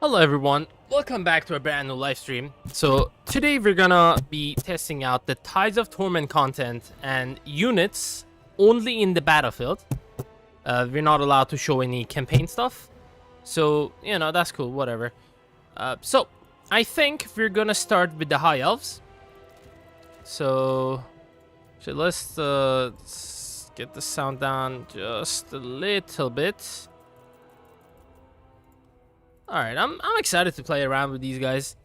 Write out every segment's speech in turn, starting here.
Hello everyone, welcome back to a brand new live stream. So today we're gonna be testing out the Tides of Torment content and units only in the battlefield. We're not allowed to show any campaign stuff, so you know, that's cool, whatever. So I think we're gonna start with the high elves. So let's get the sound down just a little bit. Alright, I'm excited to play around with these guys.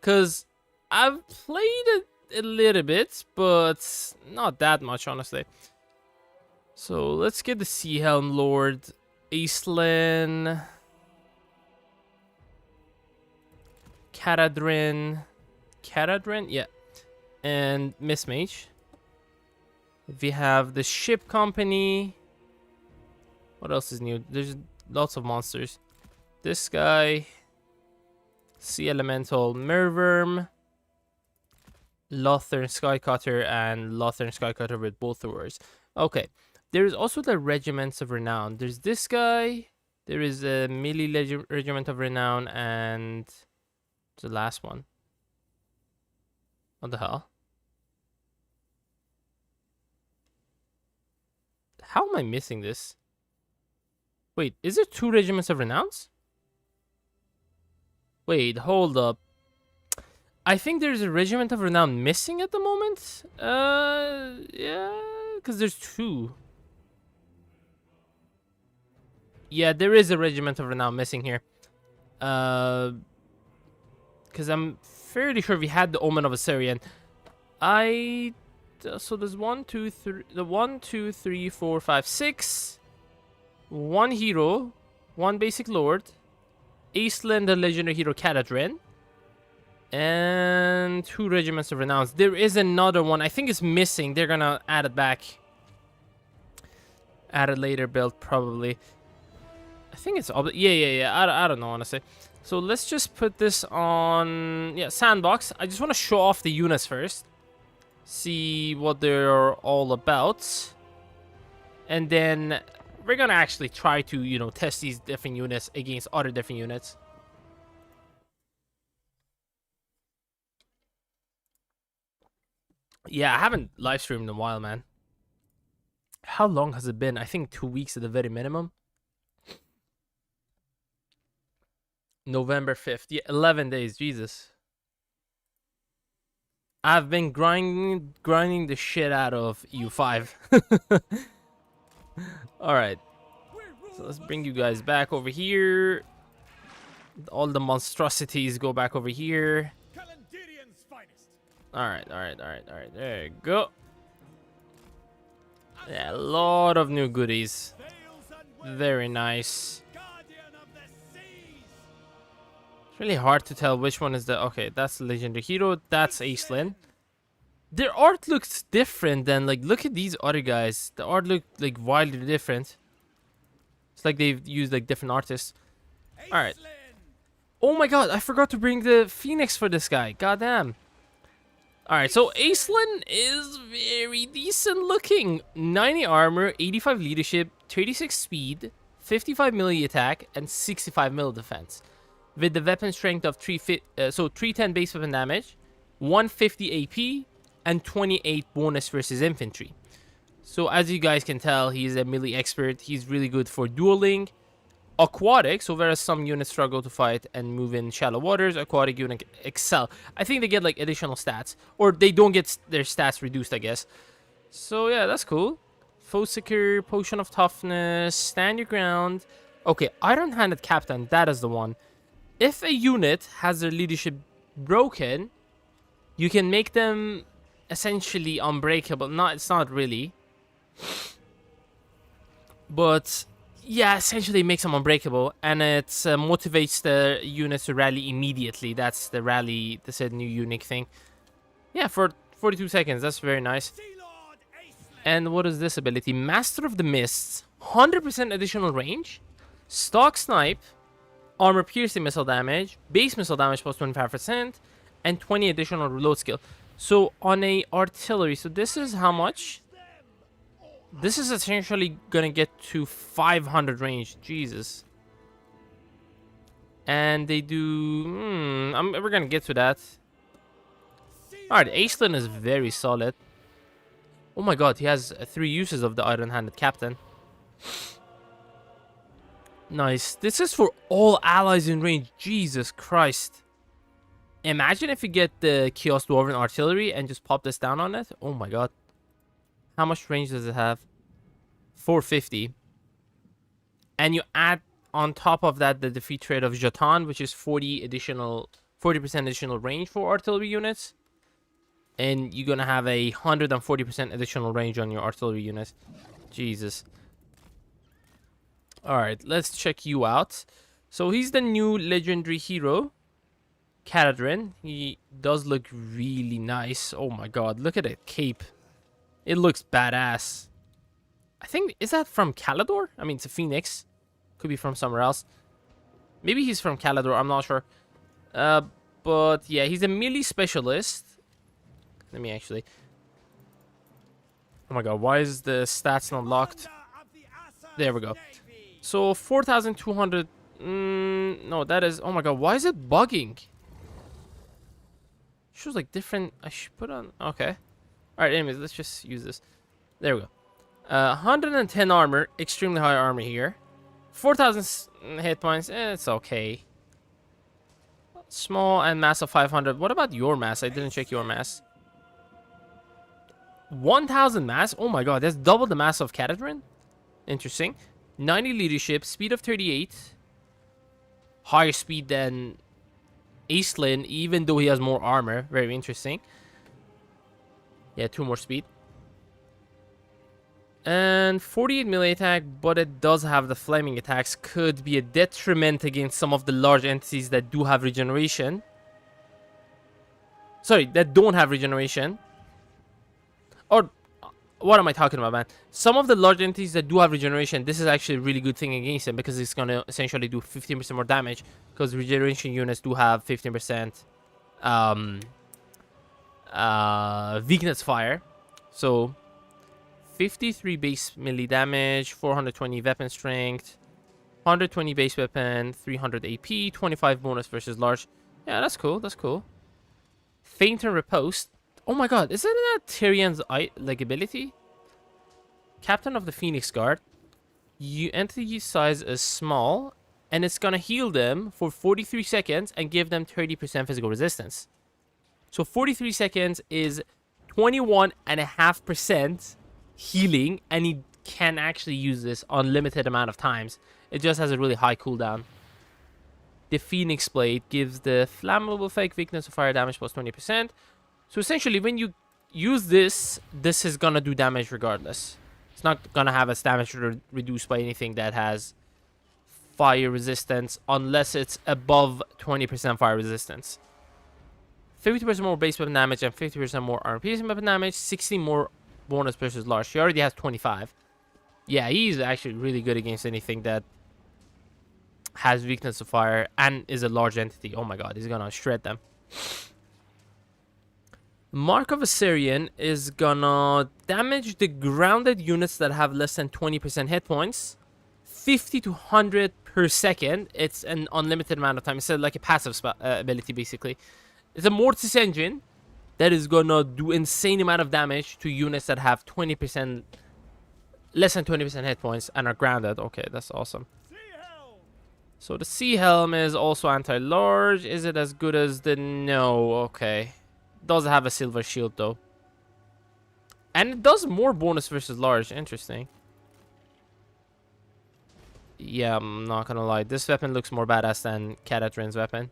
Because I've played it a little bit, but not that much, honestly. So let's get the Sea Helm Lord, Aisling, Caradrin, yeah, and Miss Mage. We have the Ship Company. What else is new? There's lots of monsters. This guy, Sea Elemental Merworm, Lothern Skycutter, and Lothern Skycutter with both wars. Okay, there's also the Regiments of Renown. There's this guy, there is a melee Regiment of Renown, and the last one. What the hell? How am I missing this? Wait, is there 2 Regiments of Renowns? Wait, hold up. I think there's a Regiment of Renown missing at the moment. Yeah, because there's 2. Yeah, there is a Regiment of Renown missing here. Because I'm fairly sure we had the Omen of Assyrian. So there's 1, 2, 3, 1, 2, 3, 4, 5, 6. 1 hero, 1 basic lord. Aisling, the legendary hero Caradrin, and 2 Regiments of Renown. There is another one. I think it's missing. They're gonna add it back. Add a later build, probably. I think it's... Yeah. I don't know, honestly. So let's just put this on... Yeah, Sandbox. I just want to show off the units first. See what they're all about. And then... we're gonna actually try to, you know, test these different units against other different units. Yeah, I haven't live streamed in a while, man. How long has it been? I think 2 weeks at the very minimum. November 5th. Yeah, 11 days. Jesus. I've been grinding the shit out of U5. Alright. So let's bring you guys back over here. All the monstrosities go back over here. Alright. There you go. Yeah, a lot of new goodies. Very nice. It's really hard to tell which one is the... Okay, that's the legendary hero. That's Aisling. Their art looks different than, like, look at these other guys. The art look like wildly different. It's like they've used like different artists. Alright. Oh my god, I forgot to bring the Phoenix for this guy. Goddamn. Alright, so Aisling is very decent looking. 90 armor, 85 leadership, 36 speed, 55 melee attack, and 65 melee defense. With the weapon strength of 310 base weapon damage, 150 AP, and 28 bonus versus infantry. So as you guys can tell, he's a melee expert. He's really good for dueling. Aquatic, so whereas some units struggle to fight and move in shallow waters, aquatic units excel. I think they get like additional stats, or they don't get their stats reduced, I guess. So yeah, that's cool. Foe Seeker, Potion of Toughness, Stand Your Ground. Okay, Iron-Handed Captain, that is the one. If a unit has their leadership broken, you can make them essentially unbreakable. It's not really. But yeah, essentially it makes them unbreakable, and it motivates the units to rally immediately. That's the rally. That's a new unique thing. Yeah, for 42 seconds. That's very nice. And what is this ability? Master of the Mists. 100% additional range. Stock Snipe. Armor piercing missile damage. Base missile damage plus 25%. And 20 additional reload skill. So on a artillery. So this is how much? This is essentially gonna get to 500 range. Jesus. And they do... we're gonna get to that. Alright, Aislinn is very solid. Oh my god, he has 3 uses of the Iron-Handed Captain. Nice. This is for all allies in range. Jesus Christ. Imagine if you get the Chaos Dwarven Artillery and just pop this down on it. Oh my god. How much range does it have? 450. And you add on top of that the defeat trait of Jatan, which is 40% additional range for artillery units. And you're going to have 140% additional range on your artillery units. Jesus. Alright, let's check you out. So he's the new legendary hero, Caradrin. He does look really nice. Oh my god, look at that cape. It looks badass. I think, is that from Calador? I mean, it's a phoenix. Could be from somewhere else. Maybe he's from Calador, I'm not sure. But yeah, he's a melee specialist. Let me actually... Oh my god, why is the stats not locked? There we go. So 4,200... no, that is... Oh my god, why is it bugging? Shows like different... I should put on... Okay. Alright, anyways, let's just use this. There we go. 110 armor. Extremely high armor here. 4,000 hit points. It's okay. Small and mass of 500. What about your mass? I didn't check your mass. 1,000 mass? Oh my god, that's double the mass of Caradrin. Interesting. 90 leadership, speed of 38. Higher speed than Aislinn, even though he has more armor. Very interesting. Yeah, 2 more speed. And 48 melee attack, but it does have the flaming attacks. Could be a detriment against some of the large entities that do have regeneration. Sorry, that don't have regeneration. Or, what am I talking about, man? Some of the large entities that do have regeneration, this is actually a really good thing against them, because it's going to essentially do 15% more damage, because regeneration units do have 15% weakness fire. So 53 base melee damage, 420 weapon strength, 120 base weapon, 300 AP, 25 bonus versus large. Yeah, that's cool. That's cool. Faint and Riposte. Oh my god, isn't that Tyrion's like ability? Captain of the Phoenix Guard. Entity size is small, and it's gonna heal them for 43 seconds and give them 30% physical resistance. So 43 seconds is 21.5% healing, and he can actually use this unlimited amount of times. It just has a really high cooldown. The Phoenix Blade gives the flammable fake weakness of fire damage plus 20%. So essentially, when you use this, this is gonna do damage regardless. It's not gonna have its damage reduced by anything that has fire resistance, unless it's above 20% fire resistance. 50% more base weapon damage and 50% more armor piercing weapon damage. 60 more bonus versus large. She already has 25. Yeah, he's actually really good against anything that has weakness to fire and is a large entity. Oh my god, he's gonna shred them. Mark of Assyrian is gonna damage the grounded units that have less than 20% hit points. 50 to 100 per second. It's an unlimited amount of time. It's like a passive ability, basically. It's a Mortis engine that is gonna do insane amount of damage to units that have 20%, less than 20% hit points and are grounded. Okay, that's awesome. So the Sea Helm is also anti-large. Is it as good as the... No, okay. Does have a silver shield though. And it does more bonus versus large. Interesting. Yeah, I'm not gonna lie. This weapon looks more badass than Caradrin's weapon.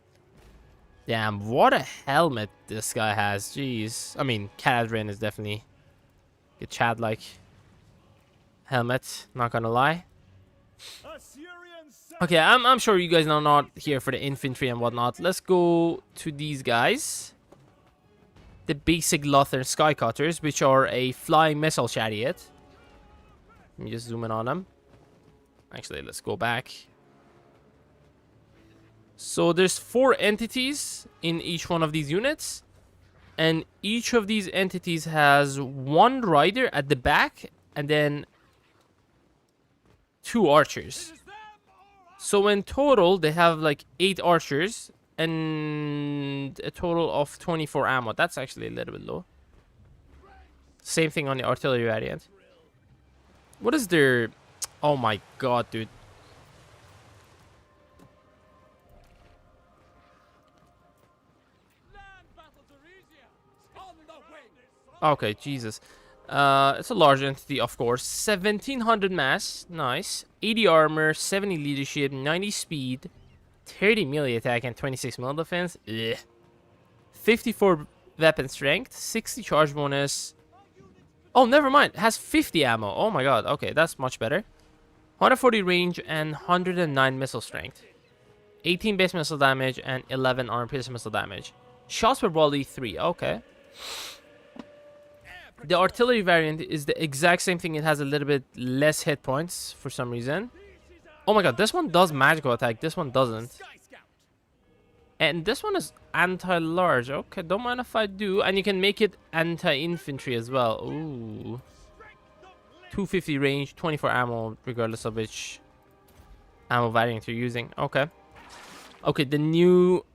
Damn, what a helmet this guy has. Jeez. I mean, Caradrin is definitely a Chad-like helmet. Not gonna lie. Okay, I'm sure you guys are not here for the infantry and whatnot. Let's go to these guys. The basic Lothar Skycutters, which are a flying missile chariot. Let me just zoom in on them. Actually, let's go back. So there's 4 entities in each one of these units. And each of these entities has 1 rider at the back and then 2 archers. So in total, they have like 8 archers and a total of 24 ammo. That's actually a little bit low. Same thing on the artillery variant. What is their... Oh my god, dude. Okay, Jesus. It's a large entity, of course. 1700 mass. Nice. 80 armor, 70 leadership, 90 speed, 30 melee attack, and 26 melee defense. Ugh. 54 weapon strength, 60 charge bonus. Oh, never mind. It has 50 ammo. Oh my god. Okay, that's much better. 140 range and 109 missile strength. 18 base missile damage and 11 armor piercing missile damage. Shots per volley 3. Okay. The artillery variant is the exact same thing. It has a little bit less hit points for some reason. Oh my god, this one does magical attack. This one doesn't. And this one is anti-large. Okay, don't mind if I do. And you can make it anti-infantry as well. Ooh. 250 range, 24 ammo, regardless of which ammo variant you're using. Okay. Okay, the new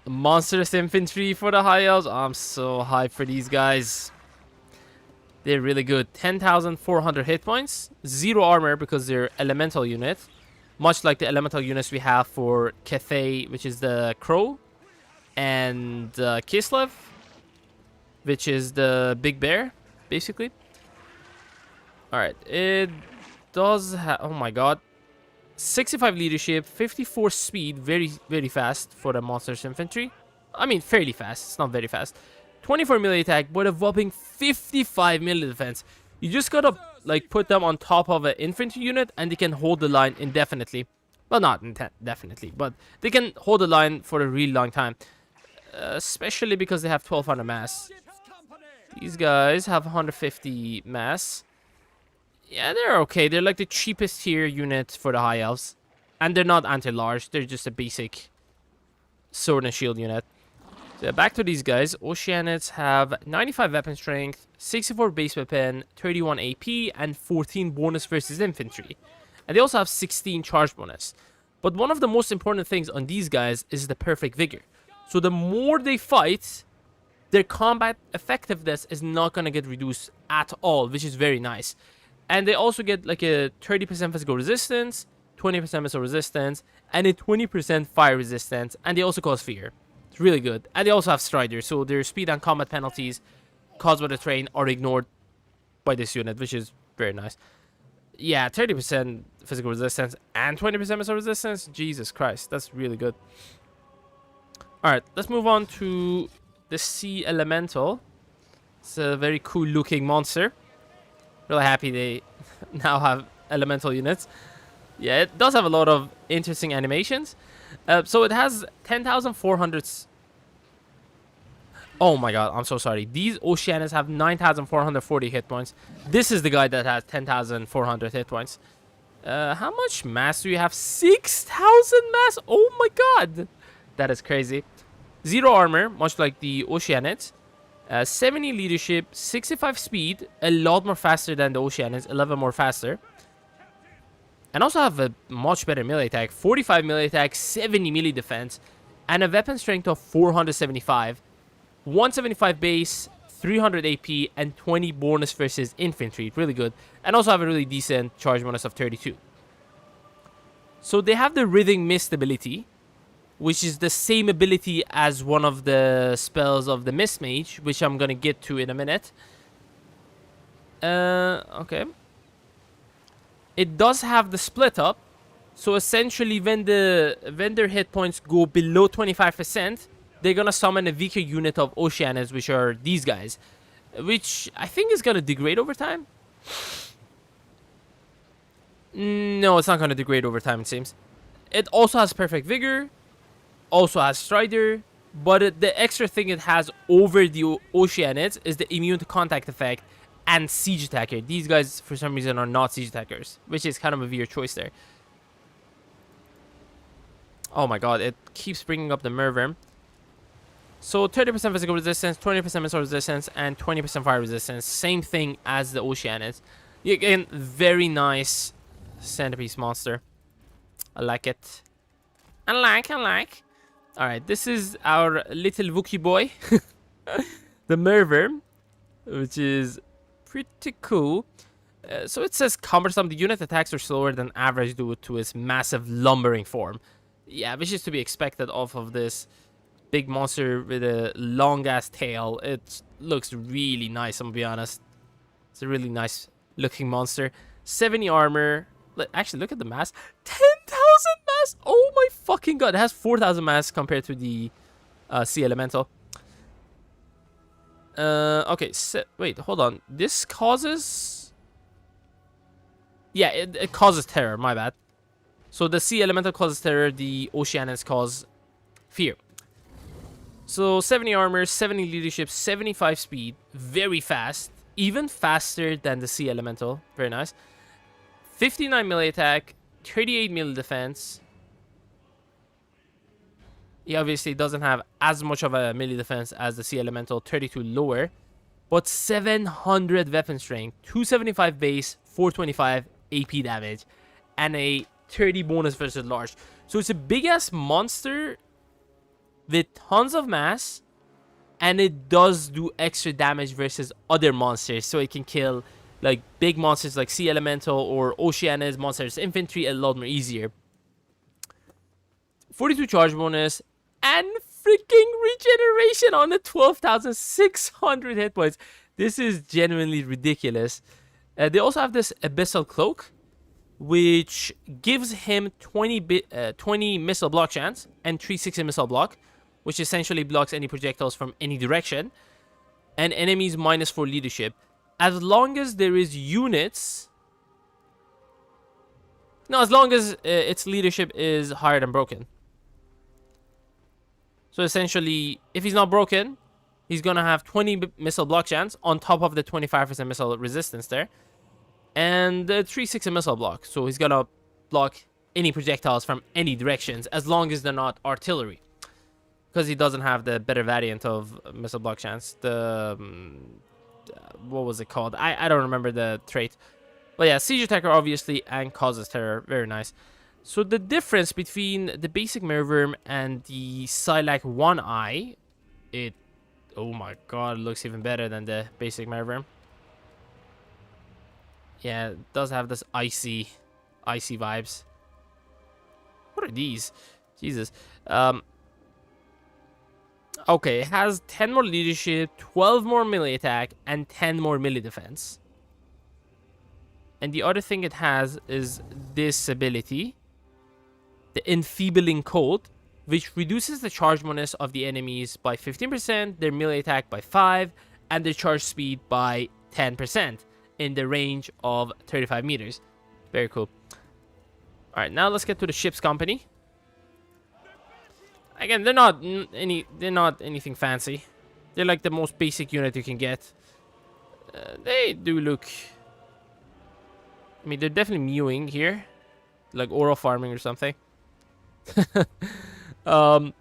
monstrous infantry for the high elves. I'm so hyped for these guys. They're really good. 10,400 hit points. 0 armor because they're elemental unit. Much like the elemental units we have for Cathay, which is the Crow. And Kislev, which is the Big Bear, basically. Alright, it does have... Oh my god. 65 leadership, 54 speed, very, very fast for the monsters infantry. I mean, fairly fast. It's not very fast. 24 melee attack, but a whopping 55 melee defense. You just gotta, like, put them on top of an infantry unit, and they can hold the line indefinitely. Well, not indefinitely, but they can hold the line for a really long time. Especially because they have 1200 mass. These guys have 150 mass. Yeah, they're okay. They're like the cheapest tier unit for the high elves. And they're not anti-large. They're just a basic sword and shield unit. So back to these guys. Oceanids have 95 weapon strength, 64 base weapon, 31 AP, and 14 bonus versus infantry. And they also have 16 charge bonus. But one of the most important things on these guys is the perfect vigor. So the more they fight, their combat effectiveness is not going to get reduced at all, which is very nice. And they also get like a 30% physical resistance, 20% missile resistance, and a 20% fire resistance. And they also cause fear. It's really good. And they also have Striders, so their speed and combat penalties caused by the terrain are ignored by this unit, which is very nice. Yeah, 30% physical resistance and 20% missile resistance. Jesus Christ, that's really good. Alright, let's move on to the Sea Elemental. It's a very cool looking monster. Really happy they now have elemental units. Yeah, it does have a lot of interesting animations. So it has 10,400... Oh my god, I'm so sorry. These Oceanids have 9,440 hit points. This is the guy that has 10,400 hit points. How much mass do you have? 6,000 mass? Oh my god. That is crazy. 0 armor, much like the Oceanids. 70 leadership, 65 speed, a lot more faster than the Oceanids, 11 more faster. And also have a much better melee attack, 45 melee attack, 70 melee defense, and a weapon strength of 475, 175 base, 300 AP, and 20 bonus versus infantry. Really good. And also have a really decent charge bonus of 32. So they have the Writhing Mist ability, which is the same ability as one of the spells of the Mist Mage, which I'm gonna get to in a minute. Okay. It does have the split up, so essentially when their hit points go below 25%, they're gonna summon a weaker unit of Oceanids, which are these guys, which I think is gonna degrade over time. No, it's not gonna degrade over time, it seems. It also has perfect vigor. Also has Strider, but the extra thing it has over the Oceanids is the immune to contact effect and siege attacker. These guys, for some reason, are not siege attackers, which is kind of a weird choice there. Oh my god, it keeps bringing up the Merworm. So 30% physical resistance, 20% missile resistance, and 20% fire resistance. Same thing as the Oceanids. Again, very nice centerpiece monster. I like it. I like. All right, this is our little Wookiee boy, the Merver, which is pretty cool. So it says cumbersome. The unit attacks are slower than average due to its massive lumbering form. Yeah, which is to be expected off of this big monster with a long ass tail. It looks really nice, I'm gonna be honest. It's a really nice looking monster. 70 armor. Actually, look at the mass. 10,000 mass. Oh my fucking god. It has 4,000 mass compared to the sea elemental. Okay, wait, hold on. This causes... Yeah, it causes terror, my bad. So the sea elemental causes terror, the oceanics cause fear. So 70 armor, 70 leadership, 75 speed, very fast, even faster than the sea elemental. Very nice. 59 melee attack, 38 melee defense. He obviously doesn't have as much of a melee defense as the sea elemental, 32 lower, but 700 weapon strength, 275 base, 425 AP damage, and a 30 bonus versus large. So it's a big ass monster with tons of mass, and it does do extra damage versus other monsters, so it can kill like big monsters like sea elemental or oceanus monsters infantry a lot more easier. 42 charge bonus and freaking regeneration on the 12,600 hit points. This is genuinely ridiculous. They also have this abyssal cloak, which gives him 20 missile block chance and 360 missile block, which essentially blocks any projectiles from any direction, and enemies -4 leadership. As long as there is units... No, as long as its leadership is higher than broken. So essentially, if he's not broken, he's going to have 20 missile block chance on top of the 25% missile resistance there. And the 360 missile block. So he's going to block any projectiles from any directions as long as they're not artillery. Because he doesn't have the better variant of missile block chance. The... what was it called? I don't remember the trait. But yeah, siege attacker obviously and causes terror. Very nice. So the difference between the basic Merworm and the Silac One Eye, it... oh my god, it looks even better than the basic Merworm. Yeah, it does have this icy vibes. What are these? Jesus. Okay, it has 10 more leadership, 12 more melee attack, and 10 more melee defense. And the other thing it has is this ability, the Enfeebling Cold, which reduces the charge bonus of the enemies by 15%, their melee attack by 5%, and their charge speed by 10% in the range of 35 meters. Very cool. Alright, now let's get to the ship's company. Again, they're not anything fancy. They're like the most basic unit you can get. They do look... I mean, they're definitely mewing here. Like oral farming or something. So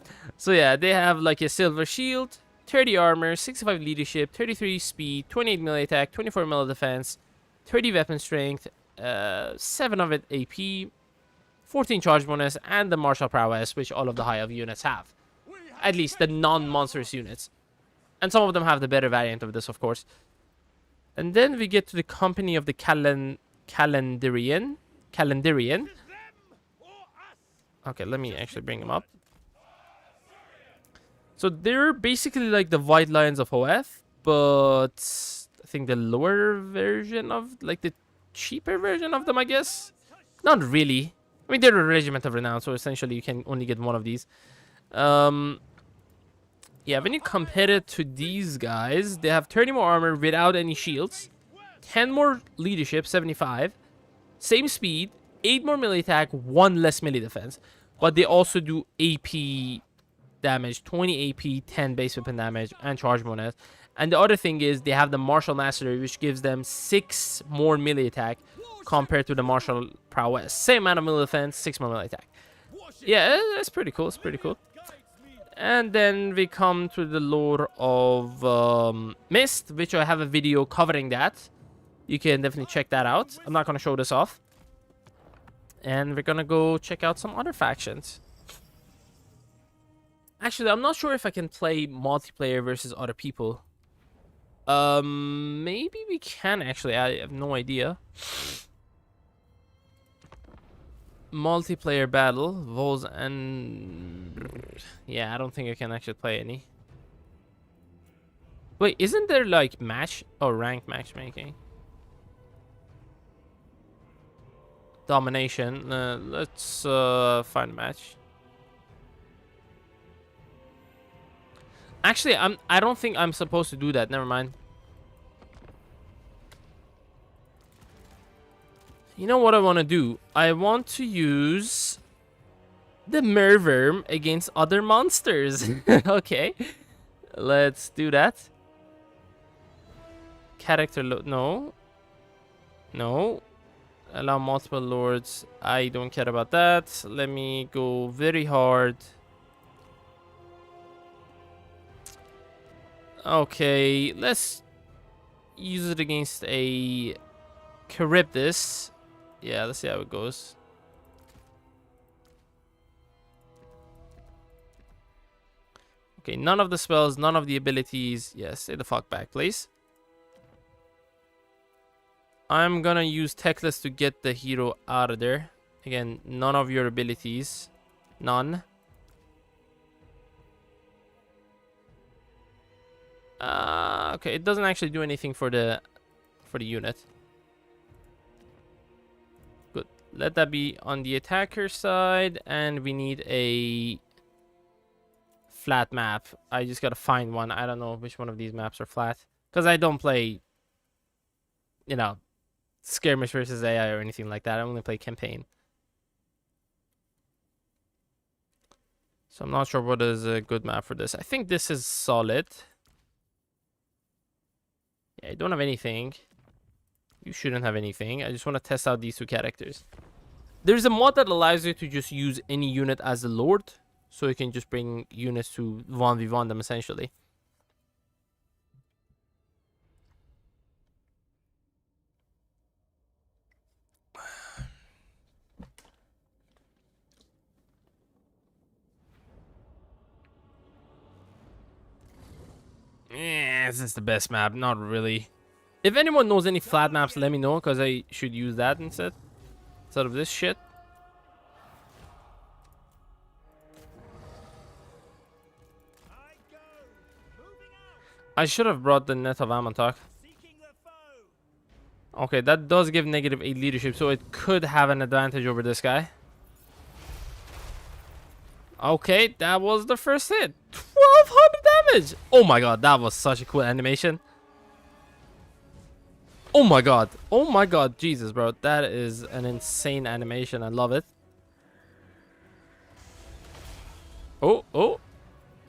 yeah, they have like a silver shield, 30 armor, 65 leadership, 33 speed, 28 melee attack, 24 melee defense, 30 weapon strength, 7 of it AP, 14 charge bonus, and the martial prowess, which all of the high elf units have. At least the non-monstrous units. And some of them have the better variant of this, of course. And then we get to the company of the Calendarian. Okay, let me actually bring them up. So they're basically like the White Lions of Hoeth, but I think the lower version of, like the cheaper version of them, I guess. Not really. I mean, they're a regiment of renown, so essentially you can only get one of these. Yeah, when you compare it to these guys, they have 30 more armor without any shields, 10 more leadership, 75, same speed, 8 more melee attack, 1 less melee defense. But they also do AP damage, 20 AP, 10 base weapon damage, and charge bonus. And the other thing is they have the martial mastery, which gives them 6 more melee attack compared to the martial prowess. Same amount of melee defense, 6 more melee attack. Yeah, that's pretty cool. It's pretty cool. And then we come to the lore of Mist, which I have a video covering that. You can definitely check that out. I'm not going to show this off. And we're gonna go check out some other factions. Actually, I'm not sure if I can play multiplayer versus other people. Maybe we can actually. I have no idea. Multiplayer battle, Vols and... Yeah, I don't think I can actually play any. Wait, isn't there like match or rank matchmaking? Domination. Let's find a match. Actually, I don't think I'm supposed to do that. Never mind. You know what I want to do? I want to use the Merworm against other monsters. Okay. Let's do that. Character load. No. No. Allow multiple lords. I don't care about that. Let me go very hard. Okay. Let's use it against a Charybdis. Yeah, let's see how it goes. Okay, none of the spells, none of the abilities. Yes, stay the fuck back, please. I'm gonna use Techless to get the hero out of there. Again, none of your abilities. None. Okay, it doesn't actually do anything for the unit. Good. Let that be on the attacker side, and we need a flat map. I just gotta find one. I don't know which one of these maps are flat, because I don't play, you know, skirmish versus AI or anything like that. I only play campaign. So I'm not sure what is a good map for this. I think this is solid. Yeah, I don't have anything. You shouldn't have anything. I just want to test out these two characters. There's a mod that allows you to just use any unit as a lord. So you can just bring units to 1v1 them essentially. Yeah, this is the best map. Not really. If anyone knows any flat maps, let me know, because I should use that instead of this shit. I should have brought the Net of Amontok. Okay, that does give -8 leadership, so it could have an advantage over this guy. Okay, that was the first hit. 1200 damage! Oh my god, that was such a cool animation. Oh my god. Oh my god. Jesus, bro. That is an insane animation. I love it. Oh, oh.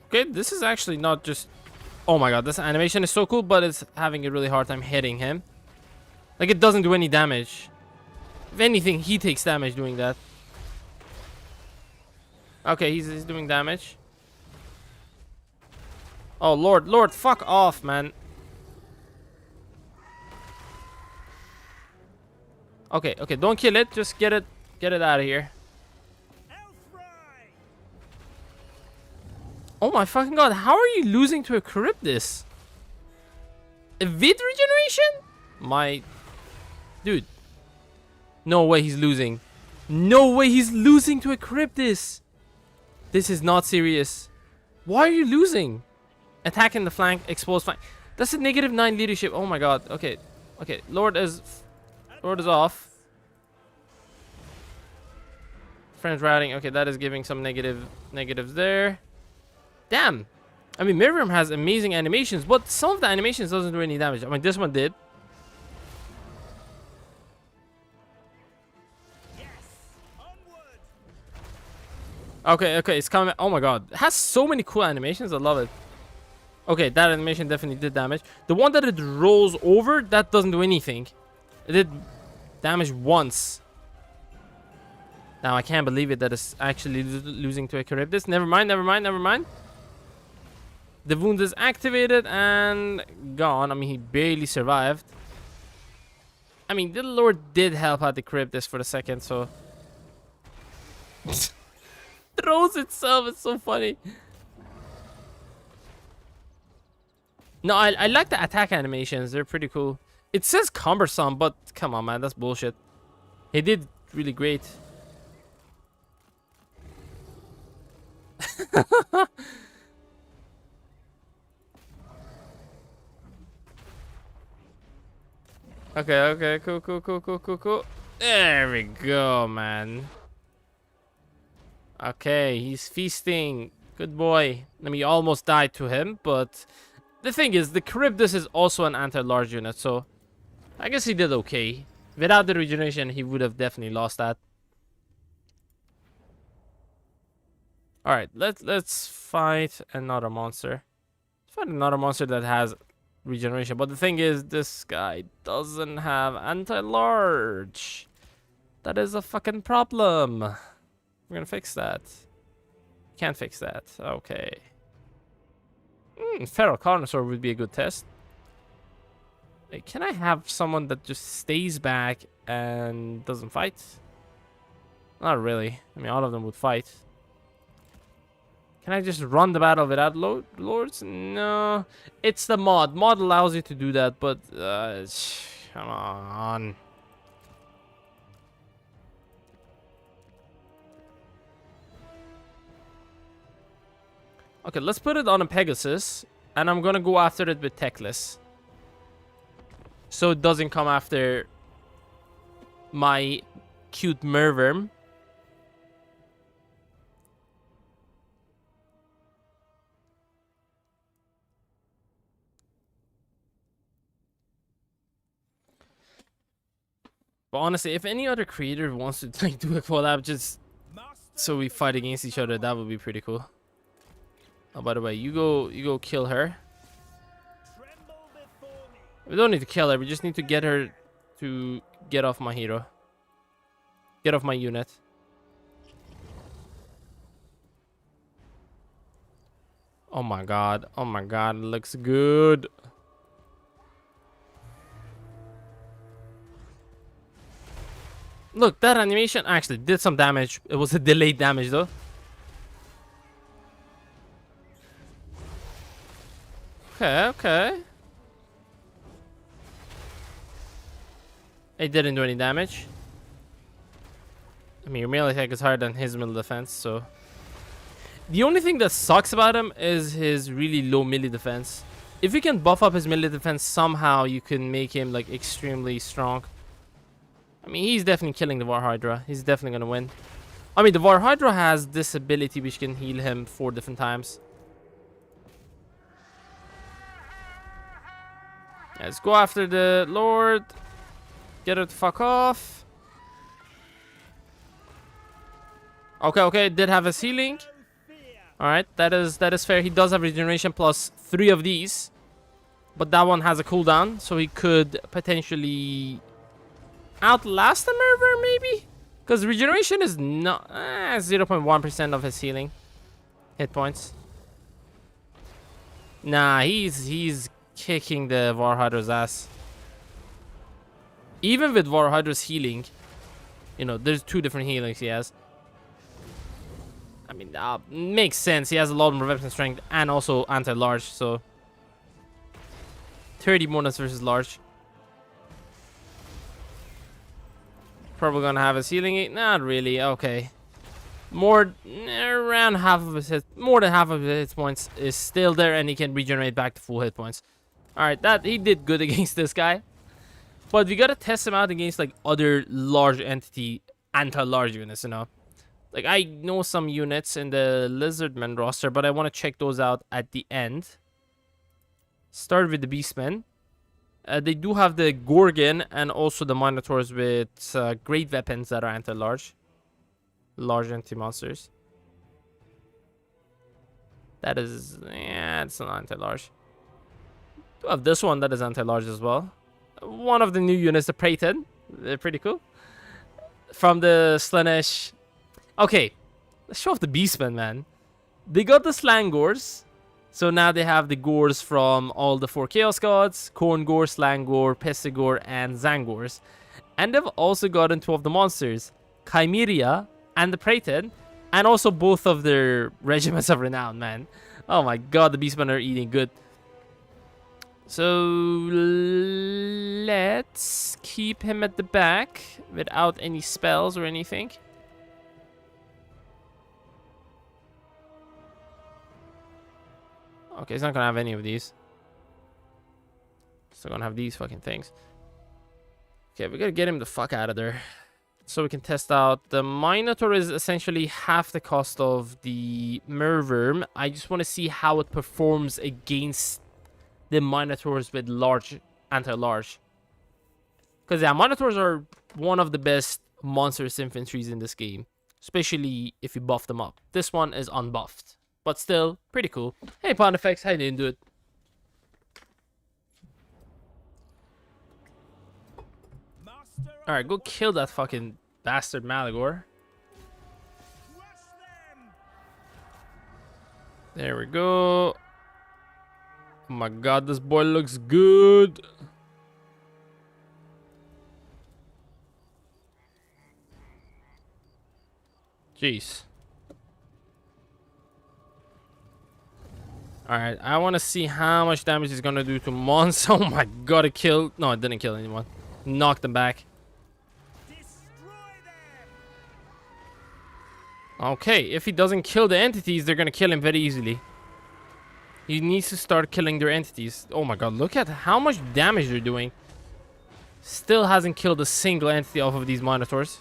Okay, this is actually not just... Oh my god, this animation is so cool, but it's having a really hard time hitting him. Like, it doesn't do any damage. If anything, he takes damage doing that. Okay, he's doing damage. Oh, Lord, fuck off, man. Okay, okay, don't kill it. Just get it out of here. Oh my fucking god, how are you losing to a Charybdis? A vid regeneration? My... Dude. No way he's losing. No way he's losing to a Charybdis. This is not serious. Why are you losing? Attack in the flank, exposed flank. That's a -9 leadership. Oh my god. Okay. Okay, Lord is off. Friends routing. Okay, that is giving some negatives there. Damn. I mean, Merworm has amazing animations, but some of the animations doesn't do any damage. I mean, this one did. Okay, okay, it's coming. Oh my god. It has so many cool animations. I love it. Okay, that animation definitely did damage. The one that it rolls over, that doesn't do anything. It did damage once. Now, I can't believe it that it's actually losing to a Charybdis. Never mind, never mind, never mind. The wound is activated and gone. I mean, he barely survived. I mean, the Lord did help out the Charybdis for a second, so Throws itself. It's so funny. No, I like the attack animations. They're pretty cool. It says cumbersome, but come on, man. That's bullshit. He did really great. Okay, cool. There we go, man. Okay, he's feasting. Good boy. I mean, you almost died to him, but the thing is, the Charybdis is also an anti-large unit, so I guess he did okay. Without the regeneration, he would have definitely lost that. All right, let's fight another monster. Let's fight another monster that has regeneration. But the thing is, this guy doesn't have anti-large. That is a fucking problem. We're gonna fix that. Can't fix that. Okay. Feral Carnosaur would be a good test. Like, can I have someone that just stays back and doesn't fight? Not really. I mean, all of them would fight. Can I just run the battle without lords? No. It's the mod. Mod allows you to do that, but come on. Okay, let's put it on a Pegasus, and I'm gonna go after it with Techless, so it doesn't come after my cute Merworm. But honestly, if any other creator wants to like do a collab just so we fight against each other, that would be pretty cool. Oh, by the way, you go kill her. We don't need to kill her, we just need to get her to get off my hero. Get off my unit. Oh my god, it looks good. Look, that animation actually did some damage. It was a delayed damage though. Okay. It didn't do any damage. I mean, your melee attack is higher than his middle defense, so... The only thing that sucks about him is his really low melee defense. If you can buff up his melee defense somehow, you can make him like extremely strong. I mean, he's definitely killing the War Hydra. He's definitely gonna win. I mean, the War Hydra has this ability which can heal him 4 different times. Let's go after the Lord. Get her to fuck off. Okay, did have his healing. Alright, that is fair. He does have regeneration plus 3 of these. But that one has a cooldown, so he could potentially outlast the Merver, maybe? Because regeneration is not 0.1% of his healing hit points. Nah, he's kicking the War Hydra's ass. Even with War Hydra's healing, you know, there's 2 different healings he has. I mean, makes sense. He has a lot more weapon strength and also anti-large, so 30 bonus versus large. Probably gonna have his healing 8. Not really. Okay. More than half of his hit points is still there, and he can regenerate back to full hit points. Alright, that he did good against this guy. But we gotta test him out against like other large entity anti-large units, you know. Like, I know some units in the Lizardmen roster, but I want to check those out at the end. Start with the Beastmen. They do have the Gorgon and also the Minotaurs with great weapons that are anti-large. Large anti-monsters. That is... yeah, it's not anti-large. Do have this one that is anti-large as well. One of the new units, the Praeton. They're pretty cool. From the Slaanesh... okay, let's show off the Beastmen, man. They got the Slangors. So now they have the Gores from all the 4 Chaos Gods. Korngor, Slangor, Pestigor, and Zangors. And they've also gotten 2 of the monsters. Chimeria and the Praetor, and also both of their regiments of renown, man. Oh my god, the Beastmen are eating good. So let's keep him at the back without any spells or anything. Okay, he's not gonna have any of these. Still gonna have these fucking things. Okay, we gotta get him the fuck out of there. So we can test out. The Minotaur is essentially half the cost of the Merworm. I just want to see how it performs against the Minotaurs with large, anti-large. Because yeah, Minotaurs are one of the best monstrous infantries in this game. Especially if you buff them up. This one is unbuffed. But still, pretty cool. Hey Pontifex, how you doing, dude? Alright, go kill that fucking bastard Malagor. There we go. Oh my god, this boy looks good. Jeez. Alright, I want to see how much damage he's gonna do to Mons. Oh my god, it killed. No, it didn't kill anyone. Knocked them back. Okay, if he doesn't kill the entities, they're gonna kill him very easily. He needs to start killing their entities. Oh my god, look at how much damage they're doing. Still hasn't killed a single entity off of these Minotaurs.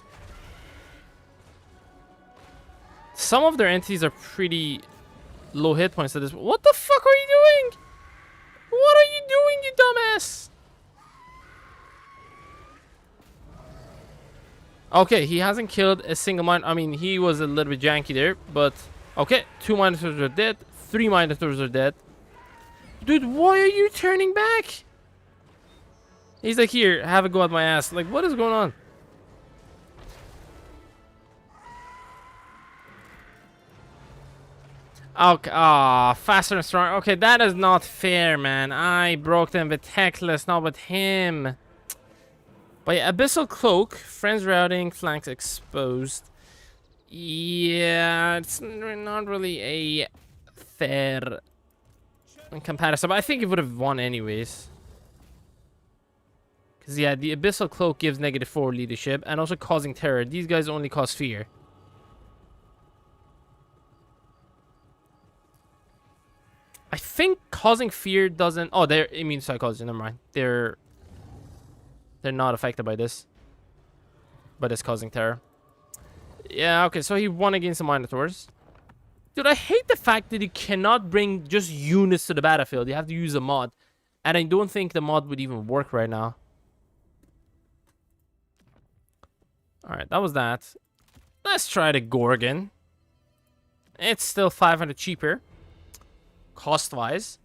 Some of their entities are pretty low hit points at this. What the fuck are you doing? What are you doing, you dumbass? Okay, he hasn't killed a single mine. I mean, he was a little bit janky there, but okay, 2 Minotaurs are dead. 3 Minotaurs are dead. Dude, why are you turning back? He's like, here, have a go at my ass. Like, what is going on? Okay, faster and stronger. Okay, that is not fair, man. I broke them with Heckless, not with him. But yeah, Abyssal Cloak, friends routing, flanks exposed. Yeah, it's not really a fair comparison, but I think it would have won anyways. Because yeah, the Abyssal Cloak gives -4 leadership and also causing terror. These guys only cause fear. I think causing fear doesn't... Oh, they're immune psychology, never mind. They're not affected by this. But it's causing terror. Yeah, okay, so he won against the Minotaurs. Dude, I hate the fact that you cannot bring just units to the battlefield. You have to use a mod. And I don't think the mod would even work right now. Alright, that was that. Let's try the Gorgon. It's still 500 cheaper. Cost-wise.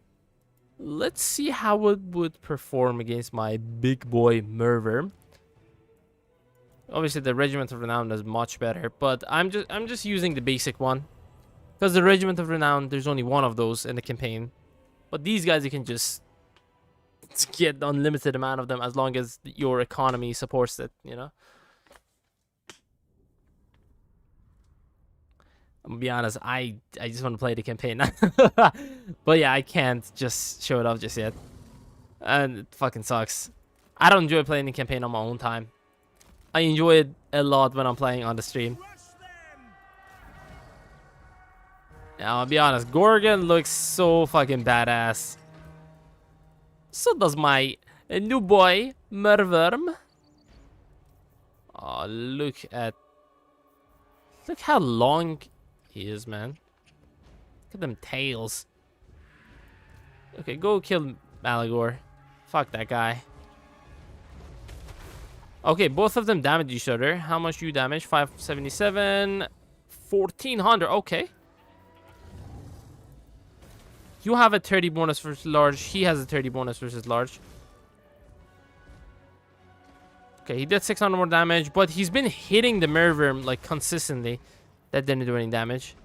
Let's see how it would perform against my big boy Merworm. Obviously, the Regiment of Renown is much better, but I'm just using the basic one. Because the Regiment of Renown, there's only one of those in the campaign. But these guys, you can just get unlimited amount of them as long as your economy supports it, you know? I'm gonna be honest, I just want to play the campaign. But yeah, I can't just show it off just yet. And it fucking sucks. I don't enjoy playing the campaign on my own time. I enjoy it a lot when I'm playing on the stream. Now, I'll be honest, Gorgon looks so fucking badass. So does my new boy, Merworm. Oh, look how long he is, man. Look at them tails. Okay, go kill Malagor. Fuck that guy. Okay, both of them damage each other. How much do you damage? 577. 1400. Okay. You have a 30 bonus versus large. He has a 30 bonus versus large. Okay, he did 600 more damage, but he's been hitting the Merworm like consistently. That didn't do any damage.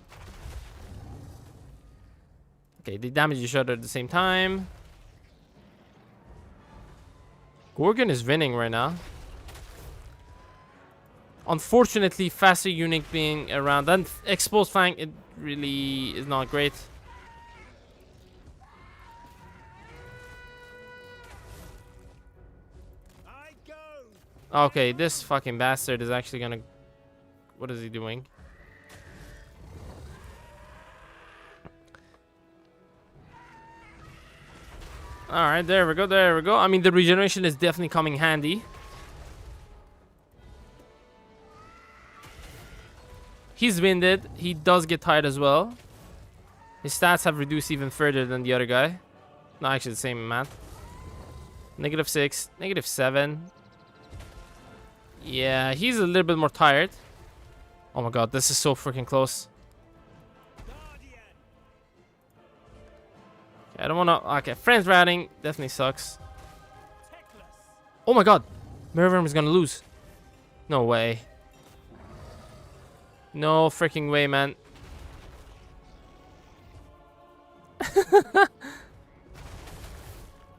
Okay, they damage each other at the same time. Gorgon is winning right now. Unfortunately, faster unit being around and exposed flank, it really is not great. Okay, this fucking bastard is actually gonna... What is he doing? Alright, there we go, there we go. I mean, the regeneration is definitely coming handy. He's winded. He does get tired as well. His stats have reduced even further than the other guy. No, actually the same amount. -6, -7. Yeah, he's a little bit more tired. Oh my god, this is so freaking close. I don't wanna... Okay, friends routing definitely sucks. Oh my god, Merverm is gonna lose. No way. No freaking way, man.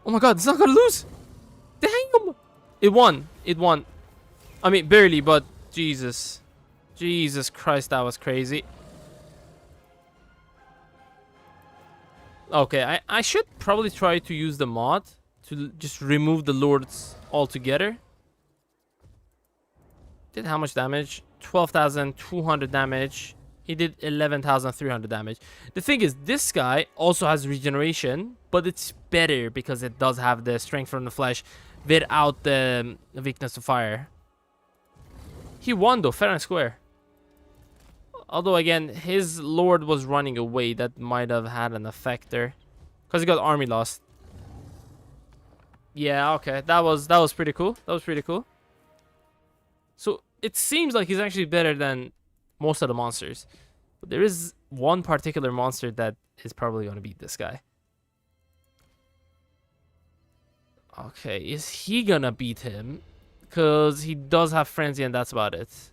Oh my god, it's not gonna lose. Damn. It won. It won. I mean, barely, but Jesus. Jesus Christ, that was crazy. Okay, I should probably try to use the mod to just remove the lords altogether. Did how much damage? 12,200 damage. He did 11,300 damage. The thing is, this guy also has regeneration, but it's better because it does have the strength from the flesh without the weakness to fire. He won though, fair and square. Although again, his lord was running away. That might have had an effect there, because he got army lost. Yeah, okay, that was pretty cool. That was pretty cool. So it seems like he's actually better than most of the monsters. But there is one particular monster that is probably going to beat this guy. Okay, is he going to beat him? Because he does have frenzy and that's about it.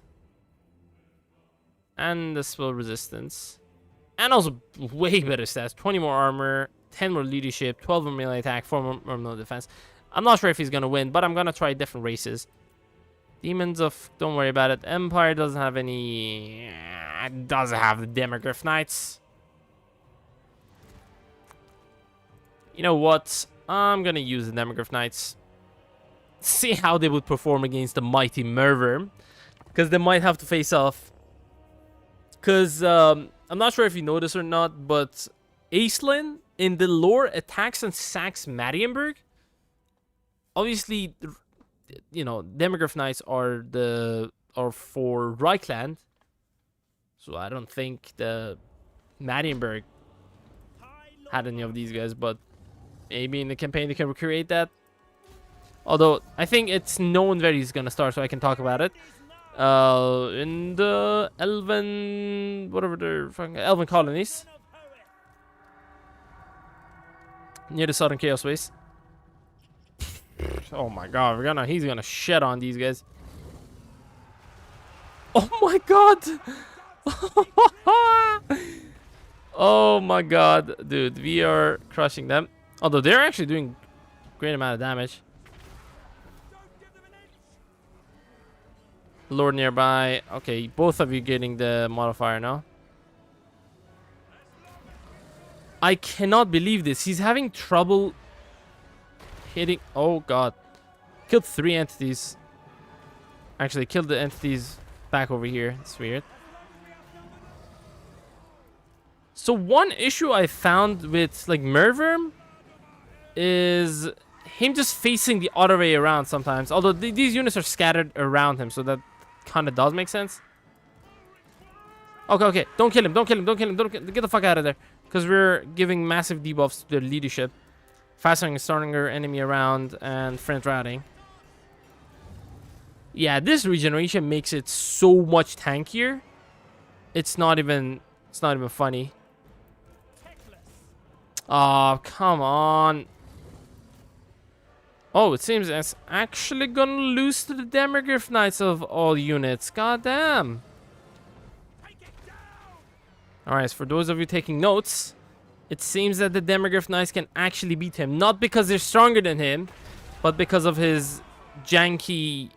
And the spell resistance. And also way better stats. 20 more armor, 10 more leadership, 12 more melee attack, 4 more melee defense. I'm not sure if he's going to win, but I'm going to try different races. Demons of... Don't worry about it. Empire doesn't have any... It does have the Demogryph Knights. You know what? I'm going to use the Demogryph Knights. See how they would perform against the mighty Merverm. Because they might have to face off. Because I'm not sure if you know this or not, but Aislinn in the lore attacks and sacks Marienburg. Obviously, you know, Demogryph Knights are for Reichland. So I don't think the Marienburg had any of these guys, but maybe in the campaign they can recreate that. Although I think it's known where he's gonna start, so I can talk about it. In the Elven, whatever they're fucking Elven colonies, near the Southern Chaos Waste. Oh my god, he's gonna shed on these guys. Oh my god. Oh my god, dude, we are crushing them. Although they're actually doing great amount of damage. Lord nearby. Okay, both of you getting the modifier now. I cannot believe this. He's having trouble hitting. Oh god. Killed 3 entities. Actually, killed the entities back over here. It's weird. So one issue I found with like Merverm is him just facing the other way around sometimes. Although these units are scattered around him, so that kind of does make sense. Okay, okay. Don't kill him. Don't kill him. Don't kill him. Get the fuck out of there. Because we're giving massive debuffs to the leadership. Faster and stronger enemy around and friends routing. Yeah, this regeneration makes it so much tankier. It's not even funny. Oh, come on. Oh, it seems it's actually gonna lose to the Demogryph Knights of all units. God damn. Alright, so for those of you taking notes, it seems that the Demogryph Knights can actually beat him. Not because they're stronger than him, but because of his janky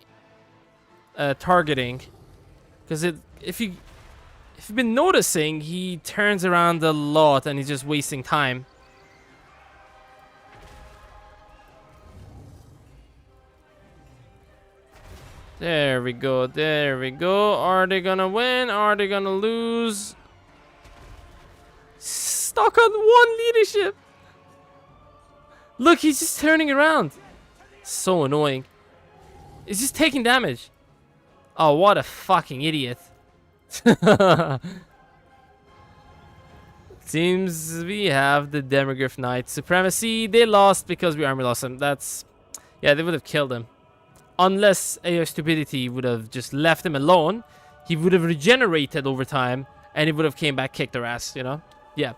targeting. Because if you've been noticing, he turns around a lot and he's just wasting time. There we go. There we go. Are they gonna win? Are they gonna lose? Stuck on one leadership. Look, he's just turning around. So annoying. He's just taking damage. Oh, what a fucking idiot. Seems we have the Demogryph Knight supremacy. They lost because we army lost him. That's... Yeah, they would have killed him. Unless AO Stupidity would have just left him alone. He would have regenerated over time. And he would have came back, kicked their ass, you know? Yeah.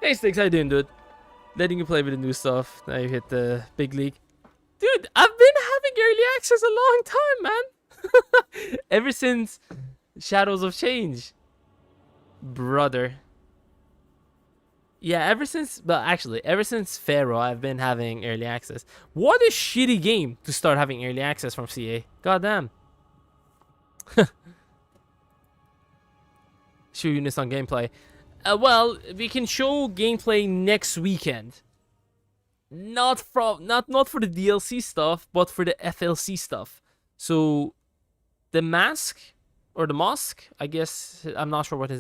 Hey, Sticks, how you doing, dude? Letting you play with the new stuff. Now you hit the big league. Dude, I've been having early access a long time, man. Ever since Shadows of Change. Brother. Yeah, ever since Pharaoh, I've been having early access. What a shitty game to start having early access from CA. Goddamn. Show units on gameplay. Well, we can show gameplay next weekend. Not for the DLC stuff, but for the FLC stuff. So, the mask or the mosque, I guess. I'm not sure what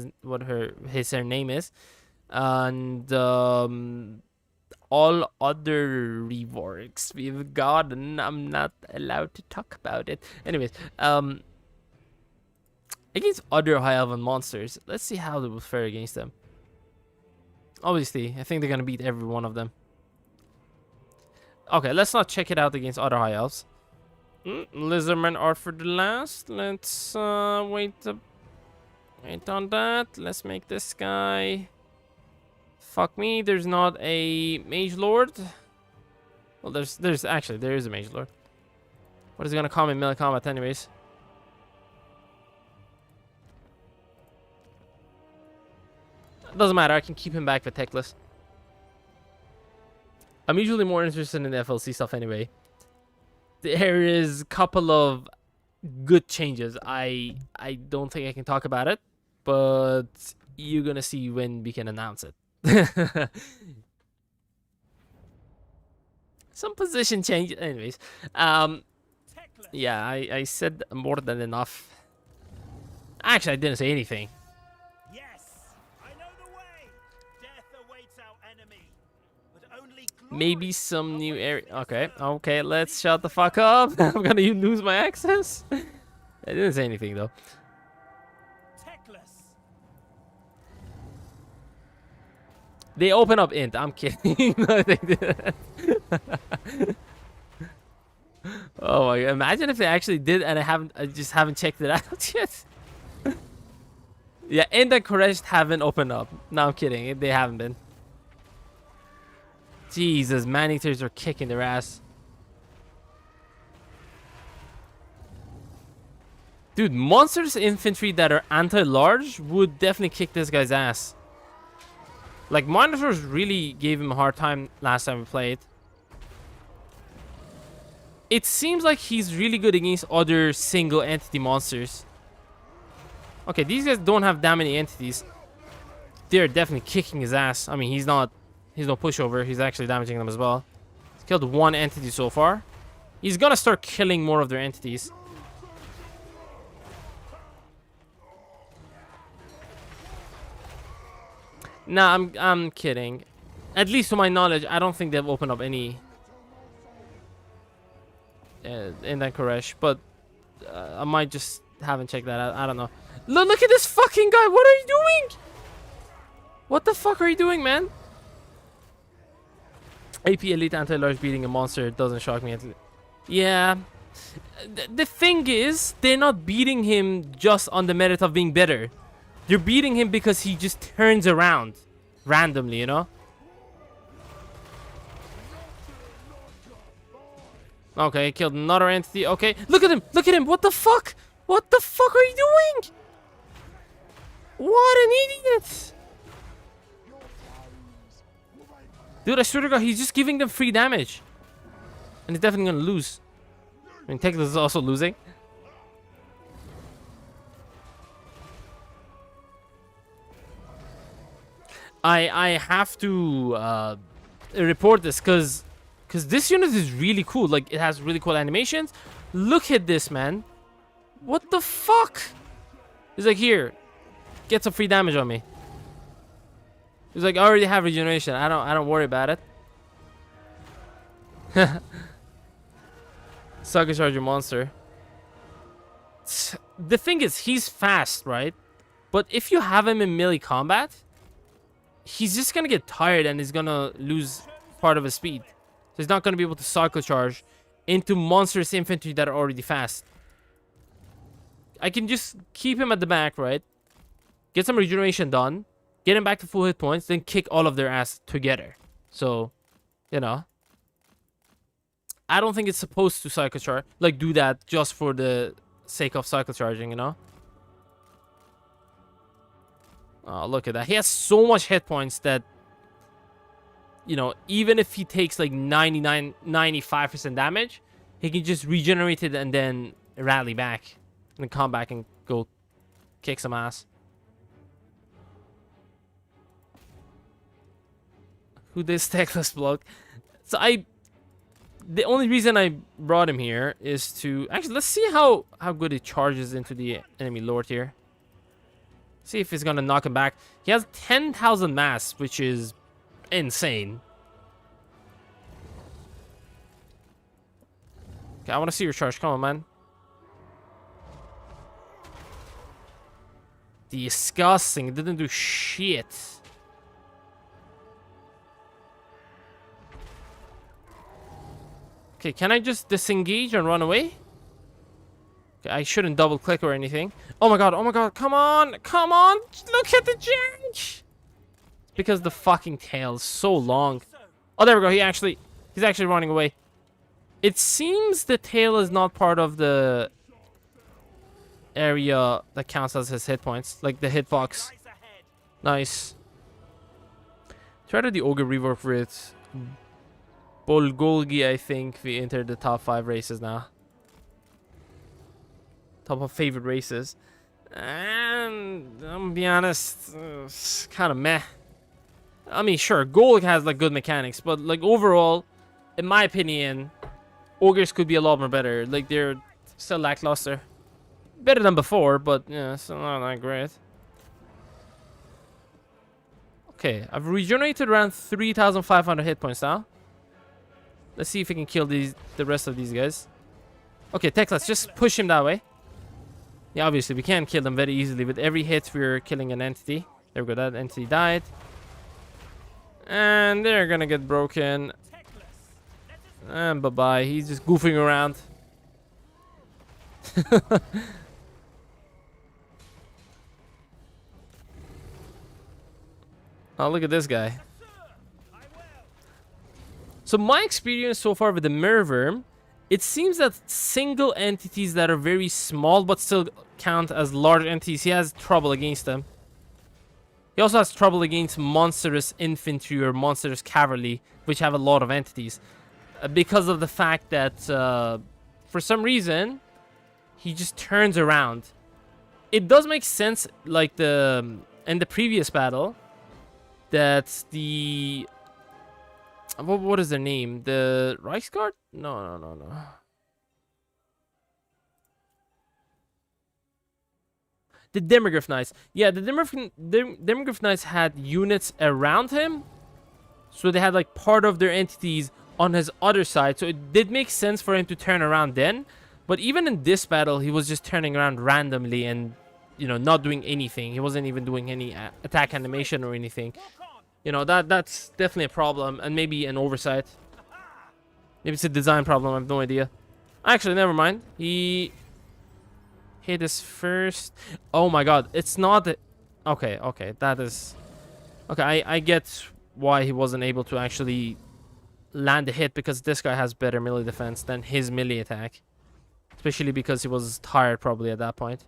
her name is, and all other reworks we've gotten. I'm not allowed to talk about it. Anyways, against other high elven monsters, let's see how they will fare against them. Obviously, I think they're gonna beat every one of them. Okay, let's not check it out against other high elves. Lizardmen are for the last. Let's wait on that. Let's make this guy. Fuck me. There's not a mage lord. Well, there is a mage lord. What is he gonna call in melee combat, anyways? Doesn't matter. I can keep him back for techless. I'm usually more interested in the FLC stuff anyway. There is a couple of good changes. I don't think I can talk about it, but you're gonna see when we can announce it. Some position change, anyways. Yeah, I said more than enough. Actually, I didn't say anything. Maybe some new area. Okay, let's shut the fuck up. I'm gonna lose my access. I didn't say anything though. They open up int. I'm kidding. No, they didn't. Oh my god! Imagine if they actually did, and I just haven't checked it out yet. Yeah, int and Koresh haven't opened up. No, I'm kidding. They haven't been. Jesus, man-eaters are kicking their ass. Dude, monsters infantry that are anti-large would definitely kick this guy's ass. Like, Minotaurs really gave him a hard time last time we played. It seems like he's really good against other single entity monsters. Okay, these guys don't have that many entities. They're definitely kicking his ass. I mean, he's no pushover. He's actually damaging them as well. He's killed one entity so far. He's gonna start killing more of their entities. Nah, I'm kidding. At least to my knowledge, I don't think they've opened up any in that Koresh, but I might just haven't checked that out. I don't know. Look at this fucking guy. What are you doing? What the fuck are you doing, man? AP Elite Anti-Large beating a monster doesn't shock me. Yeah. The thing is, they're not beating him just on the merit of being better. They're beating him because he just turns around randomly, you know? Okay, killed another entity. Okay, look at him. Look at him. What the fuck? What the fuck are you doing? What an idiot. Dude, I swear to God, he's just giving them free damage. And he's definitely gonna lose. I mean, Tekla is also losing. I have to report this because this unit is really cool. Like, it has really cool animations. Look at this, man. What the fuck? He's like, here, get some free damage on me. He's like, I already have regeneration. I don't worry about it. Sucker charge your monster. The thing is, he's fast, right? But if you have him in melee combat, he's just gonna get tired and he's gonna lose part of his speed. So he's not gonna be able to cycle charge into monstrous infantry that are already fast. I can just keep him at the back, right? Get some regeneration done. Get him back to full hit points. Then kick all of their ass together. So, you know. I don't think it's supposed to cycle charge. Like, do that just for the sake of cycle charging, you know? Oh, look at that. He has so much hit points that, you know, even if he takes like 95% damage, he can just regenerate it and then rally back. And then come back and go kick some ass. Who this techless bloke? So the only reason I brought him here is to actually, let's see how good he charges into the enemy lord here. See if he's gonna knock him back. He has 10,000 mass, which is insane. Okay, I want to see your charge. Come on, man. Disgusting. It didn't do shit. Okay, can I just disengage and run away? Okay, I shouldn't double click or anything. Oh my god, come on, look at the change. Because the fucking tail is so long. Oh, there we go, he's actually running away. It seems the tail is not part of the area that counts as his hit points, like the hitbox. Nice. Try to the ogre rework with Bolgolgi. I think we entered the top 5 races now. Top of favorite races. And I'm gonna be honest, it's kind of meh. I mean, sure, Golg has like good mechanics, but like overall, in my opinion, ogres could be a lot more better. Like, they're still lackluster. Better than before, but yeah, still not that great. Okay, I've regenerated around 3,500 hit points now. Let's see if we can kill the rest of these guys. Okay, Tech, let's just push him that way. Yeah, obviously, we can't kill them very easily. With every hit, we're killing an entity. There we go, that entity died. And they're gonna get broken. And bye-bye. He's just goofing around. Oh, look at this guy. So my experience so far with the Merworm, it seems that single entities that are very small but still count as large entities, he has trouble against them. He also has trouble against monstrous infantry or monstrous cavalry, which have a lot of entities. Because of the fact that, for some reason, he just turns around. It does make sense, like in the previous battle, that the... What is their name? The Reichsguard? No. The Demogryph Knights. Yeah, the Demogryph Knights had units around him. So they had like part of their entities on his other side. So it did make sense for him to turn around then. But even in this battle, he was just turning around randomly and, you know, not doing anything. He wasn't even doing any attack animation or anything. You know, that's definitely a problem, and maybe an oversight. Maybe it's a design problem, I have no idea. Actually, never mind. He hit us first. Oh my god, it's not the... Okay, that is... Okay, I get why he wasn't able to actually land a hit, because this guy has better melee defense than his melee attack. Especially because he was tired probably at that point.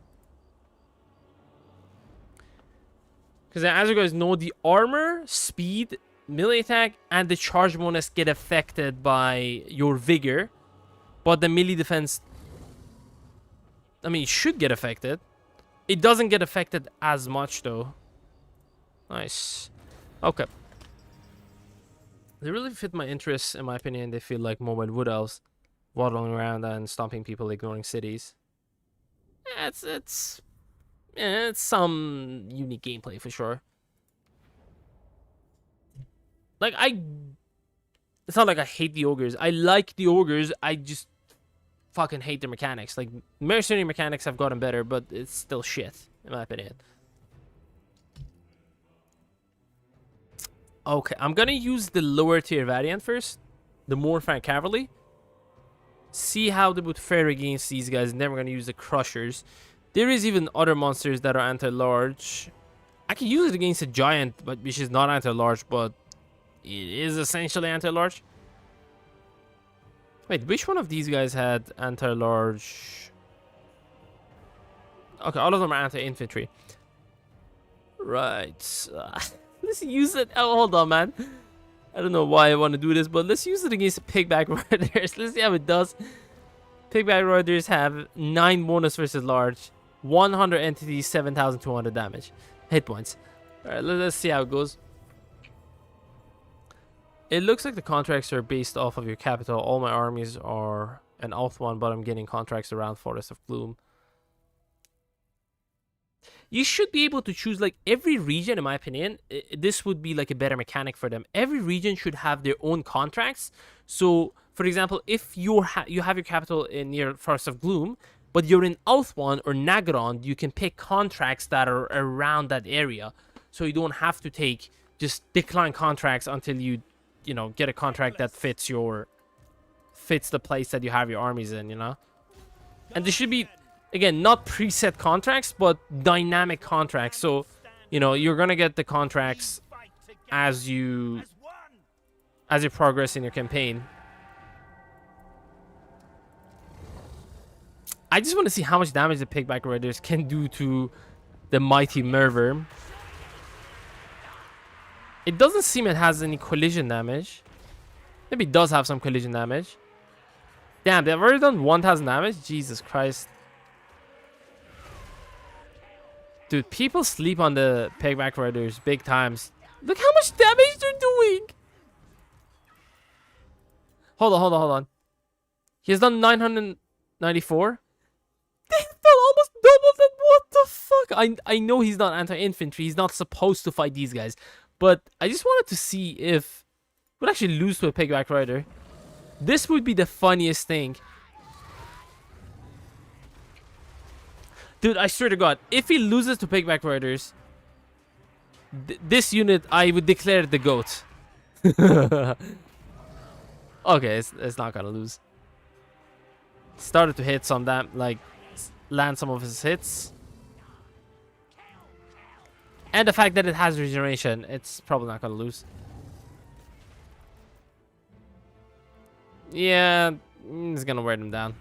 Because as you guys know, the armor, speed, melee attack, and the charge bonus get affected by your vigor. But the melee defense, I mean, it should get affected. It doesn't get affected as much, though. Nice. Okay. They really fit my interests, in my opinion. They feel like mobile wood elves waddling around and stomping people, ignoring cities. Yeah, it's some unique gameplay for sure. Like it's not like I hate the ogres. I like the ogres. I just fucking hate their mechanics. Like mercenary mechanics have gotten better, but it's still shit, in my opinion. Okay, I'm gonna use the lower tier variant first, the Morfang Cavalry. See how they would fare against these guys, and then we're gonna use the Crushers. There is even other monsters that are anti-large. I can use it against a giant, but which is not anti-large, but it is essentially anti-large. Wait, which one of these guys had anti-large? Okay, all of them are anti-infantry. Right. Let's use it. Oh, hold on, man. I don't know why I want to do this, but let's use it against the Pigback Riders. Let's see how it does. Pigback Riders have 9 bonus versus large. 100 entities, 7,200 damage. Hit points. Alright, let's see how it goes. It looks like the contracts are based off of your capital. All my armies are an Elf one, but I'm getting contracts around Forest of Gloom. You should be able to choose, like, every region, in my opinion. This would be like a better mechanic for them. Every region should have their own contracts. So, for example, if you have your capital in near Forest of Gloom, but you're in Ulthuan or Nagaron, you can pick contracts that are around that area. So you don't have to just decline contracts until you know, get a contract that fits the place that you have your armies in, you know? And there should be, again, not preset contracts, but dynamic contracts. So, you know, you're gonna get the contracts as you progress in your campaign. I just want to see how much damage the Pigback Riders can do to the mighty Merver. It doesn't seem it has any collision damage. Maybe it does have some collision damage. Damn, they've already done 1,000 damage? Jesus Christ. Dude, people sleep on the Pigback Riders big times. Look how much damage they're doing! Hold on. He has done 994? They've done almost double that. What the fuck? I know he's not anti-infantry. He's not supposed to fight these guys. But I just wanted to see if we'd actually lose to a Pigback Rider. This would be the funniest thing. Dude, I swear to God, if he loses to Pigback Riders, this unit, I would declare the GOAT. Okay, it's not gonna lose. Started to hit some land some of his hits. And the fact that it has regeneration, it's probably not gonna lose. Yeah, it's gonna wear them down.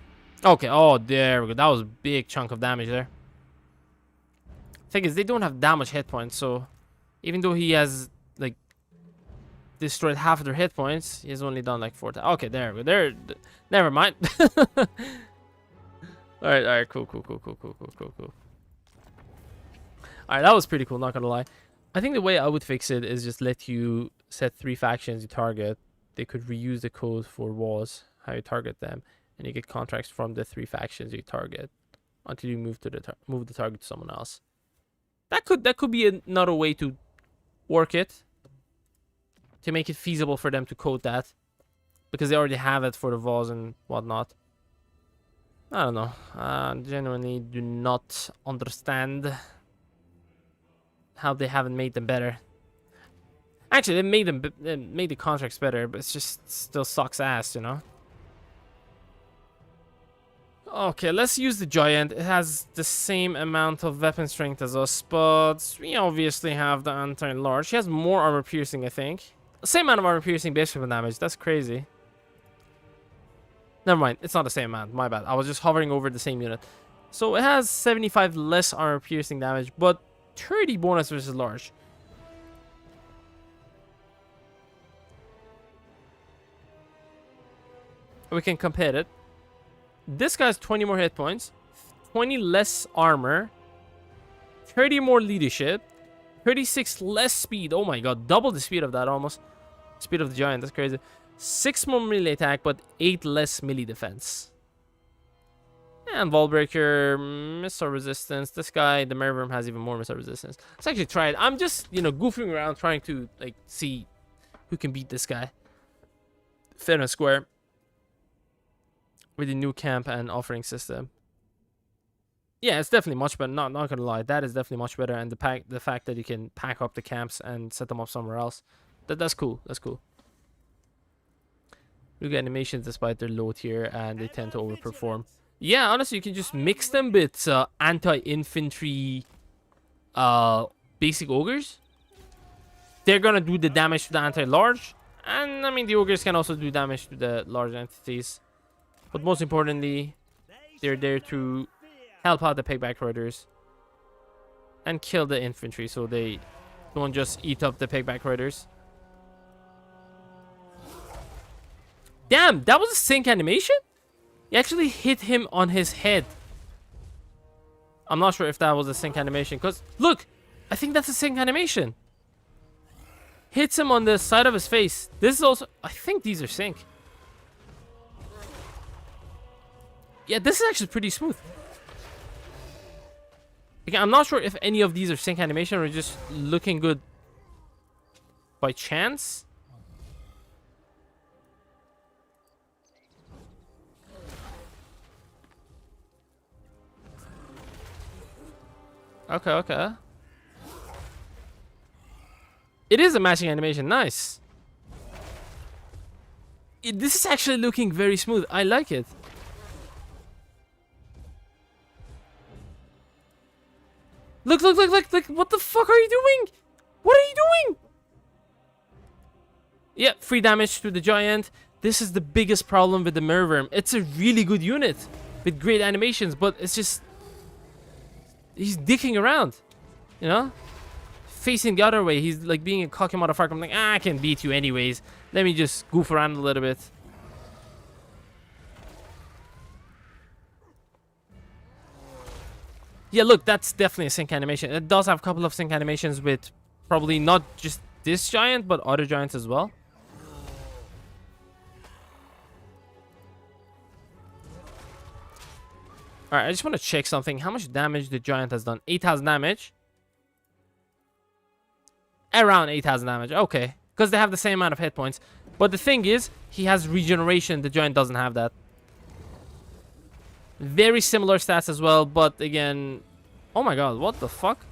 Okay, oh, there we go. That was a big chunk of damage there. Thing is, they don't have that much hit points, so even though he has, like, destroyed half of their hit points, he has only done, like, 4. Okay, there we go. Never mind. Alright, cool. Alright, that was pretty cool, not gonna lie. I think the way I would fix it is just let you set 3 factions you target. They could reuse the code for wars, how you target them, and you get contracts from the 3 factions you target until you move the target to someone else. That could be another way to work it, to make it feasible for them to code that, because they already have it for the wars and whatnot. I don't know. I genuinely do not understand how they haven't made them better. Actually, they made the contracts better, but it's just still sucks ass, you know. Okay, let's use the giant. It has the same amount of weapon strength as us, but we obviously have the anti-large. She has more armor piercing, I think. Same amount of armor piercing base weapon damage. That's crazy. Never mind, it's not the same amount. My bad. I was just hovering over the same unit. So it has 75 less armor piercing damage, but 30 bonus versus large. We can compare it. This guy's 20 more hit points, 20 less armor, 30 more leadership, 36 less speed. Oh my god, double the speed of that almost. Speed of the giant, that's crazy. 6 more melee attack, but 8 less melee defense. And Wallbreaker, missile resistance. This guy, the Merworm, has even more missile resistance. Let's actually try it. I'm just, you know, goofing around trying to, like, see who can beat this guy. Fair and square. With the new camp and offering system. Yeah, it's definitely much better. Not gonna lie, that is definitely much better. And the fact that you can pack up the camps and set them up somewhere else, that's cool. That's cool. Look at animations despite their low tier, and they tend to overperform. Yeah, honestly, you can just mix them with anti-infantry basic ogres. They're gonna do the damage to the anti-large, and I mean the ogres can also do damage to the large entities. But most importantly, they're there to help out the pigback riders and kill the infantry, so they don't just eat up the pigback riders. Damn, that was a sync animation? He actually hit him on his head. I'm not sure if that was a sync animation, because look, I think that's a sync animation. Hits him on the side of his face. This is also, I think these are sync. Yeah, this is actually pretty smooth. Again, I'm not sure if any of these are sync animation or just looking good by chance. Okay, okay. It is a matching animation. Nice. This is actually looking very smooth. I like it. Look, look, look, look, look. What the fuck are you doing? What are you doing? Yeah, free damage to the giant. This is the biggest problem with the Merworm. It's a really good unit with great animations, but it's just... he's dicking around, you know? Facing the other way. He's like being a cocky motherfucker. I'm like, I can beat you anyways. Let me just goof around a little bit. Yeah, look, that's definitely a sync animation. It does have a couple of sync animations with probably not just this giant, but other giants as well. Alright, I just want to check something. How much damage the giant has done? 8,000 damage. Around 8,000 damage. Okay. Because they have the same amount of hit points. But the thing is, he has regeneration. The giant doesn't have that. Very similar stats as well. But again... oh my god, what the fuck?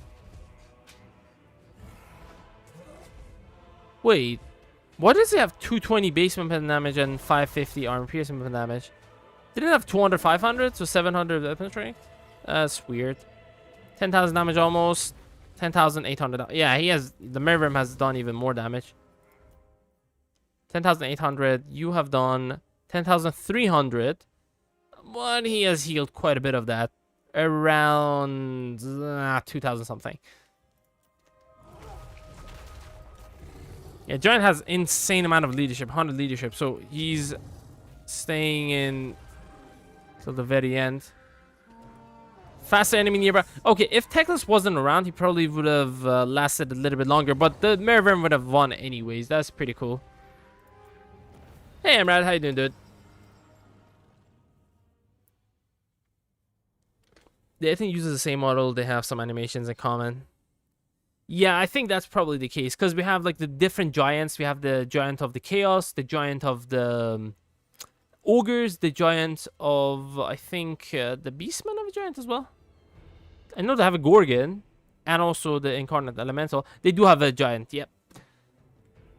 Wait. Why does he have 220 base weapon damage and 550 armor piercing weapon damage? Didn't have 200, 500, so 700 weapon strength? That's weird. 10,000 damage almost. 10,800. Yeah, he has... the Merworm has done even more damage. 10,800. You have done 10,300. But he has healed quite a bit of that. Around 2,000 something. Yeah, Giant has insane amount of leadership. 100 leadership. So he's staying in... till the very end. Faster enemy nearby. Okay, if Teclis wasn't around, he probably would have lasted a little bit longer. But the Merworm would have won anyways. That's pretty cool. Hey, Amrad. How you doing, dude? They, I think, uses the same model. They have some animations in common. Yeah, I think that's probably the case. Because we have, like, the different giants. We have the giant of the chaos. The giant of the... ogres, the giant of, I think, the beastmen of a giant as well. I know they have a Gorgon, and also the incarnate elemental. They do have a giant, yep.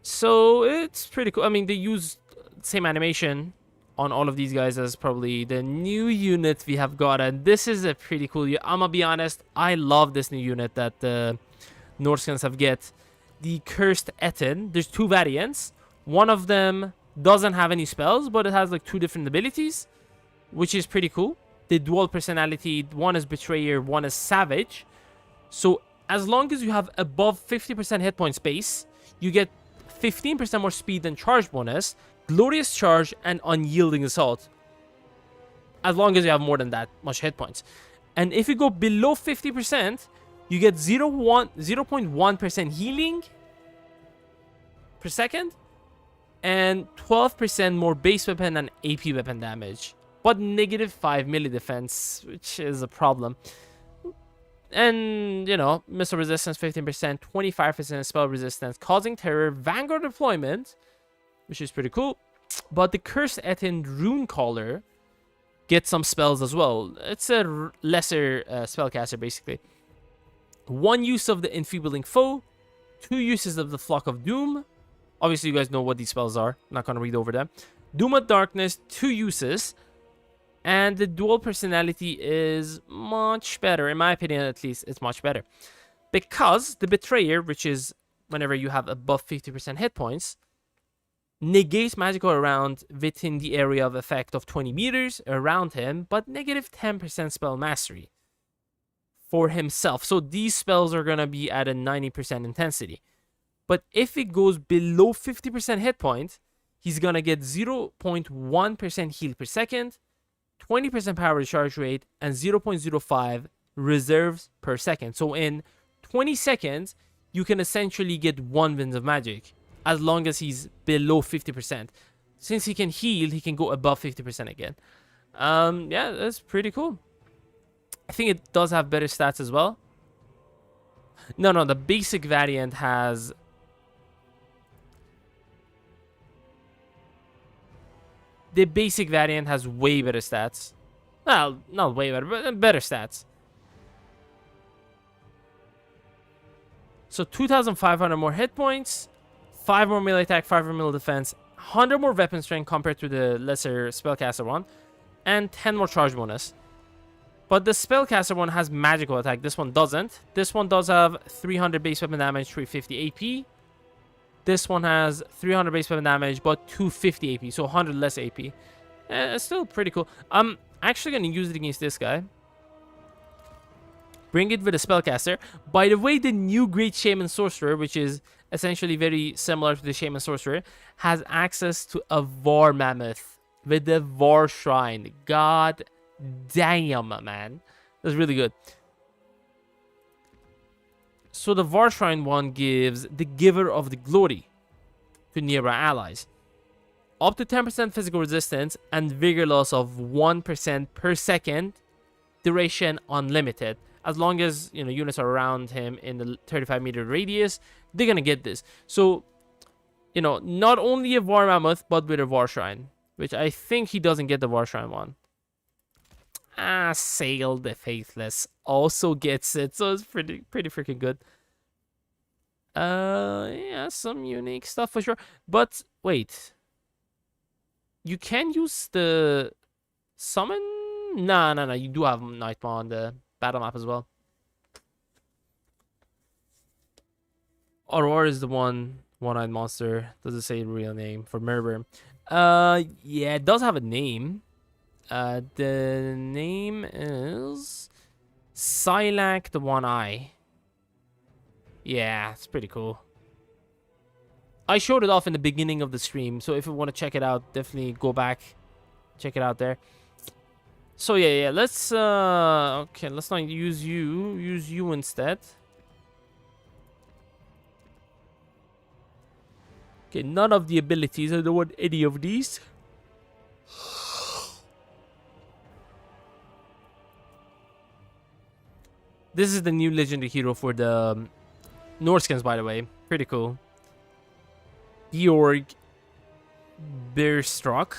So it's pretty cool. I mean, they use same animation on all of these guys as probably the new unit we have got, and this is a pretty cool unit. I'm gonna be honest, I love this new unit that the Norskins have get. The Cursed Etin. There's two variants. One of them doesn't have any spells, but it has like two different abilities, which is pretty cool. The dual personality, one is Betrayer, one is Savage. So as long as you have above 50% hit point space, you get 15% more speed than charge bonus, Glorious Charge, and Unyielding Assault. As long as you have more than that much hit points. And if you go below 50%, you get 0.1% healing per second, and 12% more base weapon and AP weapon damage, but negative 5 melee defense, which is a problem. And, you know, missile resistance 15%, 25% spell resistance, causing terror, vanguard deployment, which is pretty cool. But the Cursed Ettin Runecaller gets some spells as well. It's a lesser spellcaster, basically. 1 use of the Enfeebling Foe, 2 uses of the Flock of Doom. Obviously, you guys know what these spells are. I'm not going to read over them. Doom of Darkness, 2 uses. And the dual personality is much better. In my opinion, at least, it's much better. Because the Betrayer, which is whenever you have above 50% hit points, negates magical around within the area of effect of 20 meters around him, but negative 10% spell mastery for himself. So these spells are going to be at a 90% intensity. But if it goes below 50% hit point, he's going to get 0.1% heal per second, 20% power recharge rate, and 0.05 reserves per second. So in 20 seconds, you can essentially get 1 Winds of Magic, as long as he's below 50%. Since he can heal, he can go above 50% again. Yeah, that's pretty cool. I think it does have better stats as well. No, the basic variant has... The basic variant has way better stats. Well, not way better, but better stats. So 2,500 more hit points, 5 more melee attack, 5 more melee defense, 100 more weapon strength compared to the lesser spellcaster one, and 10 more charge bonus. But the spellcaster one has magical attack. This one doesn't. This one does have 300 base weapon damage, 350 AP. This one has 300 base weapon damage, but 250 AP, so 100 less AP. It's still pretty cool. I'm actually going to use it against this guy. Bring it with a spellcaster. By the way, the new Great Shaman Sorcerer, which is essentially very similar to the Shaman Sorcerer, has access to a War Mammoth with the War Shrine. God damn, man. That's really good. So the War Shrine one gives the Giver of the Glory to nearby allies. Up to 10% physical resistance and vigor loss of 1% per second. Duration unlimited. As long as, you know, units are around him in the 35-meter radius, they're going to get this. So, you know, not only a War Mammoth, but with a War Shrine. Which I think he doesn't get the War Shrine one. Sail the Faithless also gets it, so it's pretty freaking good. Yeah, some unique stuff for sure. But wait, you can use the summon? No. You do have Nightmaw on the battle map as well. Aurora is the one-eyed monster. Does it say real name for Murder? Yeah, it does have a name. The name is Silac the One Eye. Yeah, it's pretty cool. I showed it off in the beginning of the stream, so if you want to check it out, definitely go back, check it out there. So yeah, let's okay, let's not use you instead. Okay, none of the abilities. I don't want any of these. This is the new legendary hero for the Norskins, by the way. Pretty cool. Georg Berstruck.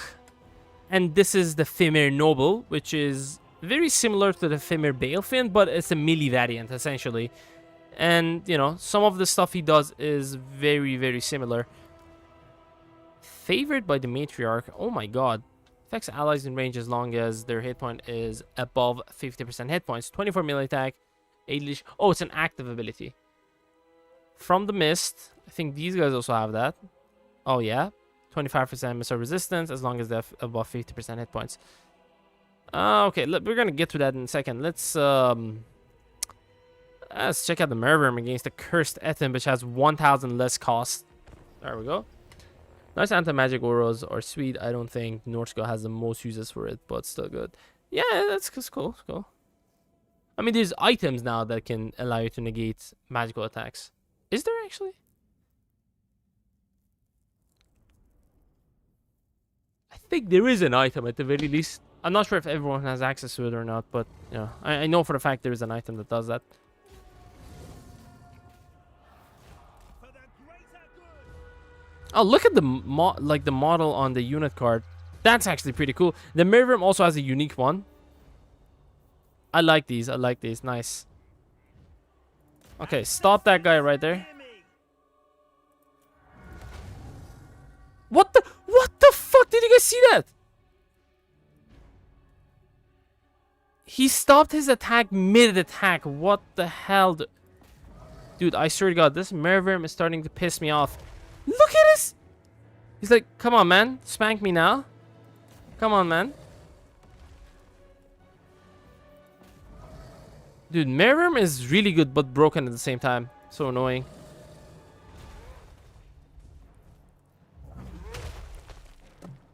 And this is the Fimir Noble, which is very similar to the Fimir Balefin, but it's a melee variant, essentially. And, you know, some of the stuff he does is very, very similar. Favored by the Matriarch. Oh my god. Affects allies in range as long as their hit point is above 50% hit points. 24 melee attack. Oh, it's an active ability. From the Mist. I think these guys also have that. Oh, yeah. 25% missile resistance as long as they're above 50% hit points. Okay, we're going to get to that in a second. Let's check out the Merworm against the Cursed Ettin, which has 1,000 less cost. There we go. Nice anti-magic auras are sweet. I don't think Norsko has the most uses for it, but still good. Yeah, that's cool. It's cool. I mean, there's items now that can allow you to negate magical attacks. Is there actually? I think there is an item at the very least. I'm not sure if everyone has access to it or not, but you know, I know for a fact there is an item that does that. Oh, look at the the model on the unit card. That's actually pretty cool. The mirror room also has a unique one. I like these. I like these. Nice. Okay, stop that guy right there. What the fuck? Did you guys see that? He stopped his attack mid-attack. What the hell? Dude, I swear to God, this Mervim is starting to piss me off. Look at this! He's like, come on, man. Spank me now. Come on, man. Dude, Mervim is really good, but broken at the same time. So annoying.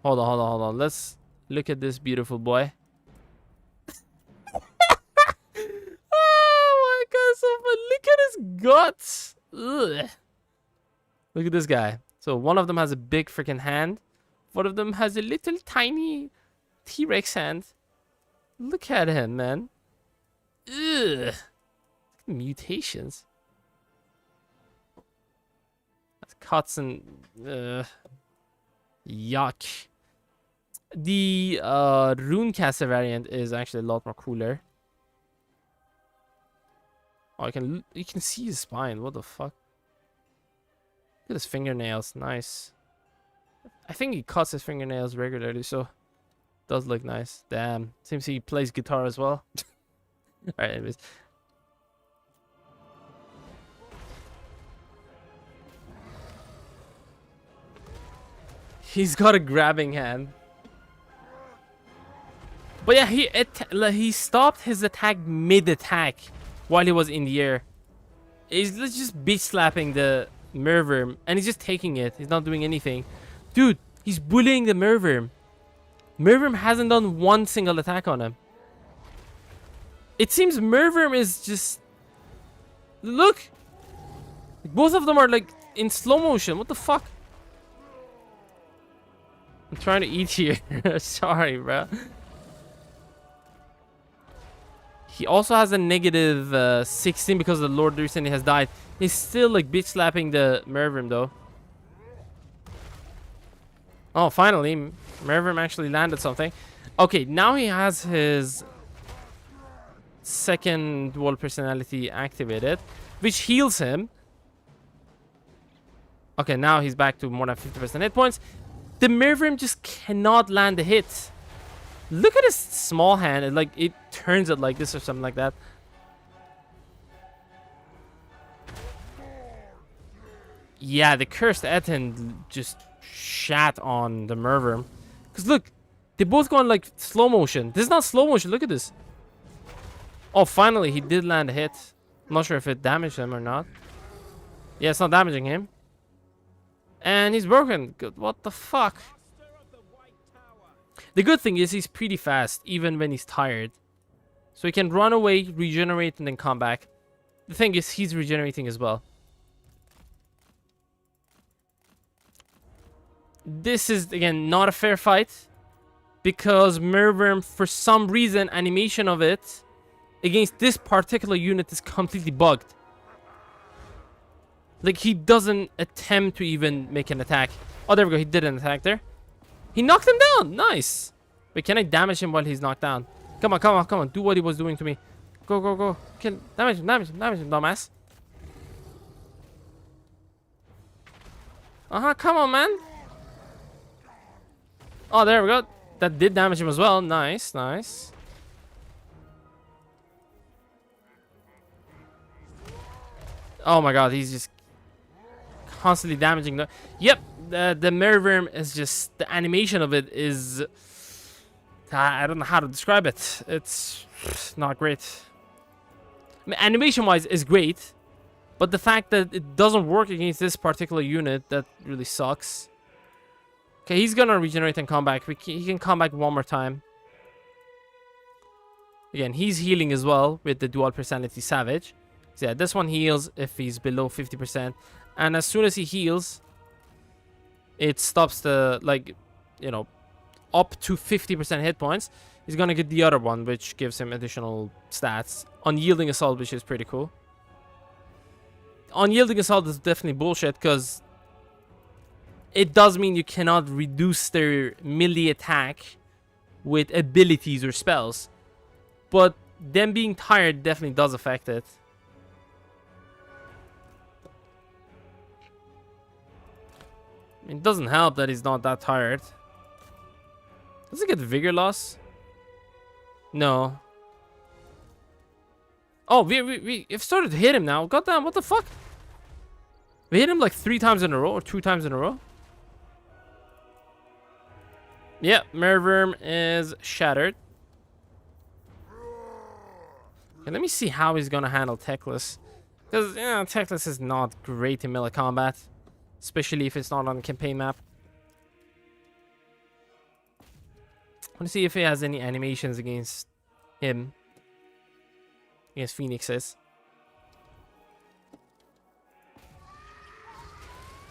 Hold on. Let's look at this beautiful boy. Oh my God, so fun. Look at his guts. Ugh. Look at this guy. So one of them has a big freaking hand. One of them has a little tiny T-Rex hand. Look at him, man. Ugh. Mutations. That's cuts and yuck. The Runecaster variant is actually a lot more cooler. Oh, you can see his spine. What the fuck? Look at his fingernails. Nice. I think he cuts his fingernails regularly, so it does look nice. Damn. Seems he plays guitar as well. Alright, anyways. He's got a grabbing hand. But yeah, he stopped his attack mid-attack while he was in the air. He's just bitch slapping the Mervim, and he's just taking it. He's not doing anything. Dude, he's bullying the Mervim. Mervim hasn't done one single attack on him. It seems Mervim is just... Look! Both of them are like in slow motion. What the fuck? I'm trying to eat here. Sorry, bro. He also has a negative 16 because the Lord recently has died. He's still like bitch slapping the Mervim though. Oh, finally, Mervim actually landed something. Okay, now he has his second dual personality activated, which heals him. Okay, now he's back to more than 50% hit points. The Mervim just cannot land a hit. Look at his small hand. It turns it like this or something like that. Yeah, the cursed Etin just shat on the Mervim. Because look, they both go on like slow motion. This is not slow motion. Look at this. Oh, finally, he did land a hit. I'm not sure if it damaged him or not. Yeah, it's not damaging him. And he's broken. Good. What the fuck? The good thing is he's pretty fast, even when he's tired. So he can run away, regenerate, and then come back. The thing is, he's regenerating as well. This is, again, not a fair fight. Because Mervim, for some reason, animation of it against this particular unit is completely bugged. Like, he doesn't attempt to even make an attack. Oh, there we go. He did an attack there. He knocked him down. Nice. Wait, can I damage him while he's knocked down? Come on. Do what he was doing to me. Go. Kill. Damage him, dumbass. Come on, man. Oh, there we go. That did damage him as well. Nice. Oh my god, he's just constantly damaging the... Yep, the Mervim is just... The animation of it is... I don't know how to describe it. It's not great. I mean, animation-wise, is great. But the fact that it doesn't work against this particular unit, that really sucks. Okay, he's gonna regenerate and come back. He can come back one more time. Again, he's healing as well with the dual personality Savage. So yeah, this one heals if he's below 50%. And as soon as he heals, it stops the, like, you know, up to 50% hit points. He's gonna get the other one, which gives him additional stats. Unyielding Assault, which is pretty cool. Unyielding Assault is definitely bullshit, because it does mean you cannot reduce their melee attack with abilities or spells. But them being tired definitely does affect it. I mean, it doesn't help that he's not that tired. Does he get vigor loss? No. Oh, we've started to hit him now. Goddamn, what the fuck? We hit him like 3 times in a row or 2 times in a row. Yeah, Merworm is shattered. Okay, let me see how he's gonna handle Teclis. Because, yeah, Teclis is not great in melee combat. Especially if it's not on the campaign map. I want to see if he has any animations against him. Against Phoenixes.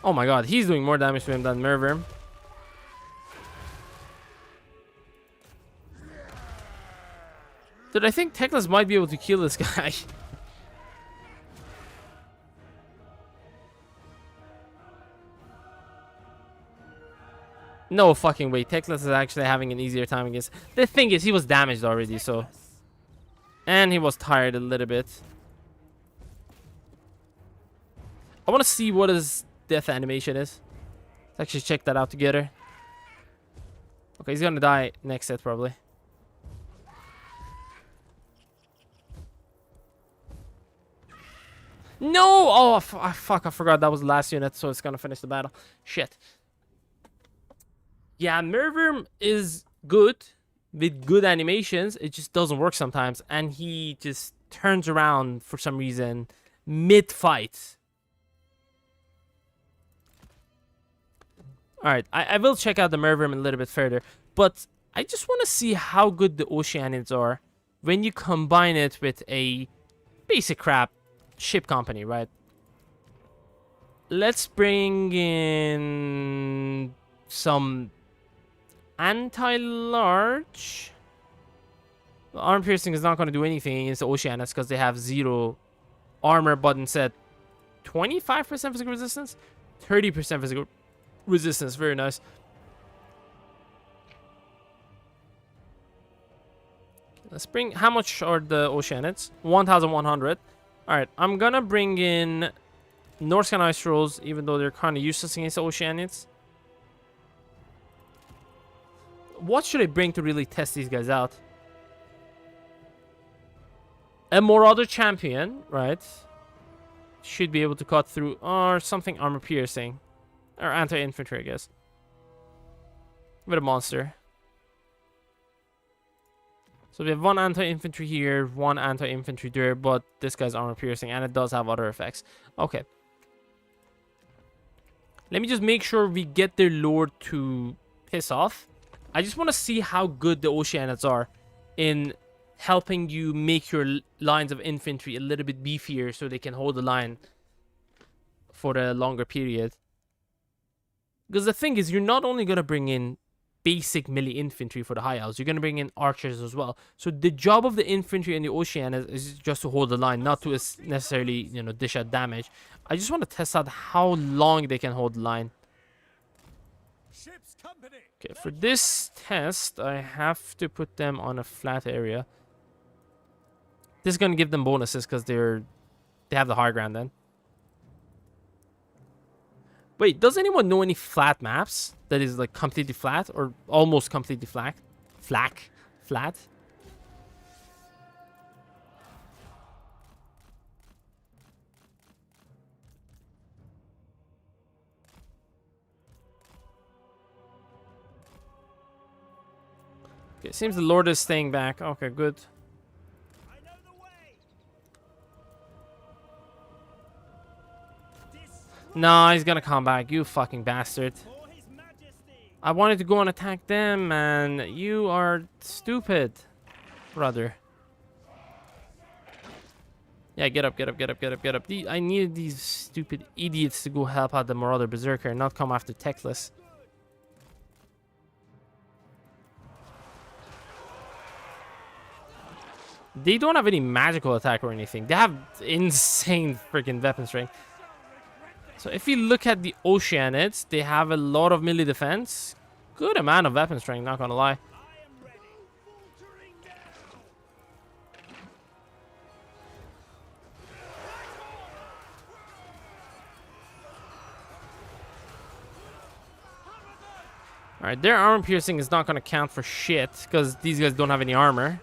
Oh my god, he's doing more damage to him than Merworm. Dude, I think Teclis might be able to kill this guy. No fucking way. Teclis is actually having an easier time against... The thing is, he was damaged already, so... And he was tired a little bit. I want to see what his death animation is. Let's actually check that out together. Okay, he's gonna die next set, probably. No! Oh, fuck, I forgot that was the last unit, so it's gonna finish the battle. Shit. Yeah, Merworm is good with good animations. It just doesn't work sometimes. And he just turns around for some reason mid-fight. Alright, I will check out the Merworm a little bit further. But I just want to see how good the Oceanids are when you combine it with a basic crap ship company, right? Let's bring in some anti-large. Arm piercing is not going to do anything against the Oceanids because they have 0 armor, but instead 25% physical resistance, 30% physical resistance. Very nice. Let's bring... How much are the Oceanids? 1,100. Alright, I'm gonna bring in Norscan Ice Trolls, even though they're kind of useless against the Oceanids. What should I bring to really test these guys out? A Marauder Champion, right? Should be able to cut through, or something armor piercing. Or anti-infantry, I guess. With a monster. So we have 1 anti-infantry here, 1 anti-infantry there, but this guy's armor piercing, and it does have other effects. Okay. Let me just make sure we get their lord to piss off. I just want to see how good the Oceanids are in helping you make your lines of infantry a little bit beefier so they can hold the line for a longer period. Because the thing is, you're not only going to bring in basic melee infantry for the high elves, you're going to bring in archers as well. So the job of the infantry in the Oceanids is just to hold the line, not to necessarily, you know, dish out damage. I just want to test out how long they can hold the line. Okay, for this test, I have to put them on a flat area. This is going to give them bonuses because they have the high ground then. Wait, does anyone know any flat maps that is like completely flat or almost completely flat? Flat? Okay, it seems the Lord is staying back. Okay, good. No, he's gonna come back, you fucking bastard. I wanted to go and attack them, man. You are stupid, brother. Yeah, get up, get up, get up, get up, get up. I needed these stupid idiots to go help out the Marauder Berserker and not come after Techless. They don't have any magical attack or anything. They have insane freaking weapon strength. So if you look at the Oceanids, they have a lot of melee defense. Good amount of weapon strength, not gonna lie. Alright, their armor piercing is not gonna count for shit because these guys don't have any armor.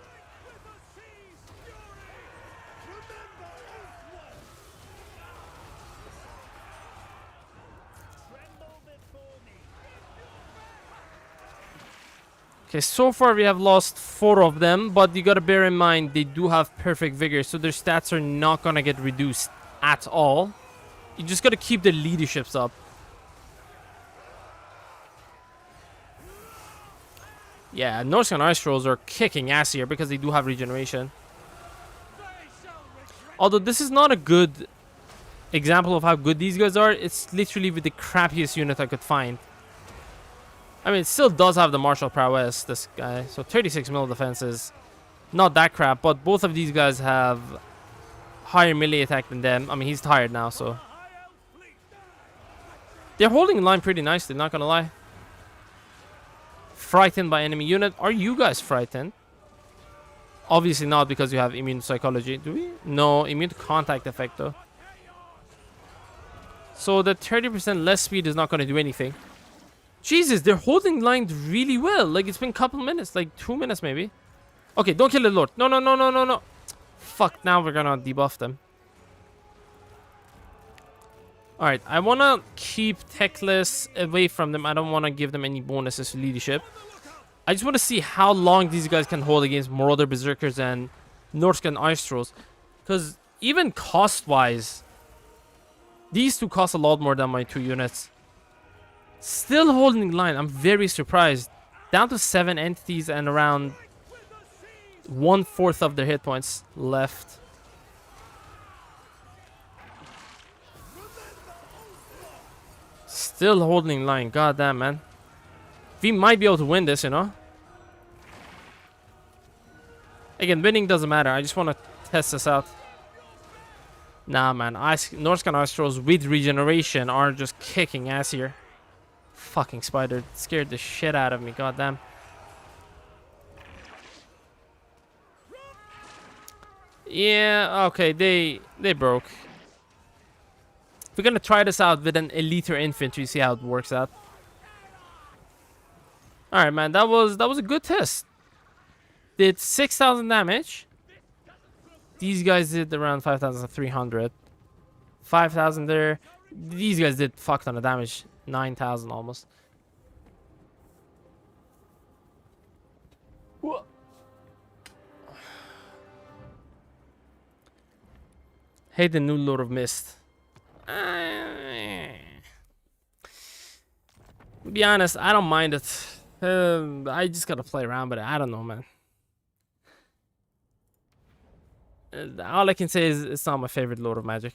Okay, so far we have lost 4 of them, but you gotta bear in mind they do have perfect vigor, so their stats are not gonna get reduced at all. You just gotta keep their leaderships up. Yeah, Norsecan Ice Trolls are kicking ass here because they do have regeneration. Although this is not a good example of how good these guys are, it's literally with the crappiest unit I could find. I mean, it still does have the martial prowess, this guy. So 36 mil defense is not that crap, but both of these guys have higher melee attack than them. I mean, he's tired now, so they're holding the line pretty nicely, not gonna lie. Frightened by enemy unit. Are you guys frightened? Obviously not, because you have immune psychology. Do we? No, immune to contact effect though. So the 30% less speed is not gonna do anything. Jesus, they're holding line really well. Like, it's been a couple minutes, like 2 minutes maybe. Okay, don't kill the Lord. No, no, no, no, no, no. Fuck, now we're gonna debuff them. Alright, I wanna keep Techless away from them. I don't wanna give them any bonuses for leadership. I just wanna see how long these guys can hold against Marauder Berserkers and Norscan Ice Trolls. Because even cost-wise, these two cost a lot more than my 2 units. Still holding the line. I'm very surprised. Down to 7 entities and around 1/4 of their hit points left. Still holding line. God damn, man. We might be able to win this, you know. Again, winning doesn't matter. I just want to test this out. Nah, man. Norscan Ice Trolls with regeneration are just kicking ass here. Fucking spider scared the shit out of me. Goddamn. Yeah, okay, they broke. We're gonna try this out with an elite or infantry, see how it works out. Alright, man, that was a good test. Did 6,000 damage. These guys did around 5,300. 5,000 there. These guys did fuck ton of damage. 9,000 almost. Whoa. Hey, the new Lord of Mist. To be honest, I don't mind it. I just gotta play around with it. I don't know, man. All I can say is it's not my favorite Lord of Magic.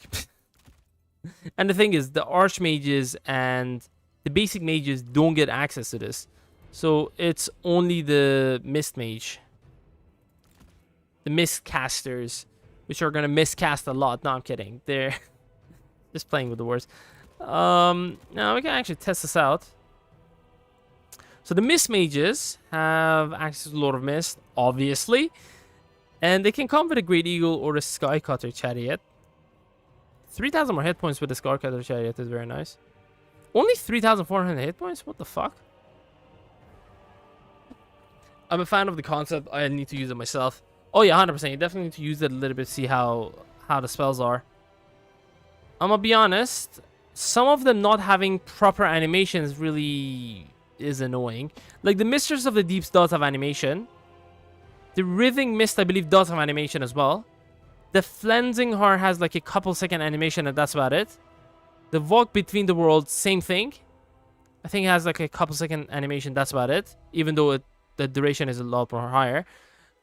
And the thing is, the Archmages and the basic mages don't get access to this. So it's only the Mist Mage. The Mist Casters, which are going to miscast a lot. No, I'm kidding. They're just playing with the words. Now we can actually test this out. So the Mist Mages have access to Lord of Mist, obviously. And they can come with a Great Eagle or a Skycutter Chariot. 3,000 more hit points with the Skycutter Chariot is very nice. Only 3,400 hit points? What the fuck? I'm a fan of the concept. I need to use it myself. Oh yeah, 100%. You definitely need to use it a little bit, see how the spells are. I'm gonna be honest. Some of them not having proper animations really is annoying. Like the Mistress of the Deeps does have animation. The Writhing Mist, I believe, does have animation as well. The Flensing Heart has like a couple second animation and that's about it. The Walk Between the Worlds, same thing. I think it has like a couple second animation, that's about it. Even though the duration is a lot more higher.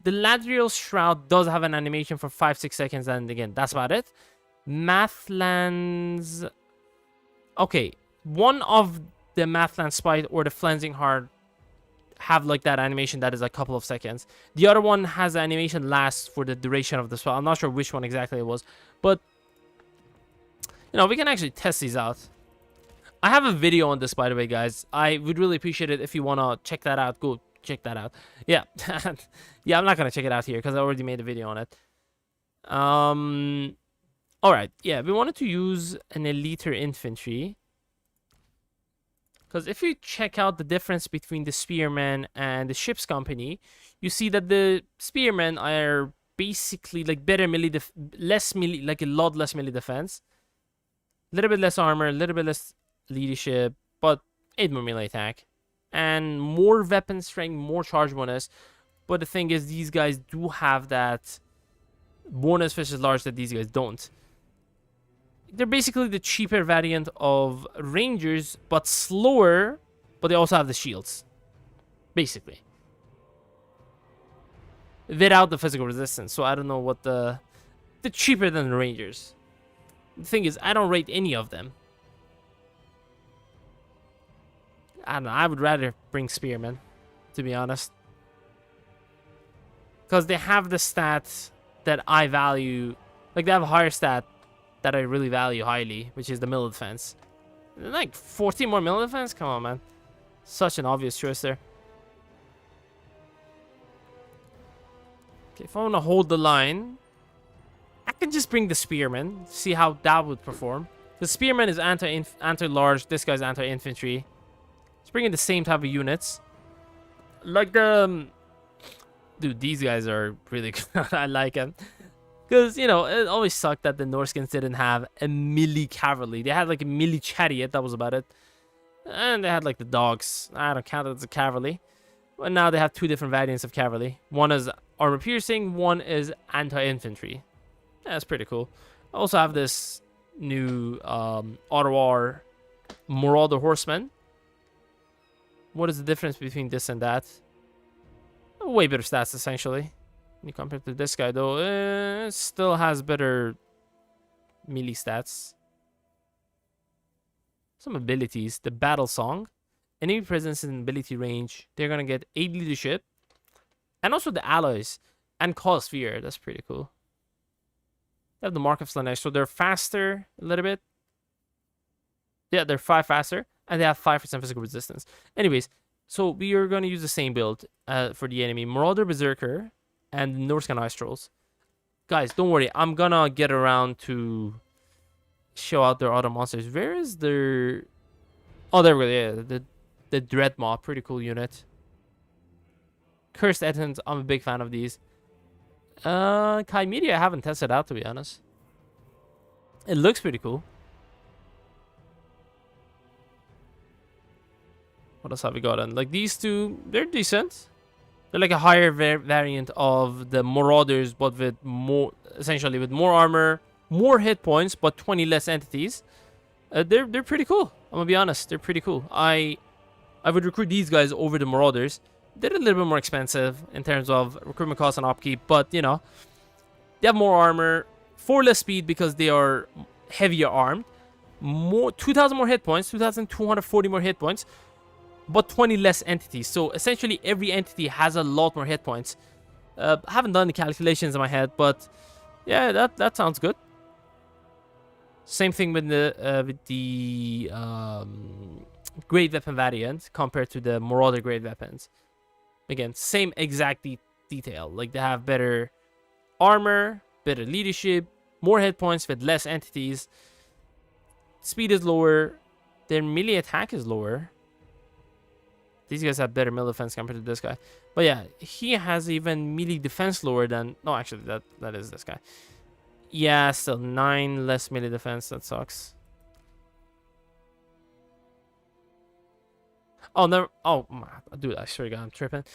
The Ladriel Shroud does have an animation for 5-6 seconds, and again, that's about it. Mathlands... Okay, one of the Mathland Spite or the Flensing Heart have like that animation that is a couple of seconds. The other one has the animation lasts for the duration of the spell. I'm not sure which one exactly it was, but you know, we can actually test these out. I have a video on this, by the way, guys. I would really appreciate it if you want to check that out. Go check that out. Yeah. Yeah, I'm not going to check it out here because I already made a video on it. All right. Yeah, we wanted to use an Elite Infantry. Because if you check out the difference between the Spearmen and the Ship's Company, you see that the Spearmen are basically like better melee, less melee, like a lot less melee defense. A little bit less armor, a little bit less leadership, but 8 more melee attack. And more weapon strength, more charge bonus. But the thing is, these guys do have that bonus versus large that these guys don't. They're basically the cheaper variant of Rangers, but slower, but they also have the shields. Basically. Without the physical resistance, so I don't know what the... They're cheaper than the Rangers. The thing is, I don't rate any of them. I don't know, I would rather bring Spearmen, to be honest. Because they have the stats that I value. Like, they have a higher stat that I really value highly, which is the melee defense. Like, 14 more melee defense? Come on, man. Such an obvious choice there. Okay, if I want to hold the line, I can just bring the Spearman, see how that would perform. The Spearman is anti-large, this guy's anti-infantry. Let's bring in the same type of units. Like the... Dude, these guys are really good. I like them. Because, you know, it always sucked that the Norskins didn't have a melee cavalry. They had like a melee chariot, that was about it. And they had like the dogs. I don't count it as a cavalry. But now they have two different variants of cavalry. One is armor piercing, one is anti-infantry. That's pretty cool. I also have this new totalwar Marauder Horseman. What is the difference between this and that? Way better stats, essentially. When you compare to this guy, though, it still has better melee stats. Some abilities. The Battle Song. Enemy presence in ability range. They're going to get 8 leadership. And also the alloys. And cause fear. That's pretty cool. They have the Mark of Slanesh. So they're faster a little bit. Yeah, they're 5 faster. And they have 5% physical resistance. Anyways, so we are going to use the same build for the enemy. Marauder Berserker and Norscan Ice Trolls. Guys, don't worry. I'm going to get around to show out their other monsters. Where is their... Oh, there we go. Yeah, the Dread Mob. Pretty cool unit. Cursed Etons. I'm a big fan of these. Chimera I haven't tested out, to be honest. It looks pretty cool. What else have we got? And like these two, they're decent. They're like a higher variant of the Marauders, but with more, essentially with more armor, more hit points, but 20 less entities. They're pretty cool. I'm gonna be honest, they're pretty cool. I would recruit these guys over the Marauders. They're a little bit more expensive in terms of recruitment costs and upkeep, but you know, they have more armor, 4 less speed because they are heavier armed, more 2,000 more hit points, 2,240 more hit points. But 20 less entities. So essentially every entity has a lot more hit points. I haven't done the calculations in my head, but yeah, that sounds good. Same thing with the great weapon variant compared to the Marauder great weapons. Again, same exact detail. Like they have better armor, better leadership, more hit points with less entities. Speed is lower. Their melee attack is lower. These guys have better melee defense compared to this guy. But yeah, he has even melee defense lower than... No, actually, that is this guy. Yeah, still 9 less melee defense. That sucks. Oh, never... Oh, dude, I swear to God, I'm tripping.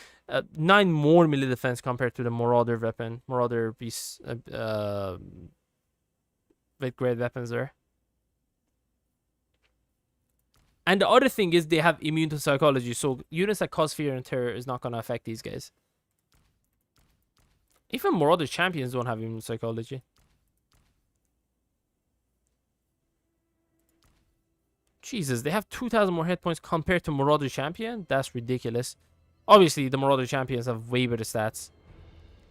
9 more melee defense compared to the Marauder weapon. Marauder beast... with great weapons there. And the other thing is they have immune to psychology. So units that cause fear and terror is not going to affect these guys. Even more other champions don't have immune psychology. Jesus, they have 2,000 more hit points compared to Marauder Champion? That's ridiculous. Obviously, the Marauder Champions have way better stats.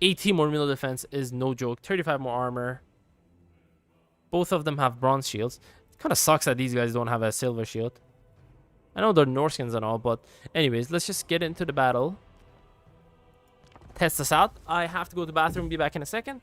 18 more melee defense is no joke. 35 more armor. Both of them have bronze shields. It kind of sucks that these guys don't have a silver shield. I know they're Norskins and all, but anyways, let's just get into the battle. Test this out. I have to go to the bathroom. Be back in a second.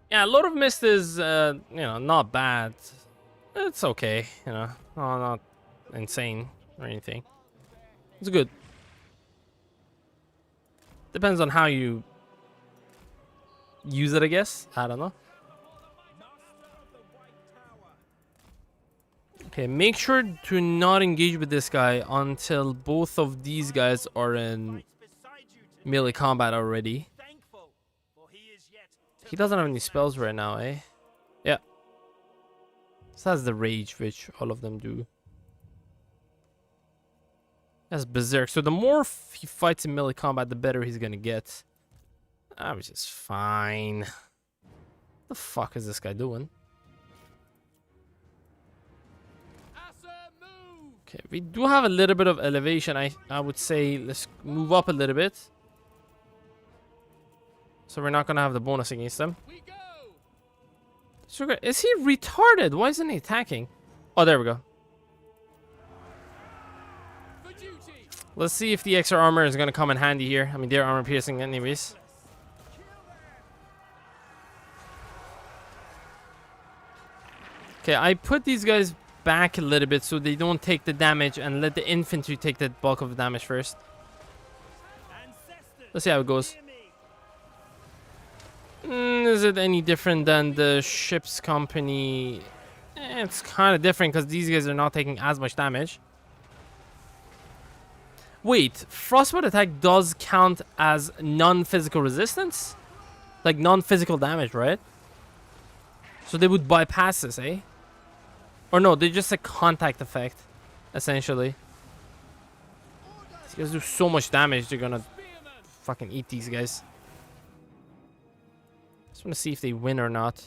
Yeah, Lord of Mist is, not bad. It's okay, not insane or anything. It's good. Depends on how you use it, I guess. I don't know. Okay, make sure to not engage with this guy until both of these guys are in melee combat already. He doesn't have any spells right now, eh? Yeah. This has the rage, which all of them do. That's berserk. So the more he fights in melee combat, the better he's gonna get. Which is fine. What the fuck is this guy doing? Okay, we do have a little bit of elevation. I would say let's move up a little bit. So we're not gonna have the bonus against them. So is he retarded? Why isn't he attacking? Oh, there we go. Let's see if the extra armor is gonna come in handy here. I mean, they're armor piercing anyways. Okay, I put these guys back a little bit so they don't take the damage and let the infantry take the bulk of the damage first. Let's see how it goes. Is it any different than the ship's company? It's kind of different because these guys are not taking as much damage. Wait, frostbite attack does count as non-physical resistance? Like non-physical damage, right? So they would bypass this, eh? Or no, they're just a contact effect, essentially. These guys do so much damage, they're gonna fucking eat these guys. Just want to see if they win or not.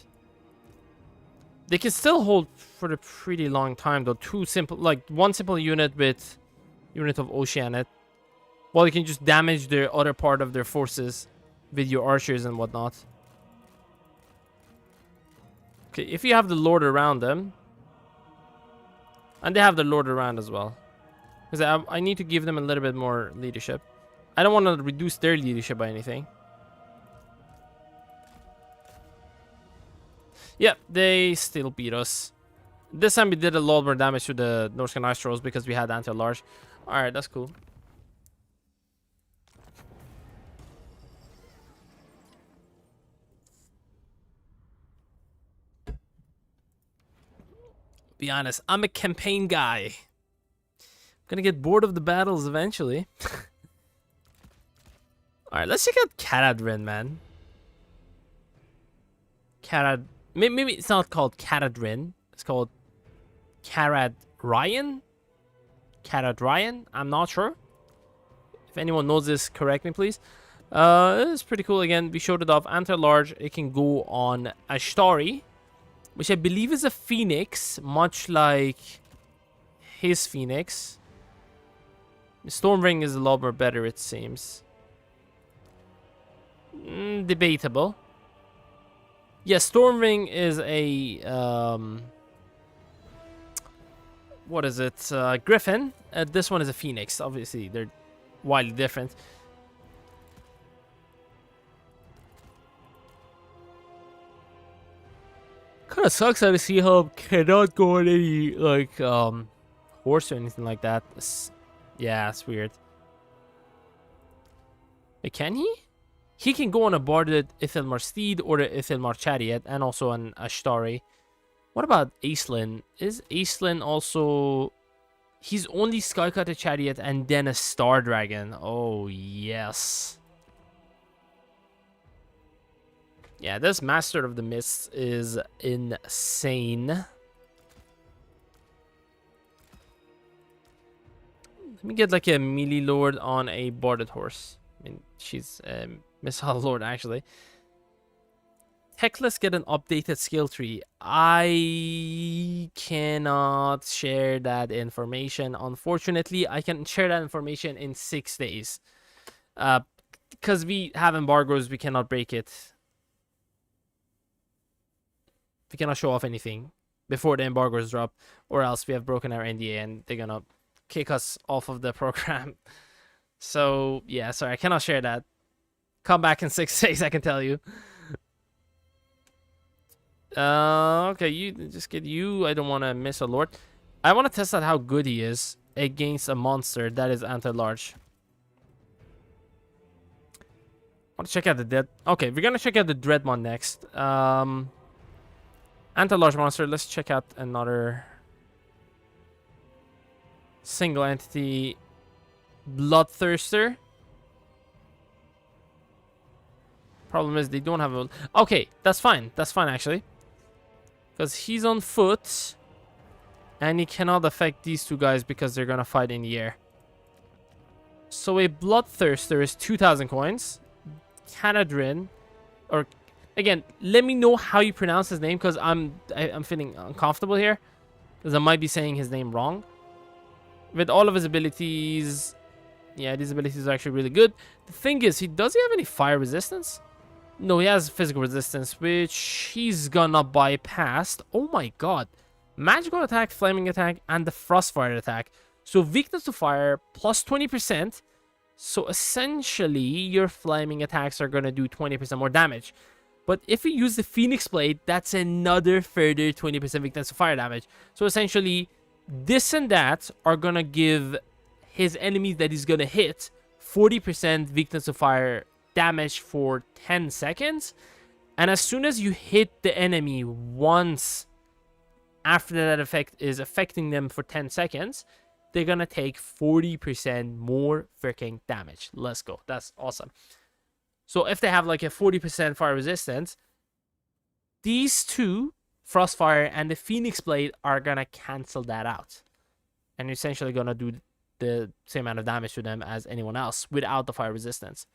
They can still hold for a pretty long time, though. One simple unit with unit of Oceanate. Well, you can just damage the other part of their forces with your archers and whatnot. Okay, if you have the Lord around them. And they have the Lord around as well. Because I need to give them a little bit more leadership. I don't want to reduce their leadership by anything. Yep, they still beat us. This time we did a lot more damage to the Norscan Ice Trolls because we had anti-large. Alright, that's cool. Be honest, I'm a campaign guy. Gonna get bored of the battles eventually. Alright, let's check out Caradrin, man. Maybe it's not called Caradrin. It's called Caradryan? Caradryan? I'm not sure. If anyone knows this, correct me, please. It's pretty cool. Again, we showed it off. Anti-large. It can go on Ashtari, which I believe is a phoenix, much like his phoenix. Stormring is a lot more better, it seems. Debatable. Yeah, Stormring is a what is it? Griffin. This one is a phoenix. Obviously, they're wildly different. Kind of sucks how the Sea Hub cannot go on any like horse or anything like that. Yeah, it's weird. Wait, can he? He can go on a boarded Ithilmar steed or the Ithilmar chariot, and also an Ashtari. What about Aislinn? Is Aislinn also... He's only Skycutter chariot and then a Star Dragon. Oh, yes. Yeah, this Master of the Mists is insane. Let me get like a melee lord on a boarded horse. I mean, she's missile lord actually. Teclis get an updated skill tree. I cannot share that information. Unfortunately, I can share that information in 6 days. Because we have embargoes, we cannot break it. We cannot show off anything before the embargoes drop, or else we have broken our NDA and they're gonna kick us off of the program. So yeah, sorry, I cannot share that. Come back in 6 days, I can tell you. Okay, you just get you. I don't want to miss a lord. I want to test out how good he is against a monster that is anti-large. I want to check out the dead. Okay, we're gonna check out the Dreadmon next. Anti-large monster. Let's check out another single entity Bloodthirster. Problem is they don't have a... Okay, that's fine. That's fine, actually. Because he's on foot. And he cannot affect these two guys because they're going to fight in the air. So a Bloodthirster is 2,000 coins. Canadrin. Or, again, let me know how you pronounce his name because I'm feeling uncomfortable here. Because I might be saying his name wrong. With all of his abilities... Yeah, these abilities are actually really good. The thing is, does he have any fire resistance? No, he has physical resistance, which he's gonna bypass. Oh my god. Magical attack, flaming attack, and the frostfire attack. So weakness to fire, plus 20%. So essentially, your flaming attacks are gonna do 20% more damage. But if you use the Phoenix Blade, that's another further 20% weakness to fire damage. So essentially, this and that are gonna give his enemies that he's gonna hit 40% weakness to fire damage for 10 seconds. And as soon as you hit the enemy once after that effect is affecting them for 10 seconds, they're gonna take 40% more freaking damage. Let's go. That's awesome. So if they have like a 40% fire resistance, these two, Frostfire and the Phoenix Blade, are gonna cancel that out. And you're essentially gonna do the same amount of damage to them as anyone else without the fire resistance.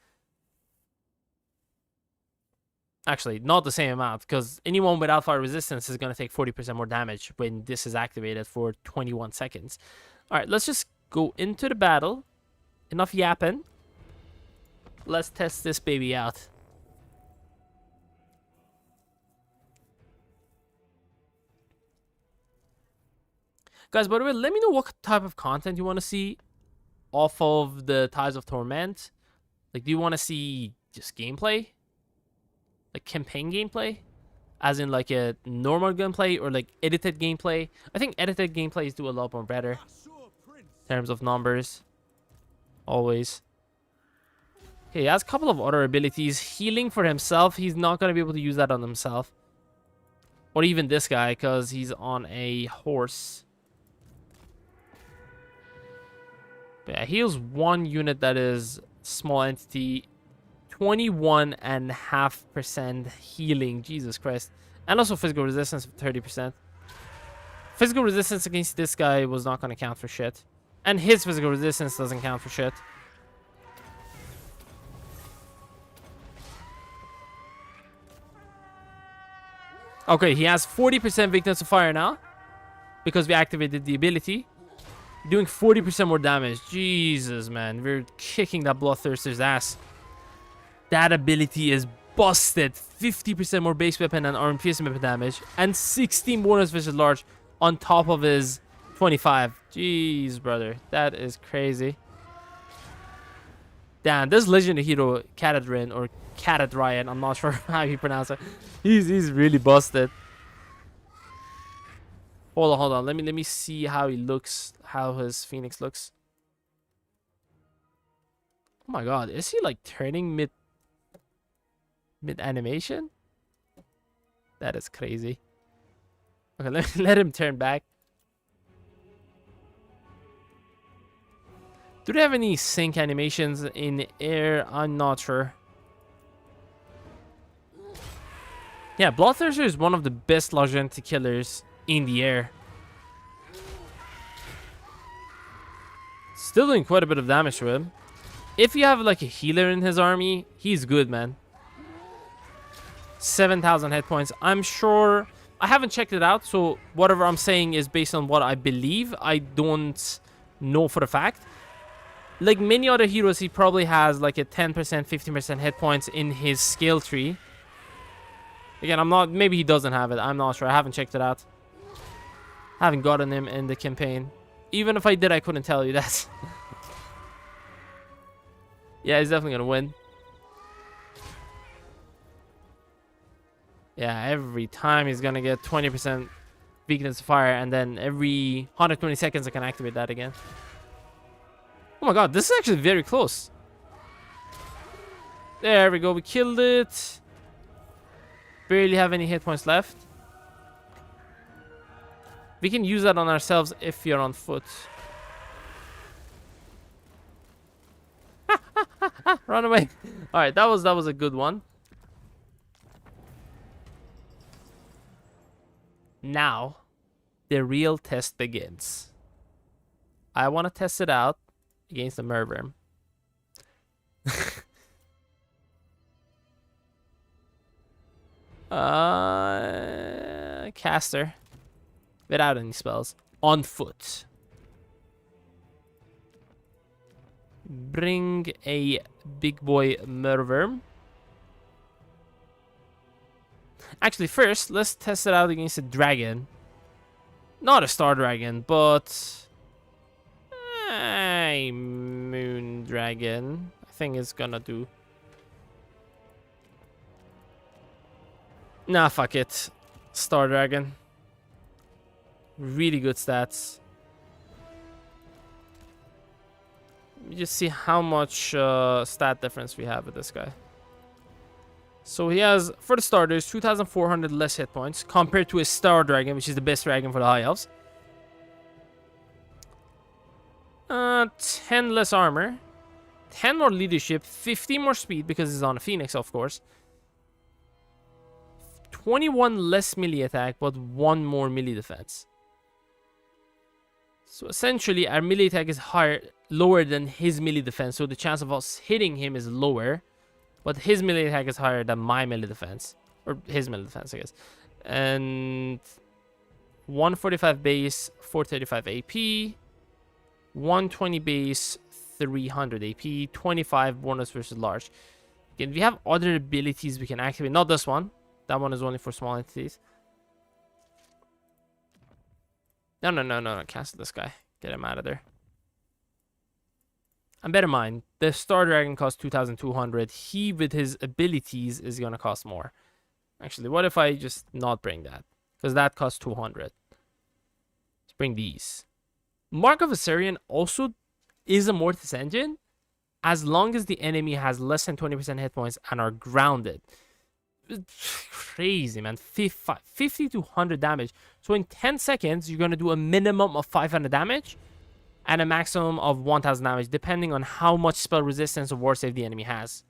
Actually, not the same amount, because anyone without fire resistance is going to take 40% more damage when this is activated for 21 seconds. Alright, let's just go into the battle. Enough yapping. Let's test this baby out. Guys, by the way, let me know what type of content you want to see off of the Ties of Torment. Like, do you want to see just gameplay? Like campaign gameplay? As in like a normal gameplay or like edited gameplay? I think edited gameplays do a lot more better. In terms of numbers. Always. Okay, he has a couple of other abilities. Healing for himself. He's not going to be able to use that on himself. Or even this guy because he's on a horse. But yeah, heals one unit that is small entity. 21.5% healing. Jesus Christ. And also physical resistance of 30%. Physical resistance against this guy was not going to count for shit. And his physical resistance doesn't count for shit. Okay, he has 40% weakness to fire now. Because we activated the ability. Doing 40% more damage. Jesus, man. We're kicking that Bloodthirster's ass. That ability is busted. 50% more base weapon and armor piercing weapon damage. And 16 bonus versus large on top of his 25. Jeez, brother. That is crazy. Damn, this legendary hero, Catadrin, or Catadryan, I'm not sure how you pronounce it. He's really busted. Hold on. Let me see how he looks, how his Phoenix looks. Oh my god, is he like turning mid animation? That is crazy. Okay, let him turn back. Do they have any sync animations in the air? I'm not sure. Yeah, Bloodthirster is one of the best Longevity killers in the air. Still doing quite a bit of damage to him. If you have like a healer in his army, he's good, man. 7,000 hit points. I'm sure... I haven't checked it out, so whatever I'm saying is based on what I believe. I don't know for a fact. Like many other heroes, he probably has like a 10%, 15% hit points in his skill tree. Again, I'm not... Maybe he doesn't have it. I'm not sure. I haven't checked it out. I haven't gotten him in the campaign. Even if I did, I couldn't tell you that. Yeah, he's definitely gonna win. Yeah, every time he's gonna get 20% weakness to fire, and then every 120 seconds I can activate that again. Oh my god, this is actually very close. There we go, we killed it. Barely have any hit points left. We can use that on ourselves if you're on foot. Run away. Alright, that was a good one. Now, the real test begins. I want to test it out against the Merworm. Caster. Without any spells. On foot. Bring a big boy Merworm. Actually, first, let's test it out against a dragon. Not a star dragon, but... a moon dragon. I think it's gonna do. Nah, fuck it. Star dragon. Really good stats. Let me just see how much stat difference we have with this guy. So he has, for the starters, 2,400 less hit points compared to a Star Dragon, which is the best dragon for the High Elves. 10 less armor. 10 more leadership. 50 more speed because he's on a Phoenix, of course. 21 less melee attack, but 1 more melee defense. So essentially, our melee attack is lower than his melee defense, so the chance of us hitting him is lower. But his melee attack is higher than my melee defense. Or his melee defense, I guess. And 145 base, 435 AP. 120 base, 300 AP. 25 bonus versus large. Again, we have other abilities we can activate. Not this one. That one is only for small entities. No. Cancel this guy. Get him out of there. And bear in mind, the Star Dragon costs 2,200. He, with his abilities, is going to cost more. Actually, what if I just not bring that? Because that costs 200. Let's bring these. Mark of Assyrian also is a Mortis engine, as long as the enemy has less than 20% hit points and are grounded. It's crazy, man. 50 to 100 damage. So in 10 seconds, you're going to do a minimum of 500 damage. and a maximum of 1000 damage, depending on how much spell resistance or war save the enemy has.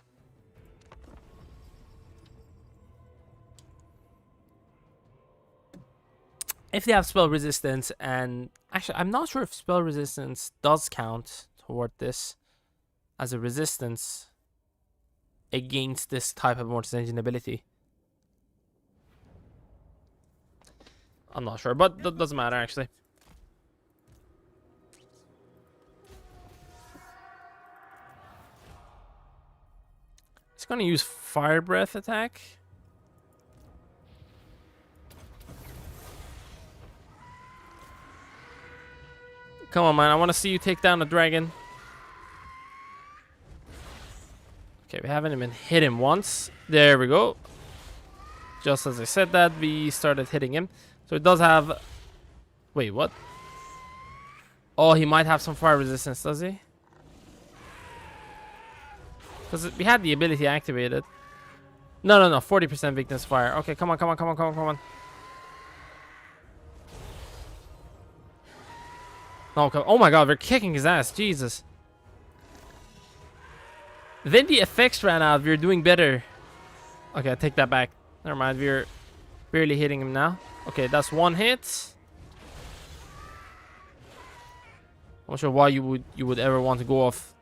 If they have spell resistance, and actually, I'm not sure if spell resistance does count toward this as a resistance against this type of Mortis Engine ability. I'm not sure, but that doesn't matter actually. It's gonna use Fire Breath attack. Come on, man. I want to see you take down a dragon. Okay, we haven't even hit him once. There we go. Just as I said that, we started hitting him. So it does have... Wait, what? Oh, he might have some fire resistance, does he? Because we had the ability activated. No. 40% weakness fire. Okay, come on. Oh my god, we're kicking his ass. Jesus. Then the effects ran out. We're doing better. Okay, I take that back. Never mind. We're barely hitting him now. Okay, that's one hit. I'm not sure why you would ever want to go off,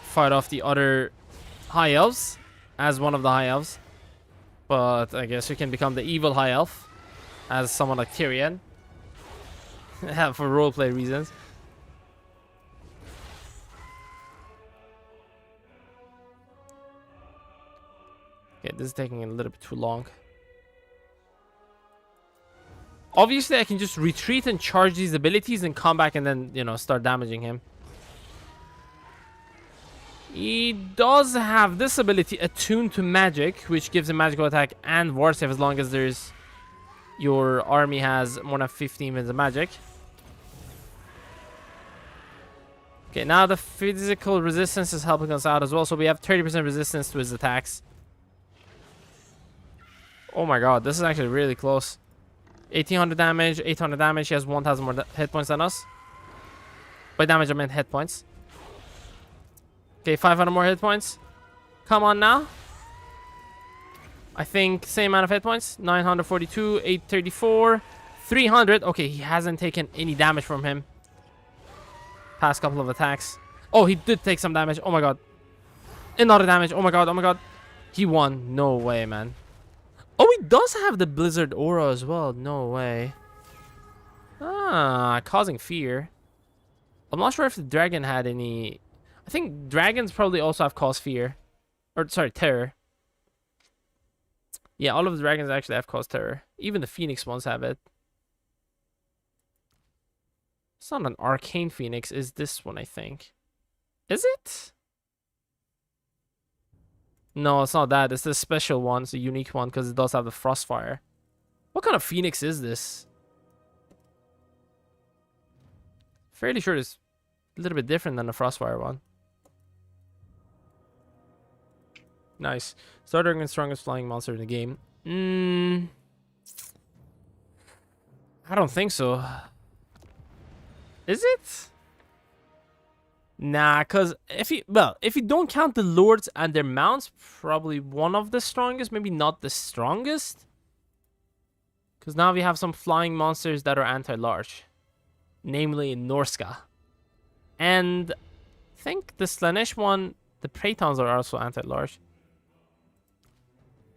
fight off the other high elves as one of the high elves. But I guess you can become the evil high elf as someone like Tyrion. For roleplay reasons. Okay, this is taking a little bit too long. Obviously, I can just retreat and charge these abilities and come back and then, you know, start damaging him. He does have this ability attuned to magic, which gives him magical attack and war save as long as there's... your army has more than 15 minutes of magic. Okay, now the physical resistance is helping us out as well. So we have 30% resistance to his attacks. Oh my god, this is actually really close. 1800 damage, 800 damage. He has 1000 more hit points than us. By damage, I meant hit points. Okay, 500 more hit points. Come on now. I think same amount of hit points. 942, 834, 300. Okay, he hasn't taken any damage from him. Past couple of attacks. Oh, he did take some damage. Oh my god. Another damage. Oh my god. He won. No way, man. Oh, he does have the Blizzard Aura as well. No way. Ah, causing fear. I'm not sure if the dragon had any... I think dragons probably also have caused fear. Or, sorry, terror. Yeah, all of the dragons actually have caused terror. Even the Phoenix ones have it. It's not an Arcane Phoenix. Is this one, I think. Is it? No, it's not that. It's the special one. It's a unique one because it does have the Frostfire. What kind of Phoenix is this? Fairly sure it's a little bit different than the Frostfire one. Nice. Starter and strongest flying monster in the game. I don't think so. Is it? Nah, because if you don't count the lords and their mounts, probably one of the strongest, maybe not the strongest. Because now we have some flying monsters that are anti-large. Namely Norska. And I think the Slaanesh one, the Praetons are also anti-large.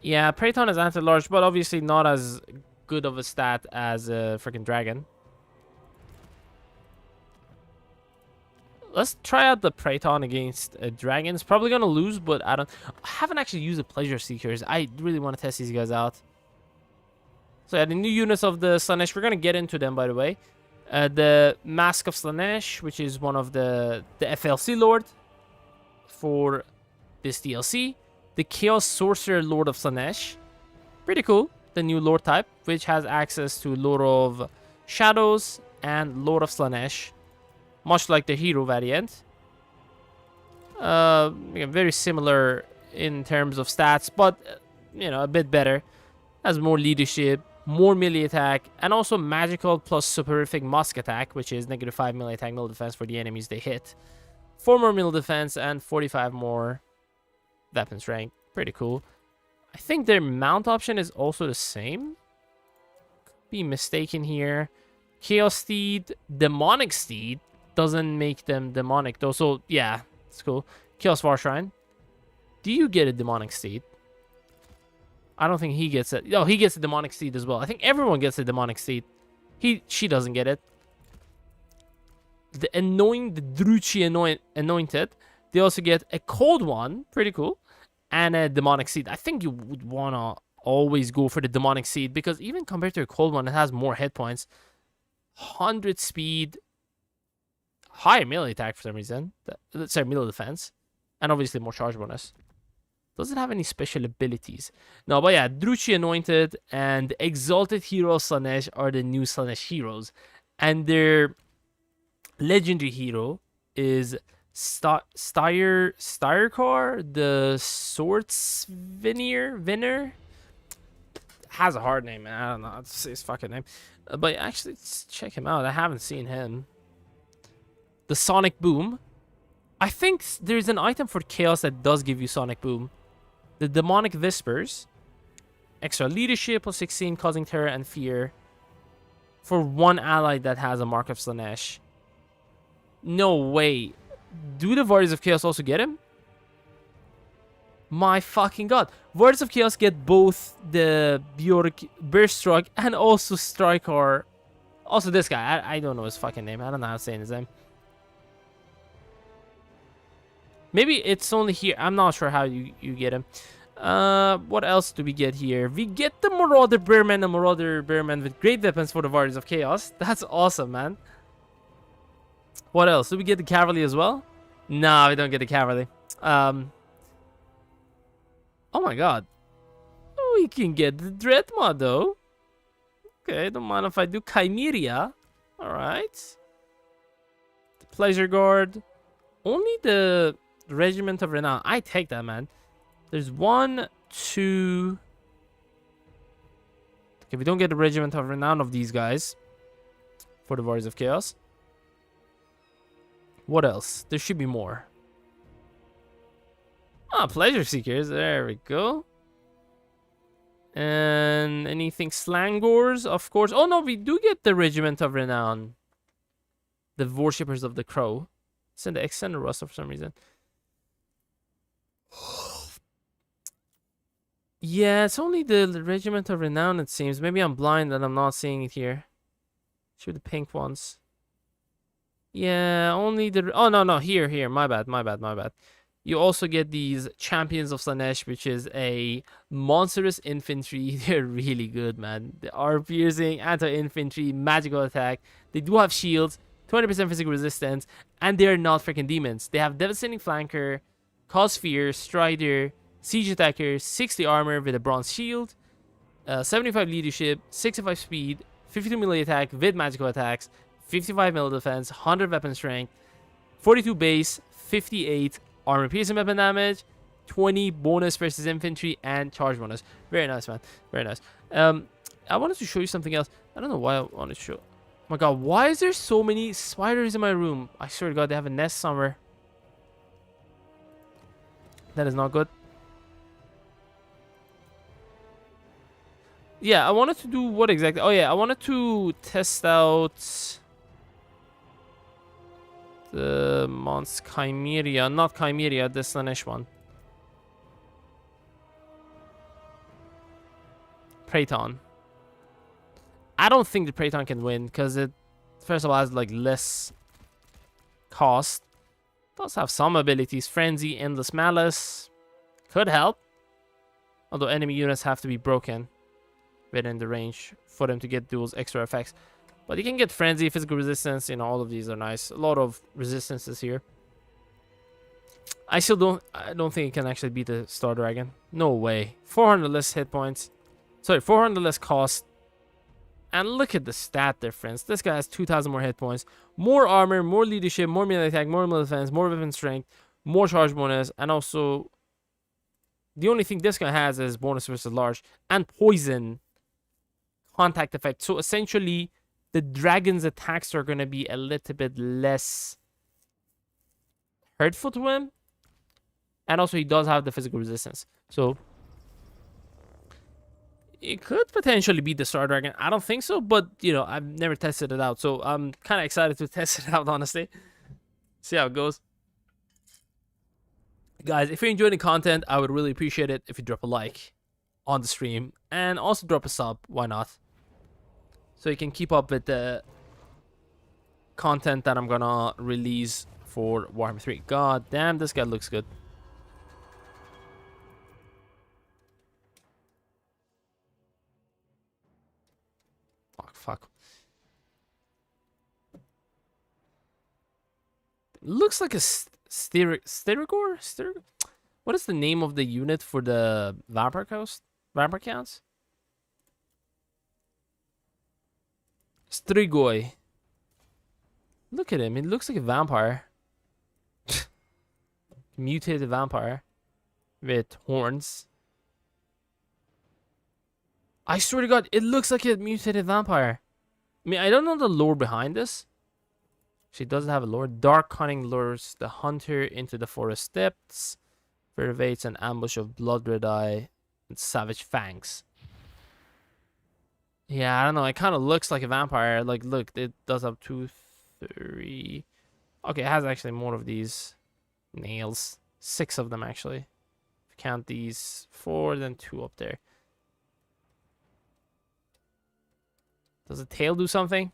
Yeah, Praeton is anti-large, but obviously not as good of a stat as a freaking dragon. Let's try out the Praeton against a dragon. It's probably gonna lose, but I haven't actually used the Pleasure Seekers. I really want to test these guys out. So yeah, the new units of the Slaanesh, we're gonna get into them, by the way. The Mask of Slaanesh, which is one of the FLC Lord for this DLC. The Chaos Sorcerer Lord of Slaanesh. Pretty cool. The new Lord type, which has access to Lord of Shadows and Lord of Slaanesh. Much like the hero variant. Very similar in terms of stats, but, you know, a bit better. Has more leadership, more melee attack, and also magical plus soporific musk attack, which is -5 melee attack, melee defense for the enemies they hit. 4 more melee defense and 45 more weapon strength. Pretty cool. I think their mount option is also the same. Could be mistaken here. Chaos Steed, Demonic Steed doesn't make them demonic though. So yeah, it's cool. Chaos War Shrine. Do you get a Demonic Steed? I don't think he gets it. No, he gets a Demonic Steed as well. I think everyone gets a Demonic Steed. She doesn't get it. The Druchi Anointed. They also get a Cold One. Pretty cool. And a Demonic Seed. I think you would want to always go for the Demonic Seed, because even compared to a Cold One, it has more hit points. 100 speed. Higher melee attack for some reason. Sorry, melee defense. And obviously more charge bonus. Doesn't have any special abilities. No, but yeah, Druchi Anointed and Exalted Hero Slanesh are the new Slanesh heroes. And their legendary hero is Styrkar, the Swordsvinner. Has a hard name, man. I don't know how to say his fucking name. But actually, let's check him out. I haven't seen him. The Sonic Boom. I think there's an item for Chaos that does give you Sonic Boom. The Demonic Whispers. Extra leadership plus 16, causing terror and fear. For one ally that has a Mark of Slanesh. No way. Do the Warriors of Chaos also get him? My fucking god. Warriors of Chaos get both the Berstruck and also Striker. Also this guy. I don't know his fucking name. I don't know how to say his name. Maybe it's only here. I'm not sure how you get him. What else do we get here? We get the Marauder Bearman, a Marauder Bearman with great weapons for the Warriors of Chaos. That's awesome, man. What else? Do we get the Cavalry as well? No, we don't get the Cavalry. Oh my god. We can get the Dreadmod though. Okay, don't mind if I do Chimeria. Alright. The Pleasure Guard. Only the Regiment of Renown. I take that, man. There's 1, 2. Okay, we don't get the Regiment of Renown of these guys. For the Warriors of Chaos. What else? There should be more. Ah, Pleasure Seekers. There we go. And anything Slangors, of course. Oh no, we do get the Regiment of Renown. The Worshippers of the Crow. It's in the extended roster for some reason. Yeah, it's only the Regiment of Renown, it seems. Maybe I'm blind and I'm not seeing it here. Shoot the pink ones. Yeah, only the... Oh, no. Here. My bad. You also get these Champions of Slanesh, which is a monstrous infantry. They're really good, man. They are piercing, anti-infantry, magical attack. They do have shields, 20% physical resistance, and they're not freaking demons. They have devastating flanker, cause fear, strider, siege attacker, 60 armor with a bronze shield, 75 leadership, 65 speed, 52 melee attack with magical attacks, 55 melee defense, 100 weapon strength, 42 base, 58 armor piercing weapon damage, 20 bonus versus infantry, and charge bonus. Very nice, man. Very nice. I wanted to show you something else. I don't know why I wanted to show. Oh my god, why is there so many spiders in my room? I swear to god, they have a nest somewhere. That is not good. Yeah, I wanted to do what exactly? Oh yeah, I wanted to test out the Mons Chimeria, not Chimeria, the Slanesh one. Praeton. I don't think the Praeton can win because it, first of all, has like less cost. Does have some abilities. Frenzy, Endless Malice. Could help. Although enemy units have to be broken within the range for them to get those extra effects. But you can get Frenzy, Physical Resistance, you know, all of these are nice. A lot of resistances here. I don't think it can actually beat the Star Dragon. No way. 400 less hit points. Sorry, 400 less cost. And look at the stat difference. This guy has 2,000 more hit points. More armor, more leadership, more melee attack, more melee defense, more weapon strength, more charge bonus, and also... The only thing this guy has is bonus versus large. And poison. contact effect. So essentially, the dragon's attacks are going to be a little bit less hurtful to him. And also, he does have the physical resistance. So, it could potentially be the Star Dragon. I don't think so, but, you know, I've never tested it out. So, I'm kind of excited to test it out, honestly. See how it goes. Guys, if you're enjoying the content, I would really appreciate it if you drop a like on the stream. And also drop a sub. Why not? So you can keep up with the content that I'm going to release for Warhammer 3. God damn, this guy looks good. Fuck. Looks like a Sterigor? What is the name of the unit for the Vampire Counts? Strigoi. Look at him. He looks like a vampire. Mutated vampire. With horns. I swear to God, it looks like a mutated vampire. I mean, I don't know the lore behind this. She doesn't have a lore. Dark cunning lures the hunter into the forest depths. Pervades an ambush of blood red eye and savage fangs. Yeah, I don't know. It kind of looks like a vampire. Like, look, it does have 2, 3. Okay, it has actually more of these nails. 6 of them, actually. If you count these 4, then 2 up there. Does the tail do something?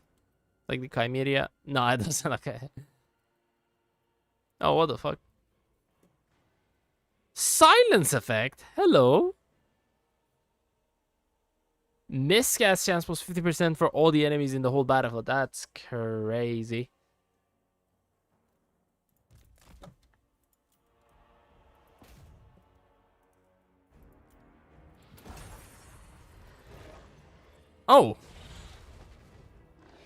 Like the Chimera? No, it doesn't. Okay. Oh, what the fuck? Silence effect? Hello? Miscast chance plus 50% for all the enemies in the whole battlefield. That's crazy. Oh.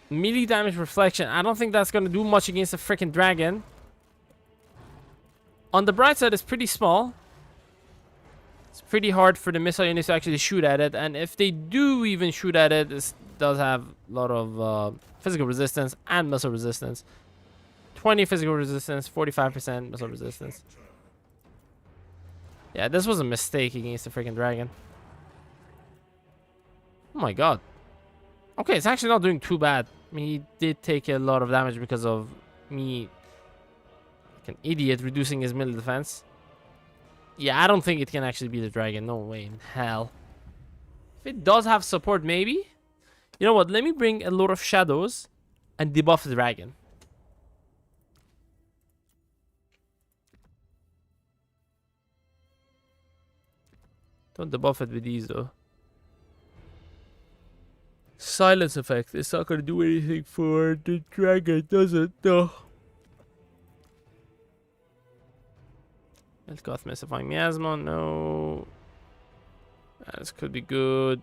Melee damage reflection. I don't think that's going to do much against a freaking dragon. On the bright side, it's pretty small. It's pretty hard for the missile units to actually shoot at it. And if they do even shoot at it, it does have a lot of physical resistance and missile resistance. 20 physical resistance, 45% missile resistance. Yeah, this was a mistake against the freaking dragon. Oh my god. Okay, it's actually not doing too bad. I mean, he did take a lot of damage because of me, like an idiot, reducing his melee defense. Yeah, I don't think it can actually be the dragon. No way in hell. If it does have support, maybe. You know what? Let me bring a Lord of Shadows and debuff the dragon. Don't debuff it with these, though. Silence effect. It's not gonna do anything for the dragon, does it? No. Elgoth Mystifying Miasma, no. This could be good.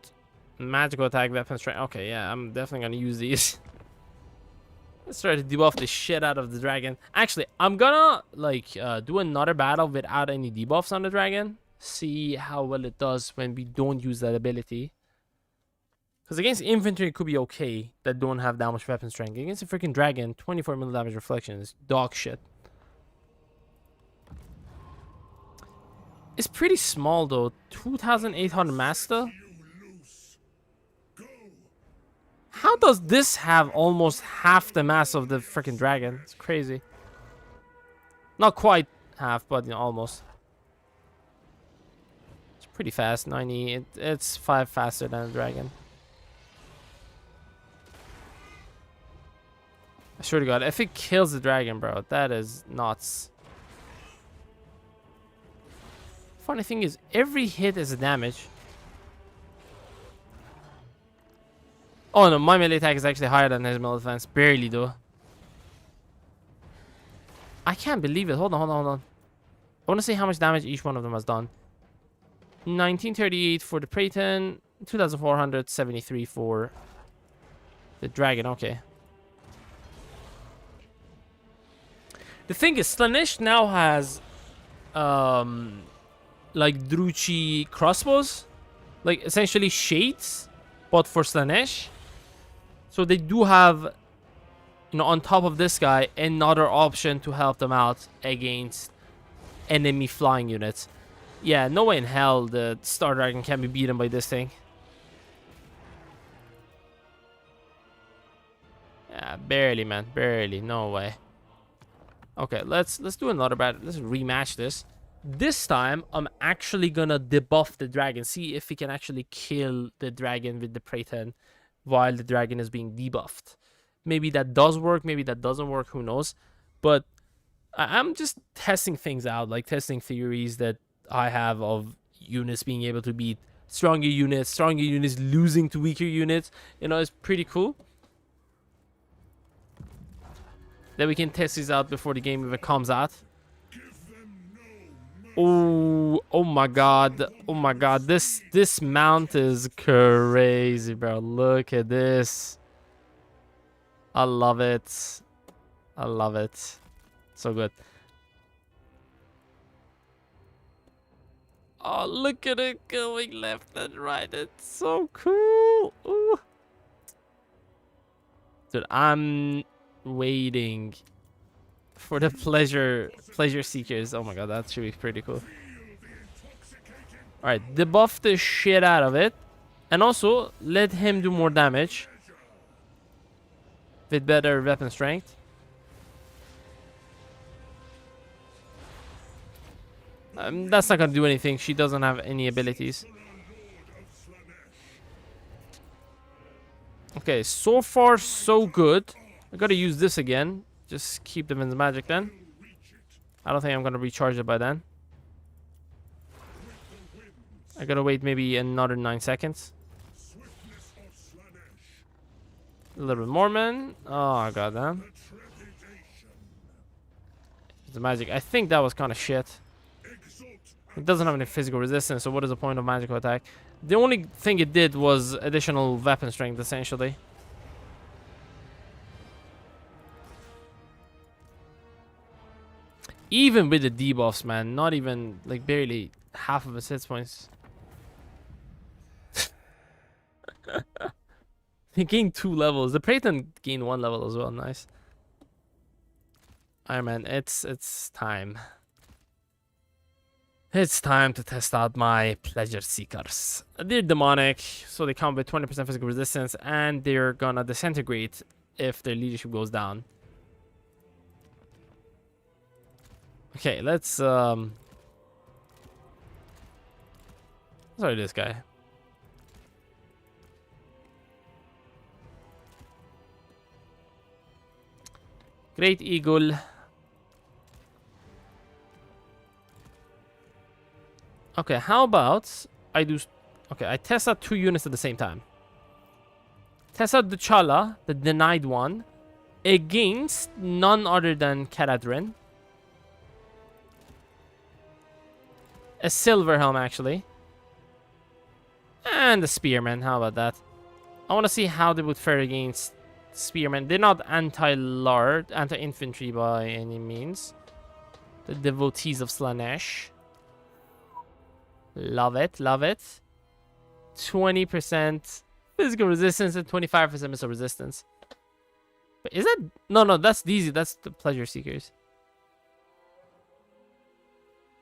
Magical attack, weapon strength. Okay, yeah, I'm definitely gonna use these. Let's try to debuff the shit out of the dragon. Actually, I'm gonna like do another battle without any debuffs on the dragon. See how well it does when we don't use that ability. Because against infantry, it could be okay that don't have that much weapon strength. Against a freaking dragon, 24 melee damage reflection is dog shit. It's pretty small though. 2,800 master. How does this have almost half the mass of the freaking dragon? It's crazy. Not quite half, but you know, almost. It's pretty fast. 90. It's 5 faster than a dragon. I swear to God, if it kills the dragon, bro, that is nuts. Funny thing is, every hit is a damage. Oh no, my melee attack is actually higher than his melee defense. Barely, though. I can't believe it. Hold on. I want to see how much damage each one of them has done. 1938 for the Praeton. 2,473 for the dragon. Okay. The thing is, Slaanesh now has, like, Druchi crossbows. Like, essentially shades. but for Slanesh. So they do have, you know, on top of this guy, another option to help them out against enemy flying units. Yeah, no way in hell the Star Dragon can be beaten by this thing. Yeah, barely, man. Barely. No way. Okay, let's do another battle. Let's rematch this. This time, I'm actually gonna debuff the dragon. See if we can actually kill the dragon with the Praeton while the dragon is being debuffed. Maybe that does work. Maybe that doesn't work. Who knows? But I'm just testing things out. Like testing theories that I have of units being able to beat stronger units losing to weaker units. You know, it's pretty cool. Then we can test these out before the game even comes out. Oh my god. Oh my god. This mount is crazy, bro. Look at this. I love it. I love it. So good. Oh, look at it going left and right. It's so cool. Ooh. Dude, I'm waiting for the pleasure seekers. Oh my god, that should be pretty cool. Alright, debuff the shit out of it. And also, let him do more damage. With better weapon strength. That's not gonna do anything. She doesn't have any abilities. Okay, so far so good. I gotta use this again. Just keep them in the magic then. I don't think I'm gonna recharge it by then. I gotta wait maybe another 9 seconds. A little bit more, man. Oh, goddamn. The magic. I think that was kind of shit. It doesn't have any physical resistance, so what is the point of magical attack? The only thing it did was additional weapon strength, essentially. Even with the debuffs, man, not even, like, barely half of his hit points. He gained 2 levels. The Praeton gained 1 level as well. Nice. Alright, man, it's time. It's time to test out my pleasure seekers. They're demonic, so they come with 20% physical resistance, and they're gonna disintegrate if their leadership goes down. Okay, let's sorry, this guy. Great Eagle. Okay, how about I do... Okay, I test out 2 units at the same time. Test out the Chala, the denied one, against none other than Caradrin. A silver helm, actually. And the Spearman, how about that? I want to see how they would fare against Spearmen. They're not anti-lord, anti-infantry by any means. The devotees of Slanesh. Love it, love it. 20% physical resistance and 25% missile resistance. But is that... No, that's easy. That's the pleasure seekers.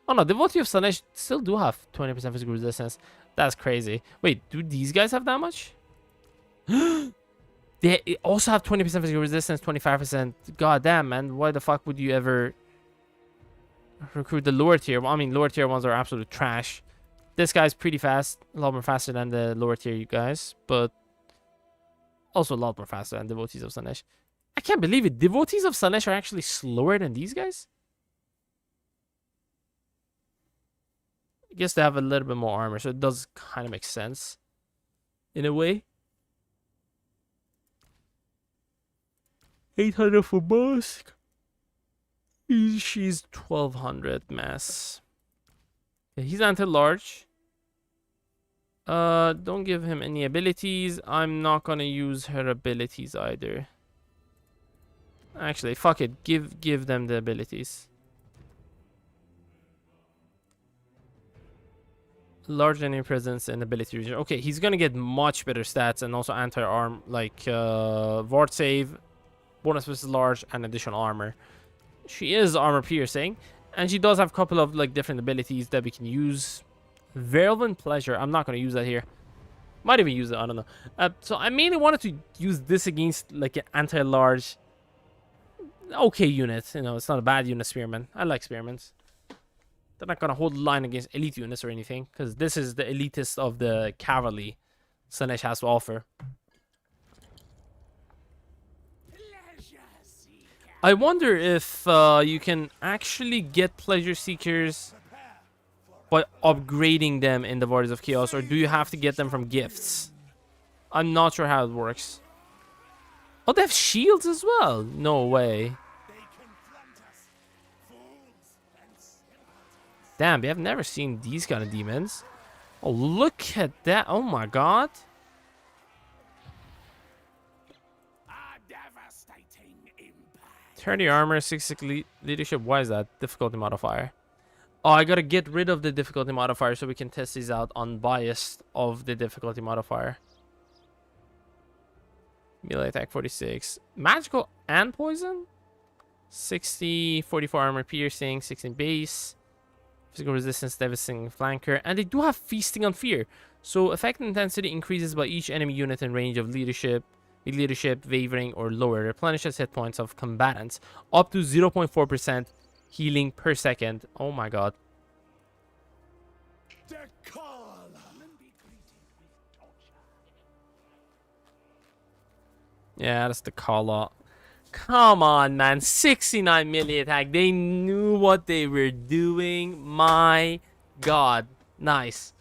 Oh no, devotee of Slanesh still do have 20% physical resistance. That's crazy. Wait, do these guys have that much? They also have 20% physical resistance, 25%. God damn, man. Why the fuck would you ever recruit the lower tier? Well, I mean, lower tier ones are absolute trash. This guy's pretty fast. A lot more faster than the lower tier you guys. But also a lot more faster than devotees of Slanesh. I can't believe it. Devotees of Slanesh are actually slower than these guys? I guess they have a little bit more armor, so it does kind of make sense. In a way. 800 for Bosk. She's 1200 mass. Yeah, he's anti-large. Don't give him any abilities. I'm not gonna use her abilities either. Actually, fuck it. Give them the abilities. Large enemy presence and ability region. Okay, he's gonna get much better stats and also anti-arm, like ward save, bonus versus large, and additional armor. She is armor piercing, and she does have a couple of like different abilities that we can use. Virulent Pleasure. I'm not gonna use that here. Might even use it. I don't know. So I mainly wanted to use this against like an anti-large, okay unit. You know, it's not a bad unit. Spearman. I like spearmans. They're not gonna hold the line against elite units or anything, because this is the elitist of the cavalry Slanesh has to offer. I wonder if you can actually get pleasure seekers by upgrading them in the Warriors of Chaos, or do you have to get them from gifts? I'm not sure how it works. Oh, they have shields as well. No way. Damn, we have never seen these kind of demons. Oh, look at that. Oh my god. Devastating impact. 30 armor, 66 leadership. Why is that? Difficulty modifier. Oh, I gotta get rid of the difficulty modifier so we can test these out unbiased of the difficulty modifier. Melee attack 46. Magical and poison? 60, 44 armor piercing, 16 base. Physical resistance, devastating flanker. And they do have feasting on fear. So effect intensity increases by each enemy unit in range of leadership, wavering, or lower. Replenishes hit points of combatants. Up to 0.4% healing per second. Oh my god. Yeah, that's the call out. Come on, man. 69 melee attack. They knew what they were doing. My god. Nice.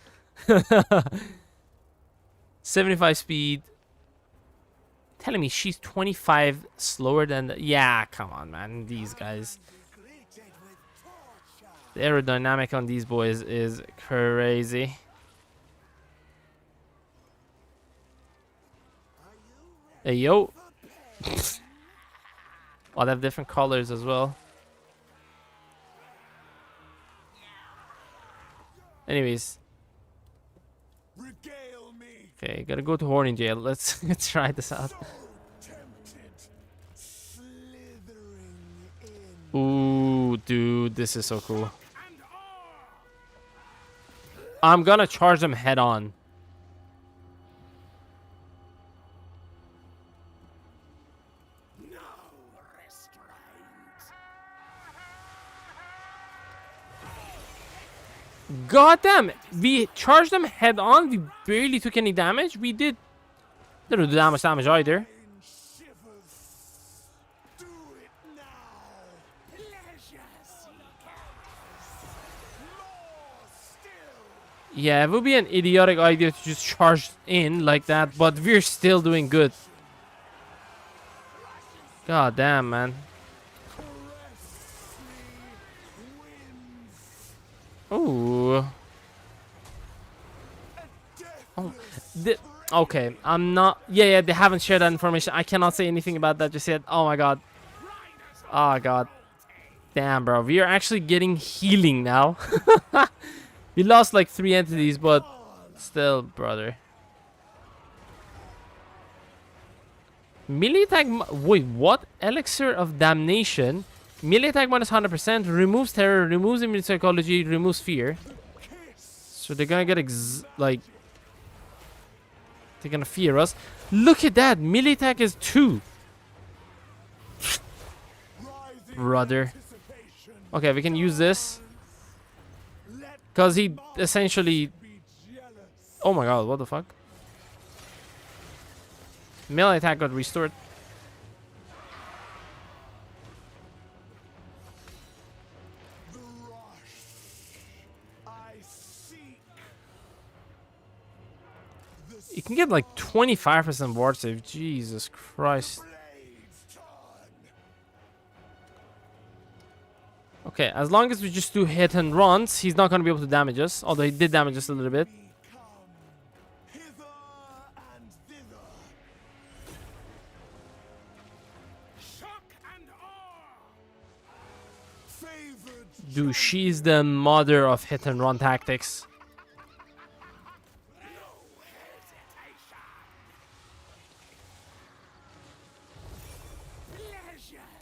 75 speed. Telling me she's 25 slower than yeah, come on, man. These guys. The aerodynamic on these boys is crazy. Hey, yo. Oh, they have different colors as well. Anyways. Okay, gotta go to Horning Jail. Let's try this out. Ooh, dude, this is so cool. I'm gonna charge them head on. God damn, we charged them head on. We barely took any damage. We didn't do damage either. Yeah, it would be an idiotic idea to just charge in like that, but we're still doing good. God damn, man. Ooh. Oh, okay. I'm not. Yeah, they haven't shared that information. I cannot say anything about that just yet. Oh my god. Oh god. Damn, bro. We are actually getting healing now. We lost like 3 entities, but still, brother. Melee attack. Wait, what? Elixir of Damnation. Melee attack minus 100%, removes terror, removes immune psychology, removes fear. So they're gonna get like they're gonna fear us. Look at that, melee attack is 2. Brother. Okay, we can use this. Cause he essentially. Oh my god, what the fuck? Melee attack got restored. You can get like 25% ward save. Jesus Christ. Okay, as long as we just do hit and runs, he's not going to be able to damage us. Although he did damage us a little bit. Dude, she's the mother of hit and run tactics.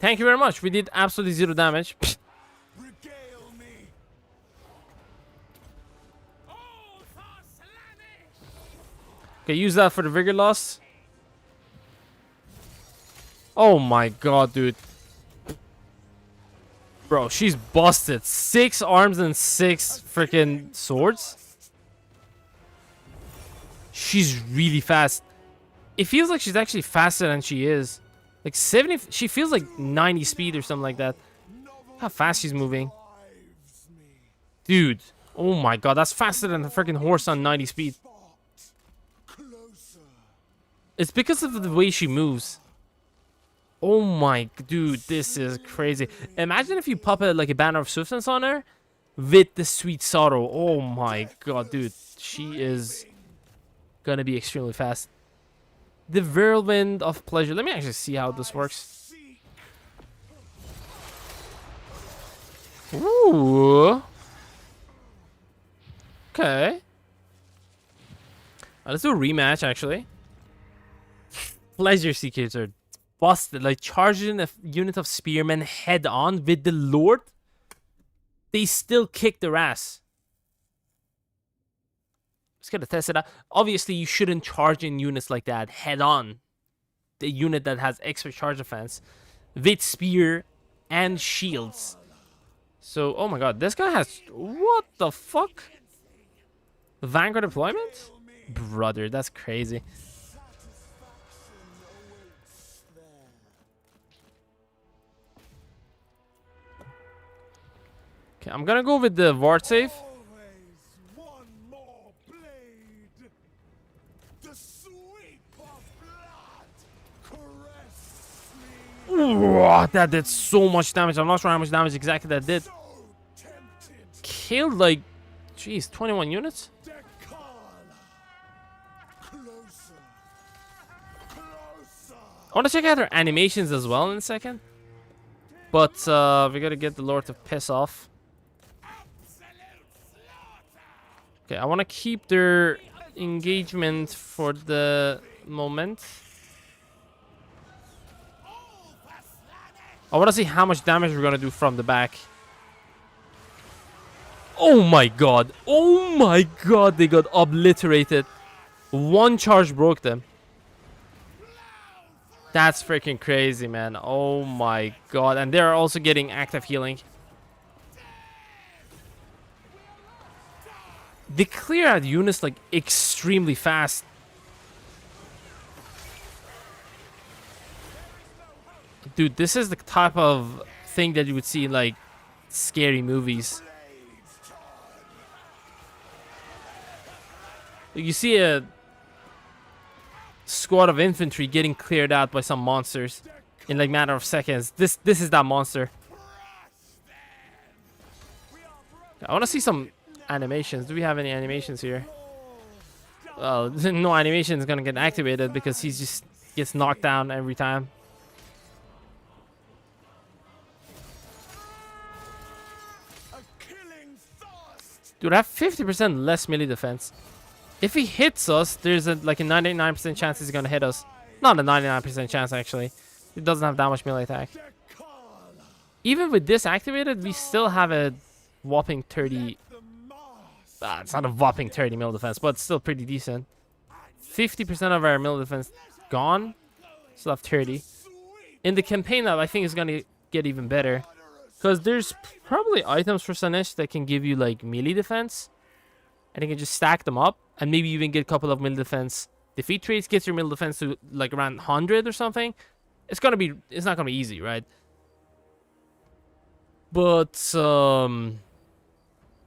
Thank you very much. We did absolutely 0 damage. Regale me. All for Slanish. Okay, use that for the vigor loss. Oh my god, dude. Bro, she's busted. 6 arms and 6 freaking swords. She's really fast. It feels like she's actually faster than she is. Like 70, she feels like 90 speed or something like that. How fast she's moving. Dude, oh my god, that's faster than a freaking horse on 90 speed. It's because of the way she moves. Oh my, dude, this is crazy. Imagine if you pop like a banner of swiftness on her with the sweet sorrow. Oh my god, dude, she is gonna be extremely fast. The whirlwind of pleasure. Let me actually see how this works. Ooh. Okay. Let's do a rematch, actually. Pleasure seekers are busted. Like, charging a unit of spearmen head on with the Lord. They still kick their ass. Let's get to test it out. Obviously, you shouldn't charge in units like that head on. The unit that has extra charge defense with spear and shields. So, oh my god, this guy has... What the fuck? Vanguard deployment? Brother, that's crazy. Okay, I'm gonna go with the ward save. Ooh, that did so much damage. I'm not sure how much damage exactly that did. Killed like, jeez, 21 units? I want to check out her animations as well in a second. But we gotta get the Lord to piss off. Okay, I want to keep their engagement for the moment. I want to see how much damage we're gonna do from the back. Oh my god. Oh my god, they got obliterated. One charge broke them. That's freaking crazy, man. Oh my god. And they're also getting active healing. They clear out units like extremely fast. Dude, this is the type of thing that you would see in like scary movies. You see a squad of infantry getting cleared out by some monsters in like matter of seconds. This is that monster. I want to see some animations. Do we have any animations here? Well, no animation is gonna get activated because he just gets knocked down every time. Dude, I have 50% less melee defense. If he hits us, there's like a 99% chance he's gonna hit us. Not a 99% chance, actually. It doesn't have that much melee attack. Even with this activated, we still have a whopping 30... it's not a whopping 30 melee defense, but it's still pretty decent. 50% of our melee defense gone. Still have 30. In the campaign that I think is gonna get even better. Because there's probably items for Slaanesh that can give you like melee defense. And you can just stack them up. And maybe even get a couple of melee defense. Defeat traits gets your melee defense to like around 100 or something. It's not gonna be easy, right? But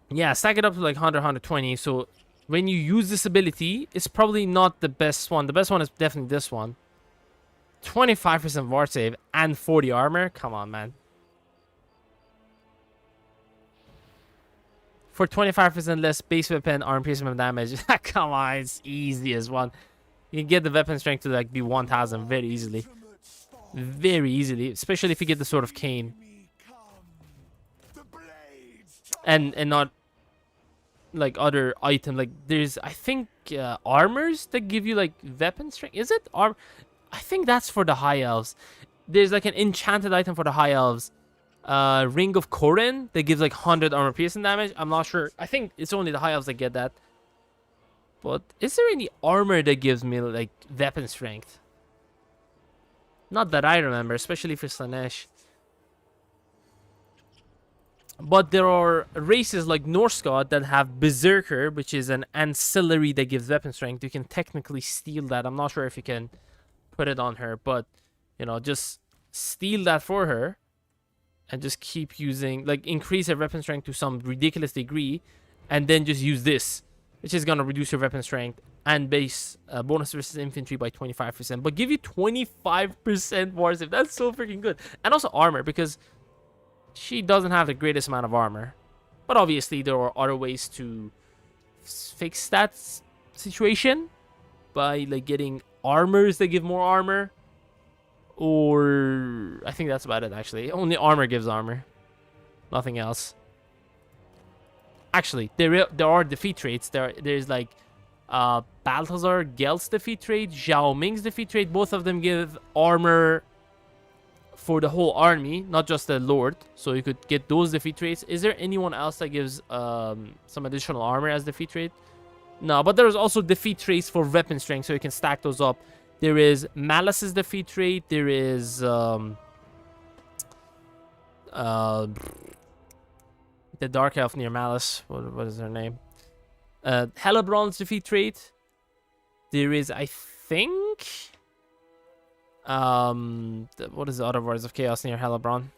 yeah, stack it up to like 100, 120. So when you use this ability, it's probably not the best one. The best one is definitely this one. 25% ward save and 40 armor. Come on, man. For 25% less base weapon arm piercing damage. Come on, it's easy as one. You can get the weapon strength to like be 1000 very easily. Very easily. Especially if you get the Sword of Cain. And not like other item. Like there's, I think, armors that give you like weapon strength. Is it? I think that's for the high elves. there's like an enchanted item for the high elves. Ring of Corin that gives like 100 armor piercing damage. I'm not sure. I think it's only the high elves that get that. But is there any armor that gives me like weapon strength? Not that I remember, especially for Slanesh. But there are races like Norse God that have Berserker, which is an ancillary that gives weapon strength. You can technically steal that. I'm not sure if you can put it on her, but you know, just steal that for her and just keep using, like, increase her weapon strength to some ridiculous degree, and then just use this, which is gonna reduce your weapon strength and base bonus versus infantry by 25%, but give you 25% war save. That's so freaking good. And also armor, because she doesn't have the greatest amount of armor. But obviously there are other ways to fix that situation by like getting armors that give more armor. Or I think that's about it actually. Only armor gives armor. Nothing else. Actually, there are defeat traits. There's like Balthazar Gelt's defeat trait, Zhao Ming's defeat trait. Both of them give armor for the whole army, not just the lord. So you could get those defeat traits. Is there anyone else that gives some additional armor as defeat trait? No, but there's also defeat traits for weapon strength, so you can stack those up. There is Malice's defeat trait. There is the dark elf near Malice. What is her name? Hellebron's defeat trait. There is, I think, what is the other Warriors of Chaos near Hellebron?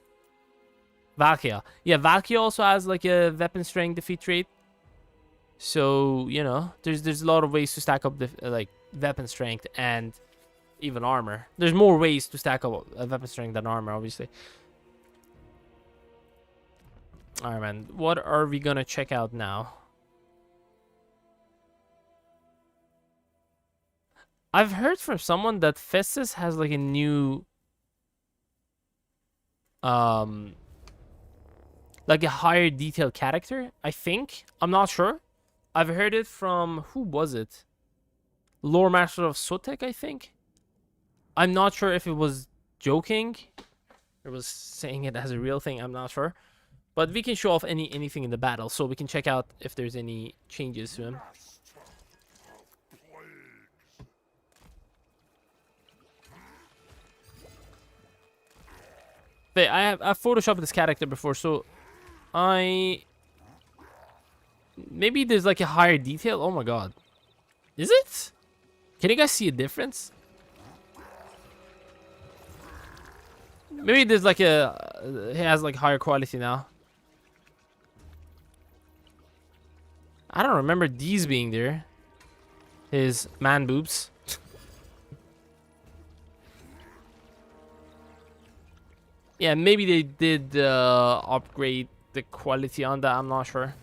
Valkia. Yeah, Valkia also has like a weapon strength defeat trait. So, you know, there's a lot of ways to stack up the like weapon strength and even armor. There's more ways to stack up weapon strength than armor, obviously. Alright, man. What are we gonna check out now? I've heard from someone that Festus has like a new like a higher detailed character, I think. I'm not sure. I've heard it from, who was it? Lore Master of Sotek, I think. I'm not sure if it was joking or was saying it as a real thing. I'm not sure. But we can show off anything in the battle, so we can check out if there's any changes to him. But I've photoshopped this character before, so maybe there's like a higher detail. Oh my god. Is it? Can you guys see a difference? Maybe there's like he has like higher quality now. I don't remember these being there. His man boobs. Yeah, maybe they did upgrade the quality on that. I'm not sure.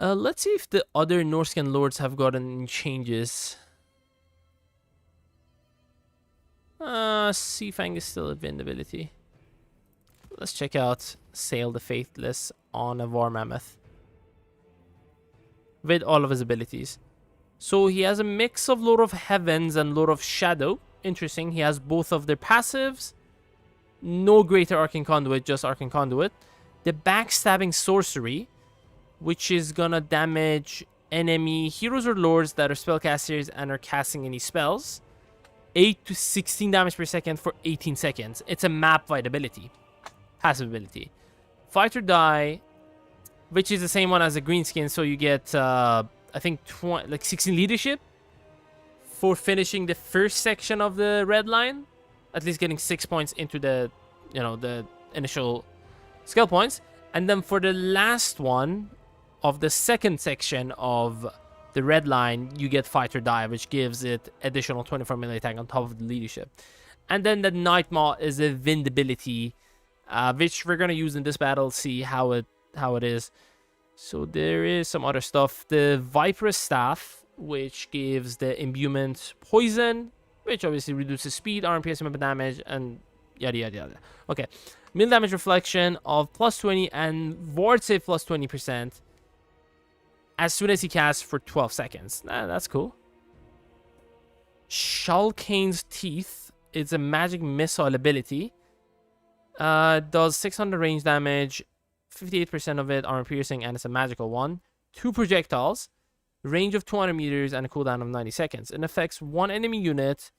Let's see if the other Norscan lords have gotten any changes. Seafang is still invincibility. Let's check out Sail the Faithless on a War Mammoth. With all of his abilities. So he has a mix of Lord of Heavens and Lord of Shadow. Interesting. He has both of their passives. No Greater Arcane Conduit, just Arcane Conduit. The Backstabbing Sorcery, which is gonna damage enemy heroes or lords that are spellcasters and are casting any spells. 8 to 16 damage per second for 18 seconds. It's a map-wide ability. Passive ability. Fight or Die, which is the same one as a Greenskin, so you get, I think, 16 leadership for finishing the first section of the red line. At least getting 6 points into the, the initial skill points. And then for the last one of the second section of the red line, you get Fight or Die, which gives it additional 24 melee attack on top of the leadership. And then the Nightmaw is a Invincibility, which we're gonna use in this battle, see how it is. So there is some other stuff. The Viper's Staff, which gives the imbuement poison, which obviously reduces speed, armor piercing, weapon damage, and yada yada yada. Okay, melee damage reflection of +20 and ward save +20%. as soon as he casts for 12 seconds. That's cool. Shulkane's Teeth. It's a magic missile ability. Does 600 range damage, 58% of it armor piercing, and it's a magical one. 2 projectiles, range of 200 meters, and a cooldown of 90 seconds. It affects one enemy unit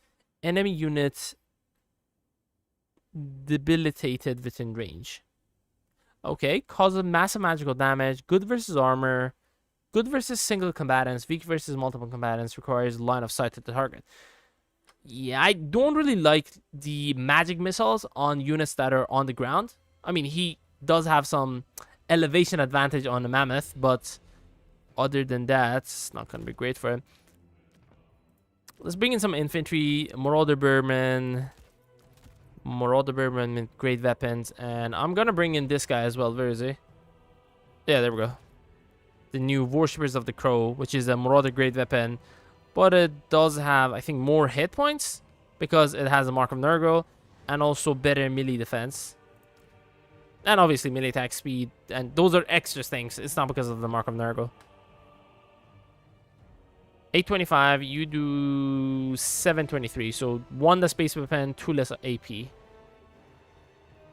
debilitated within range. Okay, causes massive magical damage, good versus armor, good versus single combatants, weak versus multiple combatants, requires line of sight to the target. Yeah, I don't really like the magic missiles on units that are on the ground. I mean, he does have some elevation advantage on the mammoth, but other than that, it's not going to be great for him. Let's bring in some infantry, Marauder Berman with great weapons, and I'm going to bring in this guy as well. Where is he? Yeah, there we go. The new Worshippers of the Crow, which is a Marauder great weapon. But it does have, I think, more hit points because it has a Mark of Nurgle and also better melee defense. And obviously melee attack speed. And those are extra things. It's not because of the Mark of Nurgle. 825, you do 723. So 1 less base weapon, 2 less AP.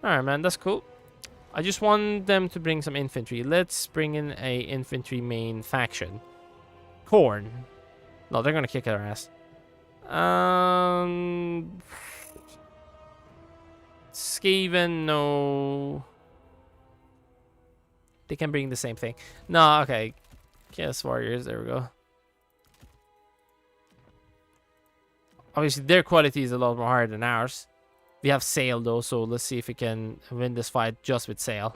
Alright, man, that's cool. I just want them to bring some infantry. Let's bring in a infantry main faction. Khorne. No, they're gonna kick our ass. Skaven, no. They can bring the same thing. No, okay. Chaos Warriors, there we go. Obviously, their quality is a lot more higher than ours. We have Sail, though, so let's see if we can win this fight just with Sail.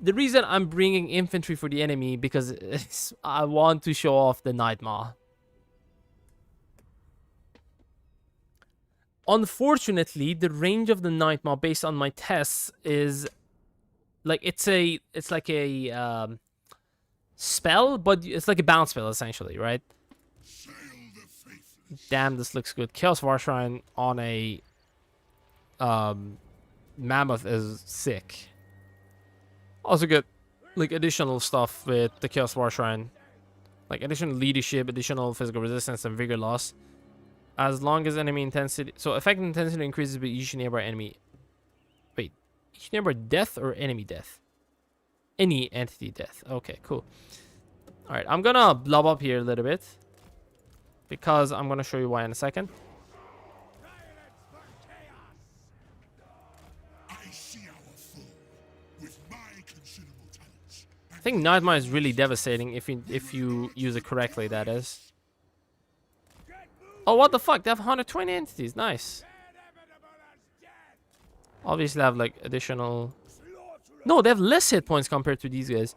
The reason I'm bringing infantry for the enemy because I want to show off the Nightmaw. Unfortunately, the range of the Nightmaw based on my tests is like it's like a spell, but it's like a bounce spell essentially, right? Damn, this looks good. Chaos War Shrine on a mammoth is sick. Also get like additional stuff with the Chaos War Shrine, like additional leadership, additional physical resistance, and vigor loss. As long as enemy intensity, so effect intensity increases with each nearby enemy. Wait, each nearby death or enemy death? Any entity death. Okay, cool. All right, I'm gonna blob up here a little bit because I'm gonna show you why in a second. I think Nightmare is really devastating if you use it correctly, that is. Oh, what the fuck? They have 120 entities. Nice. Obviously, have like additional... No, they have less hit points compared to these guys.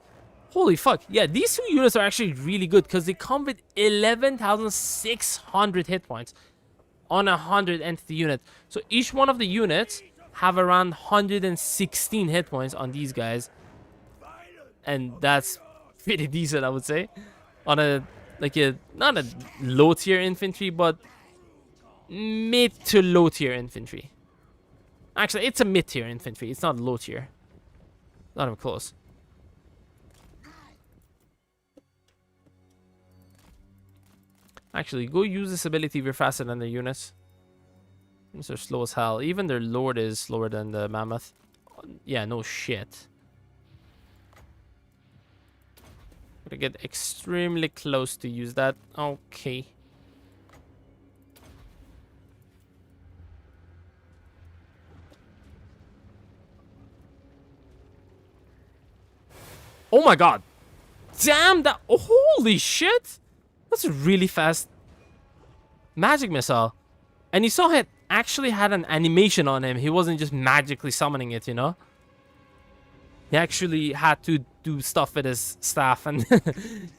Holy fuck. Yeah, these two units are actually really good because they come with 11,600 hit points on a 100 entity unit. So each one of the units have around 116 hit points on these guys. And that's pretty decent, I would say. On a, like a, not a low tier infantry, but mid to low tier infantry. Actually, it's a mid tier infantry. It's not low tier. Not even close. Actually, go use this ability if you're faster than the units. These are slow as hell. Even their lord is slower than the mammoth. Yeah, no shit. Gonna get extremely close to use that. Okay. Oh my god. Damn that. Oh, holy shit. That's a really fast magic missile. And you saw it actually had an animation on him. He wasn't just magically summoning it, you know? He actually had to do stuff with his staff and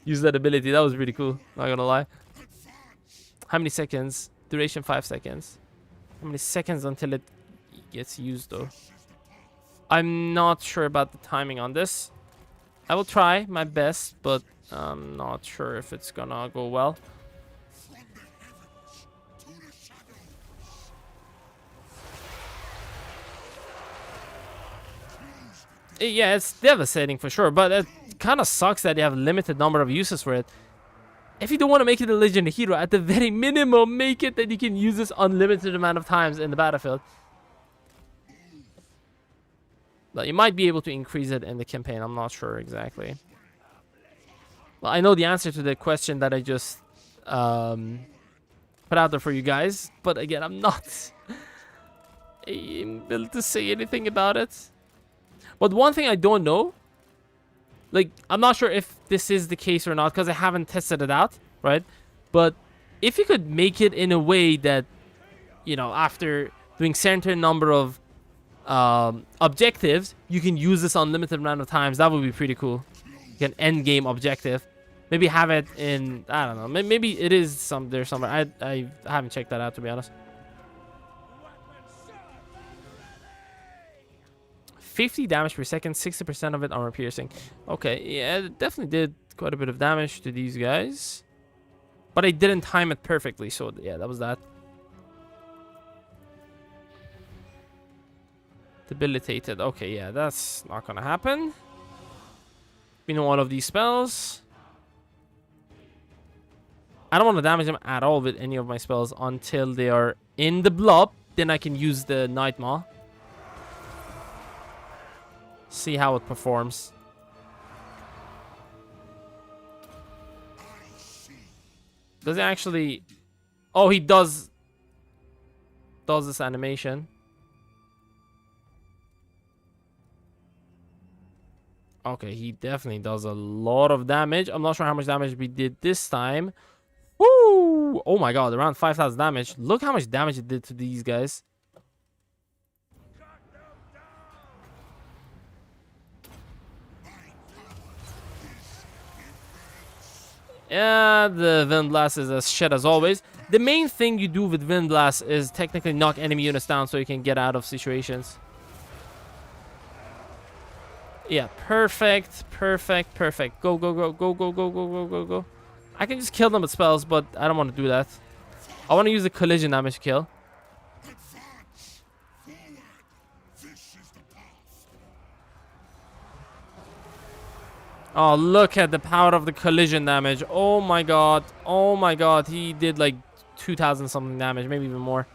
use that ability. That was really cool. Not gonna lie. How many seconds? Duration 5 seconds. How many seconds until it gets used though? I'm not sure about the timing on this. I will try my best, but I'm not sure if it's gonna go well. Yeah, it's devastating for sure, but it kind of sucks that they have a limited number of uses for it. If you don't want to make it a legendary hero, at the very minimum, make it that you can use this unlimited amount of times in the battlefield. But you might be able to increase it in the campaign. I'm not sure exactly. Well, I know the answer to the question that I just put out there for you guys. But again, I'm not able to say anything about it. But one thing I don't know, like, I'm not sure if this is the case or not because I haven't tested it out, right? But if you could make it in a way that, you know, after doing certain number of objectives, you can use this unlimited amount of times, that would be pretty cool. Like an end game objective. Maybe have it in, I don't know, maybe it is there somewhere. I haven't checked that out, to be honest. 50 damage per second, 60% of it armor piercing. Okay, yeah, it definitely did quite a bit of damage to these guys. But I didn't time it perfectly, so yeah, that was that. Debilitated. Okay, yeah, that's not gonna happen. We know all of these spells. I don't want to damage them at all with any of my spells until they are in the blob. Then I can use the Night Maw. See how it performs. Does it actually... Oh, he does this animation. Okay, he definitely does a lot of damage. I'm not sure how much damage we did this time. Woo! Oh my god, around 5,000 damage. Look how much damage it did to these guys. Yeah, the Wind Blast is as shit as always. The main thing you do with Wind Blast is technically knock enemy units down so you can get out of situations. Yeah, perfect, perfect, perfect. Go, go, go, go, go, go, go, go, go, go. I can just kill them with spells, but I don't want to do that. I want to use the collision damage to kill. Oh, look at the power of the collision damage. Oh my god. Oh my god. He did like 2,000 something damage, maybe even more.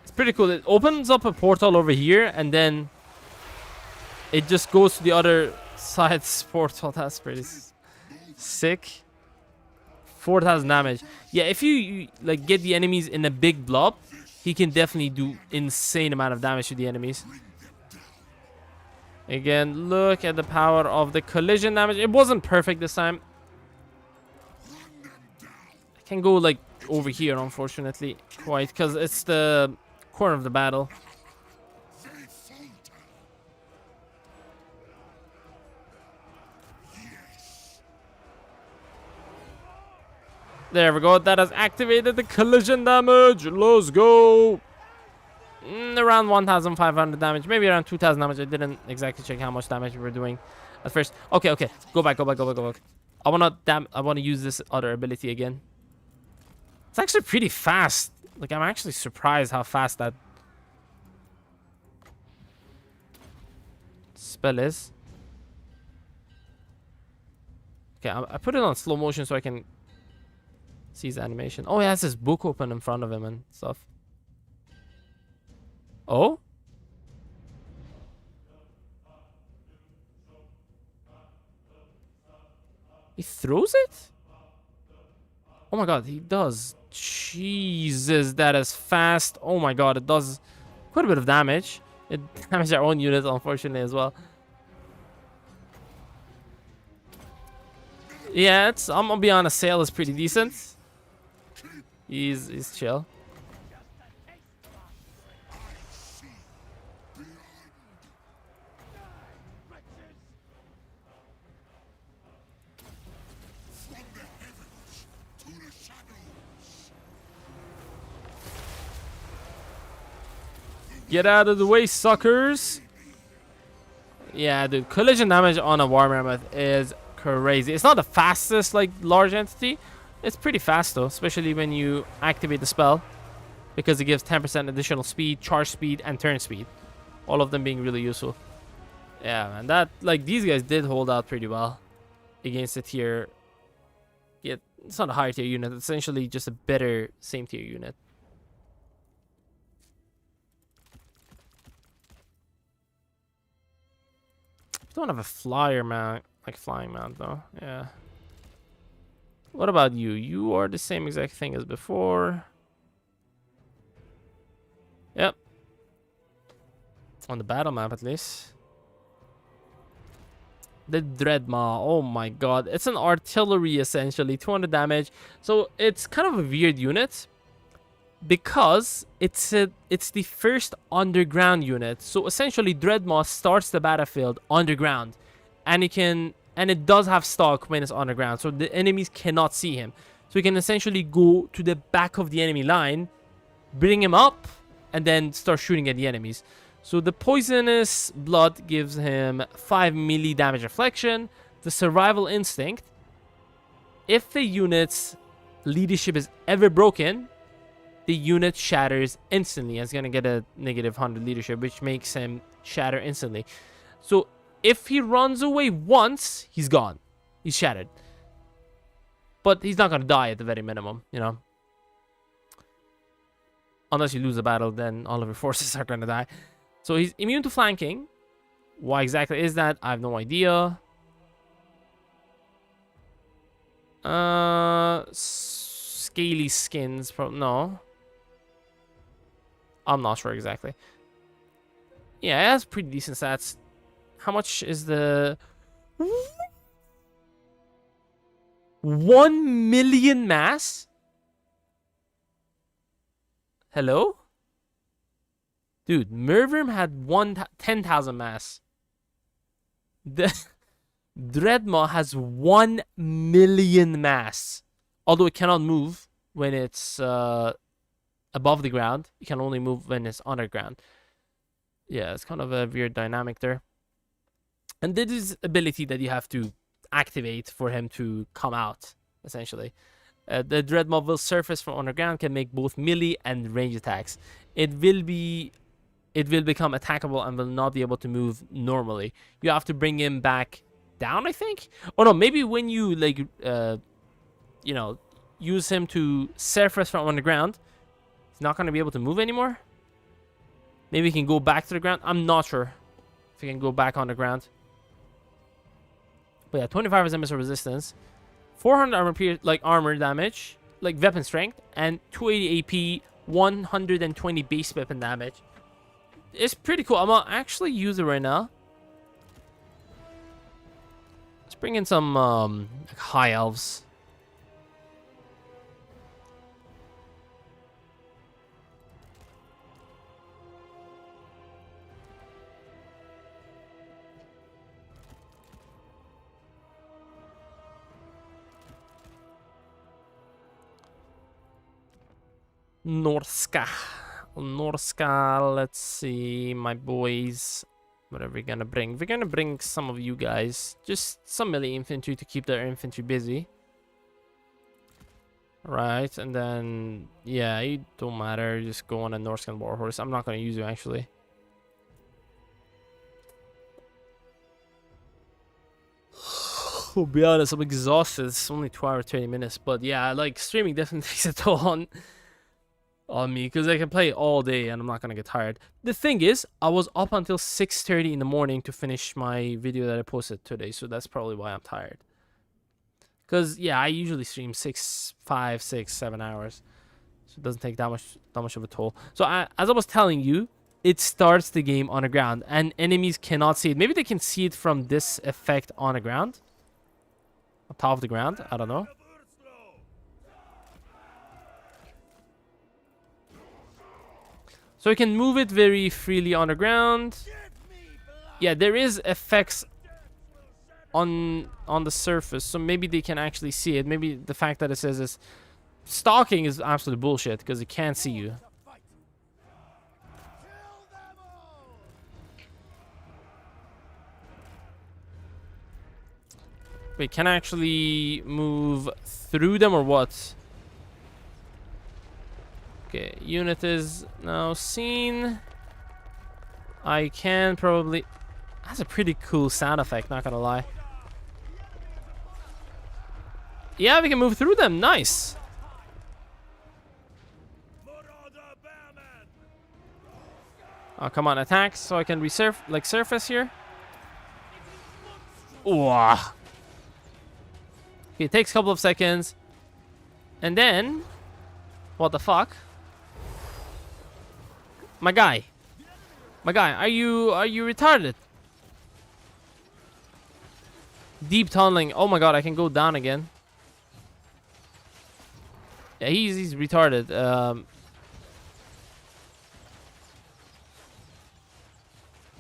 It's pretty cool. It opens up a portal over here and then it just goes to the other side's portal. That's pretty sick. 4,000 damage. Yeah, if you like get the enemies in a big blob, he can definitely do insane amount of damage to the enemies. Again, look at the power of the collision damage. It wasn't perfect this time. I can go like over here, unfortunately, quite, because it's the corner of the battle. There we go. That has activated the collision damage. Let's go. Around 1,500 damage. Maybe around 2,000 damage. I didn't exactly check how much damage we were doing at first. Okay, okay. Go back, go back, go back, go back. I wanna use this other ability again. It's actually pretty fast. Like, I'm actually surprised how fast that spell is. Okay, I put it on slow motion so I can see his animation. Oh, he has his book open in front of him and stuff. Oh? He throws it? Oh my god, he does. Jesus, that is fast. Oh my god, it does quite a bit of damage. It damages our own unit, unfortunately, as well. Yeah, I'm gonna be honest, Sale is pretty decent. He's chill. Get out of the way, suckers. Yeah, dude, collision damage on a War Mammoth is crazy. It's not the fastest, like, large entity. It's pretty fast, though, especially when you activate the spell. because it gives 10% additional speed, charge speed, and turn speed. All of them being really useful. Yeah, man, that, like, these guys did hold out pretty well against the tier. Yeah, it's not a higher tier unit. It's essentially just a better same tier unit. Don't have a flyer mount, like flying mount though. Yeah. What about you? You are the same exact thing as before. Yep. On the battle map at least. The Dreadmaw, oh my god. It's an artillery essentially, 200 damage. So it's kind of a weird unit because it's the first underground unit. So essentially Dreadmaw starts the battlefield underground, and it does have stock when it's underground, so the enemies cannot see him. So you can essentially go to the back of the enemy line, bring him up, and then start shooting at the enemies. So the poisonous blood gives him 5 melee damage reflection. The survival instinct, if the unit's leadership is ever broken, the unit shatters instantly. It's gonna get a negative 100 leadership, which makes him shatter instantly. So if he runs away once, he's gone. He's shattered. But he's not gonna die at the very minimum, you know. Unless you lose a battle, then all of your forces are gonna die. So he's immune to flanking. Why exactly is that? I have no idea. Scaly skins, no. I'm not sure exactly. Yeah, it has pretty decent stats. How much is the 1 million mass? Hello? Dude, Mervim had 10,000 mass. The Dreadmaw has 1 million mass. Although it cannot move when it's above the ground. It can only move when it's underground. Yeah, it's kind of a weird dynamic there. And this is ability that you have to activate for him to come out, essentially. The Dreadmaw will surface from underground, can make both melee and range attacks. It will become attackable and will not be able to move normally. You have to bring him back down, I think. Or no, maybe when you like, you know, use him to surface from underground, he's not gonna be able to move anymore. Maybe he can go back to the ground. I'm not sure if he can go back on the ground. But yeah, 25% missile resistance, 400 armor damage, like weapon strength, and 280 AP, 120 base weapon damage. It's pretty cool. I'm gonna actually use it right now. Let's bring in some like high elves. Norska, let's see, my boys. What are we gonna bring? We're gonna bring some of you guys. Just some melee infantry to keep their infantry busy. Right, and then, yeah, you don't matter. Just go on a Norskan warhorse. I'm not gonna use you, actually. To be honest, I'm exhausted. It's only 2 hours, 20 minutes. But yeah, like, streaming definitely takes a toll on me, because I can play all day and I'm not gonna get tired. The thing is, I was up until 6:30 in the morning to finish my video that I posted today, so that's probably why I'm tired. Because yeah, I usually stream 5, 6, 7 hours, so it doesn't take that much of a toll. So as I was telling you, it starts the game on the ground and enemies cannot see it. Maybe they can see it from this effect on the ground, on top of the ground, I don't know. So you can move it very freely on the ground. Yeah, there is effects on the surface, so maybe they can actually see it. Maybe the fact that it says this stalking is absolute bullshit because it can't see you. Wait, can I actually move through them or what? Okay, unit is now seen. I can probably... That's a pretty cool sound effect, not gonna lie. Yeah, we can move through them. Nice. Oh, come on, attack so I can surface here. Ooh. Okay, it takes a couple of seconds. And then... What the fuck? My guy. My guy, are you retarded? Deep tunneling. Oh my god, I can go down again. Yeah, he's retarded.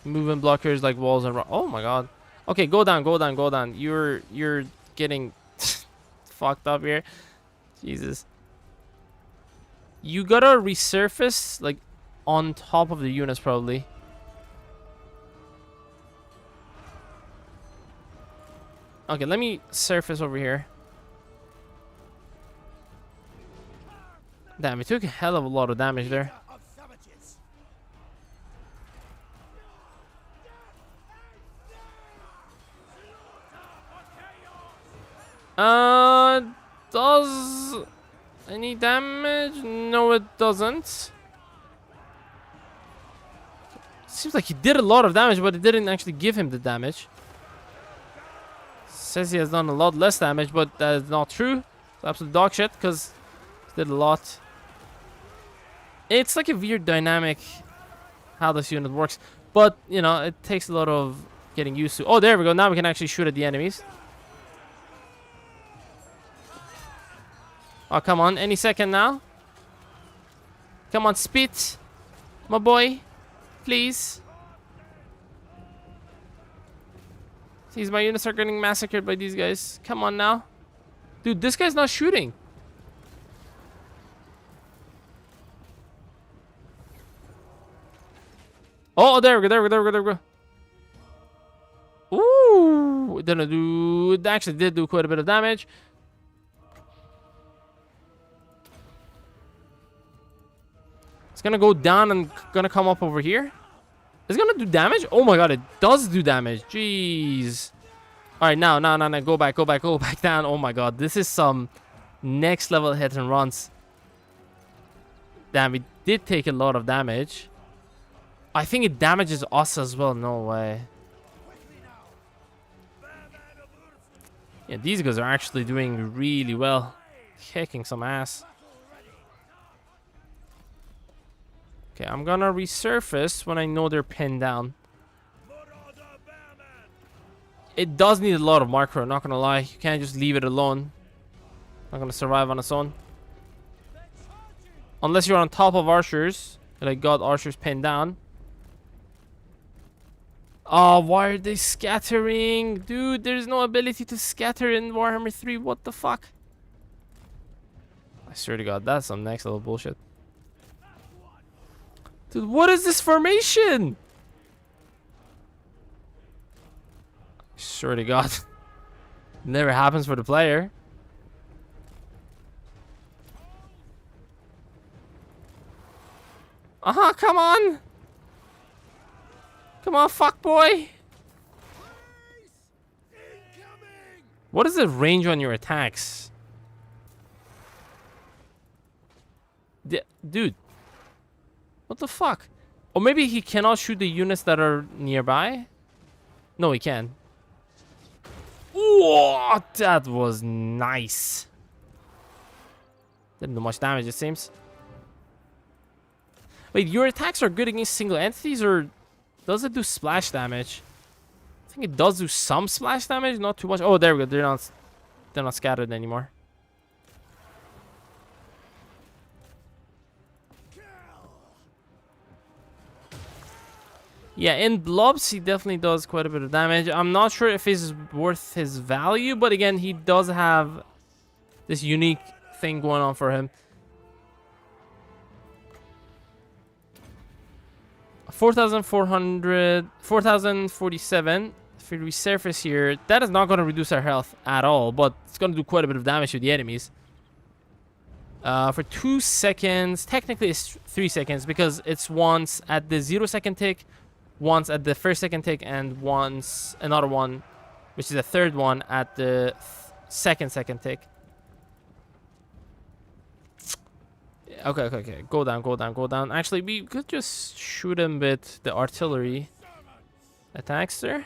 Moving blockers like walls and oh my god. Okay, go down, go down, go down. You're getting fucked up here. Jesus. You gotta resurface like on top of the units probably. Okay, let me surface over here. Damn, it took a hell of a lot of damage there. Does any damage? No, it doesn't. Seems like he did a lot of damage, but it didn't actually give him the damage. Says he has done a lot less damage, but that is not true. It's absolute dog shit, because he did a lot. It's like a weird dynamic how this unit works. But, you know, it takes a lot of getting used to. Oh, there we go. Now we can actually shoot at the enemies. Oh, come on. Any second now. Come on, spit. My boy. Please. Jeez, my units are getting massacred by these guys. Come on now. Dude, this guy's not shooting. Oh, there we go, there we go, there we go, there we go. Ooh. It didn't do... It actually did do quite a bit of damage. It's gonna go down and gonna come up over here. It's gonna do damage? Oh my god, it does do damage. Jeez. Alright, now. Go back down. Oh my god, this is some next level hit and runs. Damn, it did take a lot of damage. I think it damages us as well. No way. Yeah, these guys are actually doing really well. Kicking some ass. Okay, I'm gonna resurface when I know they're pinned down. It does need a lot of macro, not gonna lie. You can't just leave it alone. Not gonna survive on its own. Unless you're on top of archers. And I got archers pinned down. Oh, why are they scattering? Dude, there's no ability to scatter in Warhammer 3. What the fuck? I swear to god, that's some next level bullshit. Dude, what is this formation? Swear to god. Never happens for the player. Come on. Come on, fuck boy. What is the range on your attacks? Dude. What the fuck? Or maybe he cannot shoot the units that are nearby? No, he can. Whoa, that was nice. Didn't do much damage, it seems. Wait, your attacks are good against single entities, or does it do splash damage? I think it does do some splash damage, not too much. Oh, there we go. They're not scattered anymore. Yeah, in blobs, he definitely does quite a bit of damage. I'm not sure if it's worth his value, but again, he does have this unique thing going on for him. 4,047. If we resurface here, that is not going to reduce our health at all, but it's going to do quite a bit of damage to the enemies. For 2 seconds. Technically, it's 3 seconds because it's once at the 0 second tick, once at the 1st second tick, and once another one, which is a third one at the second tick. Okay. Go down. Actually, we could just shoot him with the artillery attacks there.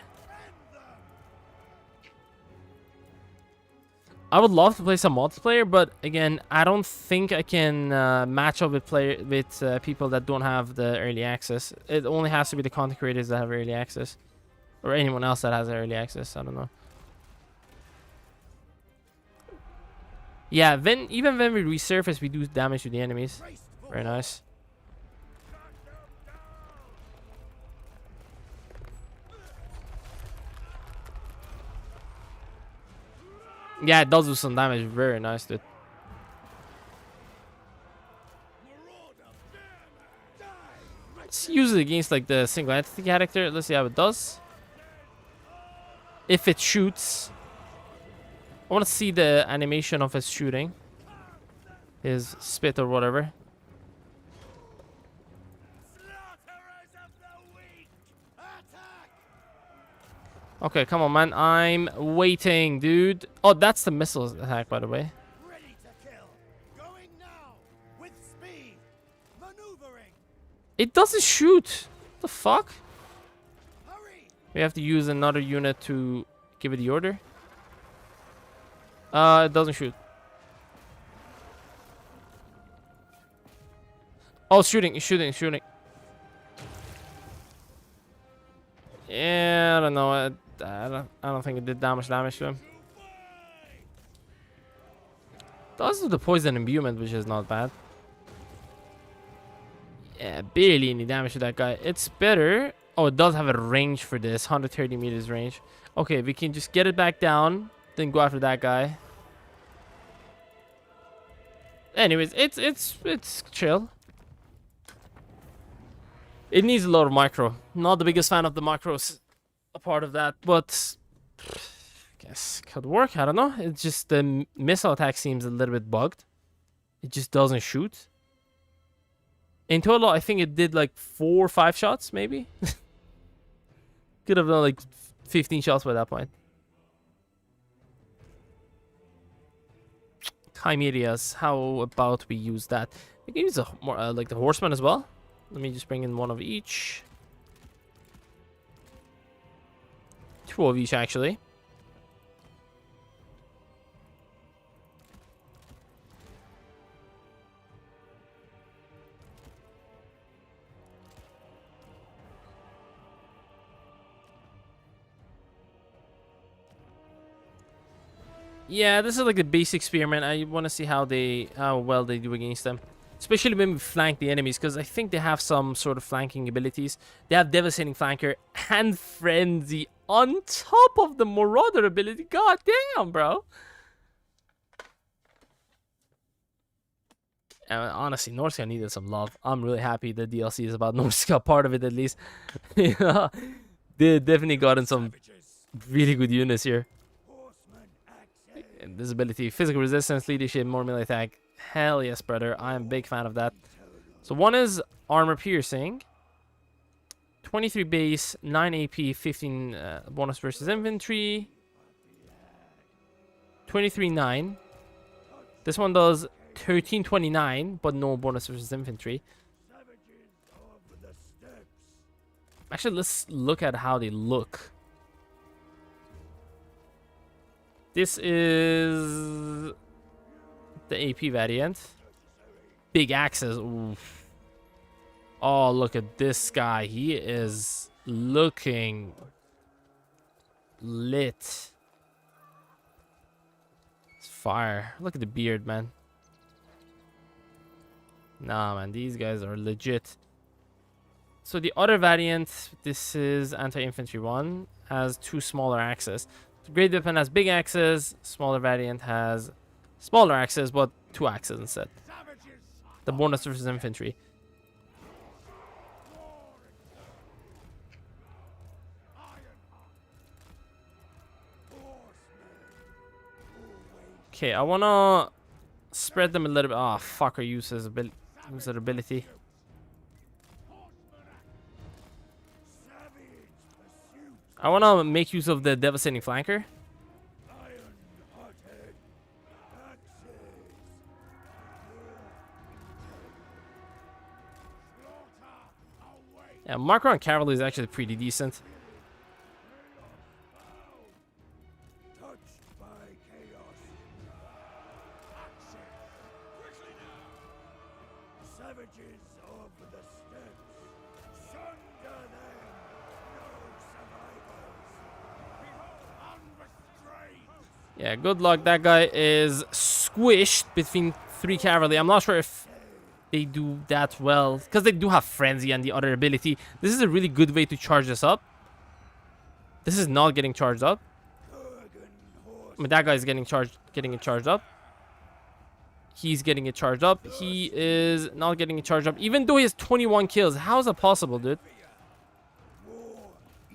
I would love to play some multiplayer, but again, I don't think I can match up with people that don't have the early access. It only has to be the content creators that have early access, or anyone else that has early access. I don't know. Yeah, even when we resurface, we do damage to the enemies. Very nice. Yeah, it does do some damage. Very nice, dude. Let's use it against like the single entity character. Let's see how it does. If it shoots. I want to see the animation of his shooting. His spit or whatever. Okay, come on, man. I'm waiting, dude. Oh, that's the missile attack, by the way. Ready to kill. Going now. With speed. Maneuvering. It doesn't shoot. What the fuck? Hurry. We have to use another unit to give it the order. It doesn't shoot. Oh, it's shooting. Yeah, I don't know. I don't think it did damage to him. Does do the poison imbuement, which is not bad. Yeah, barely any damage to that guy. It's better. Oh, it does have a range for this. 130 meters range. Okay, we can just get it back down. Then go after that guy. Anyways, it's chill. It needs a lot of micro. Not the biggest fan of the macros, a part of that, but I guess could work. I don't know. It's just the missile attack seems a little bit bugged. It just doesn't shoot. In total, I think it did like 4 or 5 shots, maybe. Could have done like 15 shots by that point. Chimerias. How about we use that? We can use more like the horseman as well. Let me just bring in one of each. 2 of each, actually. Yeah, this is like the basic experiment. I want to see how well they do against them. Especially when we flank the enemies, because I think they have some sort of flanking abilities. They have Devastating Flanker and Frenzy on top of the Marauder ability. God damn, bro. Honestly, Norsca needed some love. I'm really happy the DLC is about Norsca, part of it at least. Yeah, they definitely gotten some really good units here. And this ability, physical resistance, leadership, more melee attack. Hell yes, brother. I am a big fan of that. So one is armor piercing. 23 base, 9 AP, 15 bonus versus infantry. 23-9. This one does 13-29, but no bonus versus infantry. Actually, let's look at how they look. This is the AP variant. Big axes. Oof. Oh, look at this guy. He is looking lit. It's fire. Look at the beard, man. Nah, man. These guys are legit. So the other variant, this is anti-infantry one, has 2 smaller axes. The great weapon has big axes. Smaller variant has smaller axes, but 2 axes instead. The bonus versus infantry. Okay, I wanna spread them a little bit. Oh, fucker, use his ability. I want to make use of the devastating flanker. Yeah, marker on cavalry is actually pretty decent. Yeah, good luck. That guy is squished between 3 cavalry. I'm not sure if they do that well, because they do have frenzy and the other ability. This is a really good way to charge this up. This is not getting charged up. I mean, that guy's getting it charged up. He's getting it charged up. He is not getting it charged up, even though he has 21 kills. How is that possible, dude?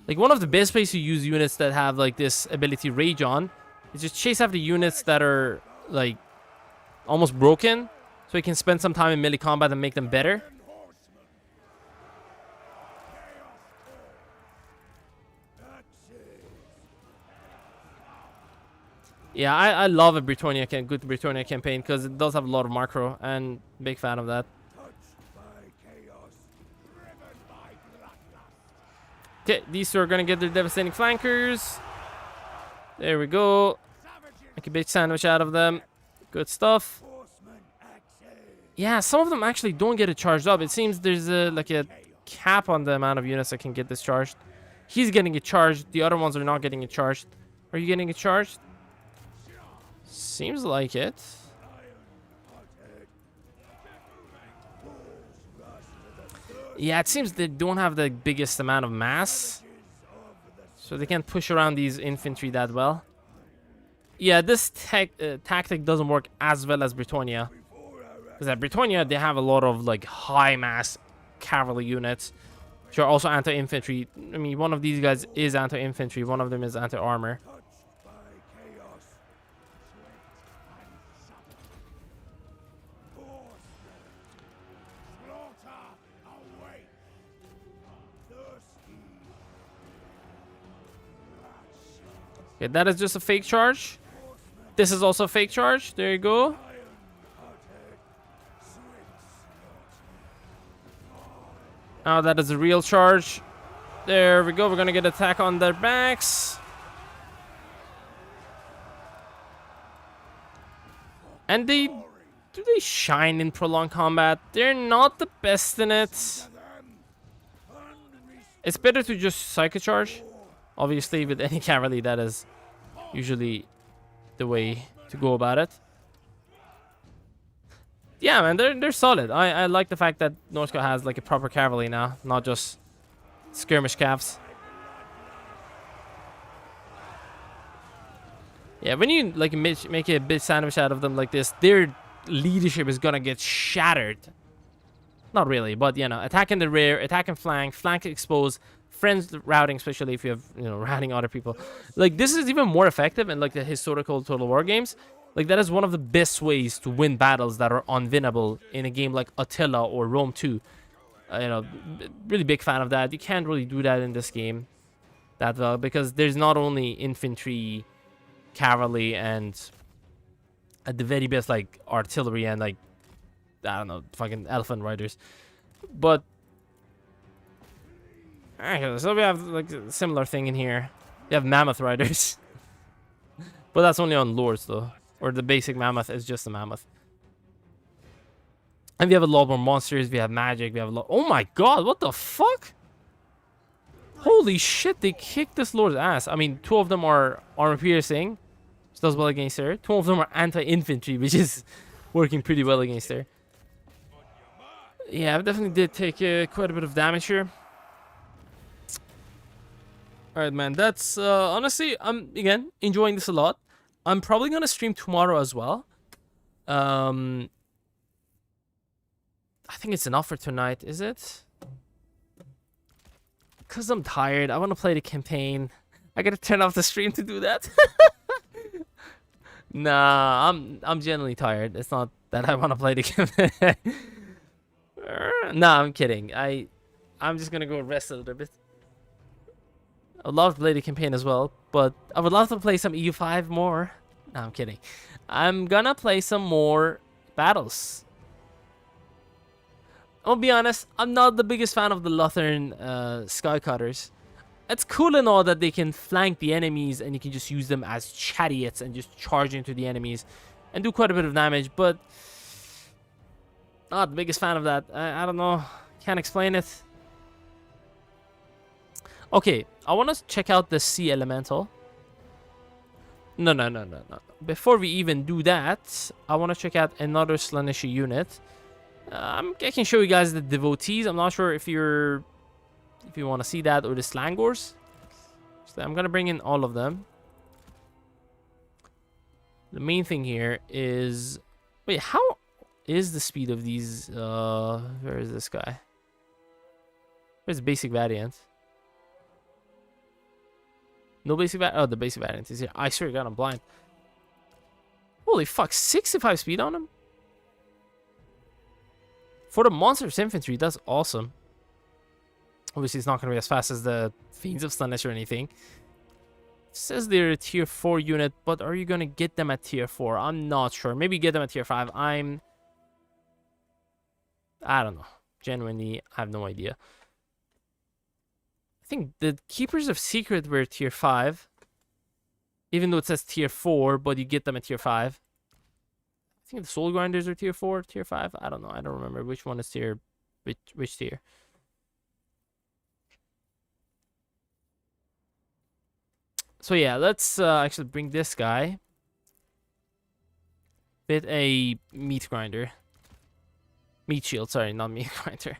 Like, one of the best ways to use units that have like this ability rage on is just chase after units that are like almost broken, so you can spend some time in melee combat and make them better. Yeah, I love a good Britonia campaign because it does have a lot of macro, and big fan of that. Okay, these two are gonna get their devastating flankers. There we go. Make a big sandwich out of them. Good stuff. Yeah, some of them actually don't get it charged up. It seems there's like a cap on the amount of units that can get this charged. He's getting it charged. The other ones are not getting it charged. Are you getting it charged? Seems like it. Yeah, it seems they don't have the biggest amount of mass, so they can't push around these infantry that well. Yeah, this tactic doesn't work as well as Britonia. Because at Britonia, they have a lot of like high mass cavalry units, which are also anti-infantry. I mean, one of these guys is anti-infantry, one of them is anti-armor. Okay, that is just a fake charge. This is also a fake charge. There you go. Now that is a real charge. There we go. We're gonna get an attack on their backs. And do they shine in prolonged combat? They're not the best in it. It's better to just psycho charge. Obviously, with any cavalry, that is usually the way to go about it. Yeah, man, they're solid. I like the fact that Northcote has like a proper cavalry now, not just skirmish cavs. Yeah, when you like make a big sandwich out of them like this, their leadership is gonna get shattered. Not really, but you know, attack in the rear, attack and flank expose, friends routing, especially if you have, you know, routing other people. Like, this is even more effective in like the historical Total War games. Like, that is one of the best ways to win battles that are unwinnable in a game like Attila or Rome 2. You know, really big fan of that. You can't really do that in this game that well, because there's not only infantry, cavalry, and at the very best like artillery and like, I don't know, fucking elephant riders, but okay, so we have like a similar thing in here. We have mammoth riders, but that's only on lords though, or the basic mammoth is just a mammoth. And we have a lot more monsters. We have magic. We have a lot. Oh my god, what the fuck? Holy shit, they kicked this lord's ass. I mean, 2 of them are armor piercing, which does well against her. 2 of them are anti-infantry, which is working pretty well against her. Yeah, I definitely did take quite a bit of damage here. Alright, man, that's honestly, I'm again enjoying this a lot. I'm probably gonna stream tomorrow as well. I think it's enough for tonight, is it? Because I'm tired. I want to play the campaign. I gotta turn off the stream to do that. Nah, I'm genuinely tired. It's not that I want to play the game. Nah, I'm kidding. I'm just gonna go rest a little bit. I'd love to play the campaign as well, but I would love to play some EU5 more. No, I'm kidding. I'm gonna play some more battles. I'll be honest, I'm not the biggest fan of the Lutheran Skycutters. It's cool and all that they can flank the enemies and you can just use them as chariots and just charge into the enemies and do quite a bit of damage, but not the biggest fan of that. I don't know. Can't explain it. Okay, I want to check out the Sea Elemental. No. Before we even do that, I want to check out another Slaaneshi unit. I can show you guys the Devotees. I'm not sure if you want to see that, or the Slangors. So I'm going to bring in all of them. The main thing here is... Wait, how is the speed of these? Where is this guy? Where's the basic variant? No basic variant? Oh, the basic variant is here. I swear to God, I'm blind. Holy fuck, 65 speed on him? For the Monsters Infantry, that's awesome. Obviously, it's not going to be as fast as the Fiends of Slaanesh or anything. It says they're a tier 4 unit, but are you going to get them at tier 4? I'm not sure. Maybe get them at tier 5. I don't know. Genuinely, I have no idea. I think the Keepers of Secret were tier 5. Even though it says tier 4, but you get them at tier 5. I think the Soul Grinders are tier 4, tier 5. I don't know. I don't remember which one is tier... Which tier. So yeah, let's actually bring this guy with a meat grinder. Meat shield, sorry, not meat grinder.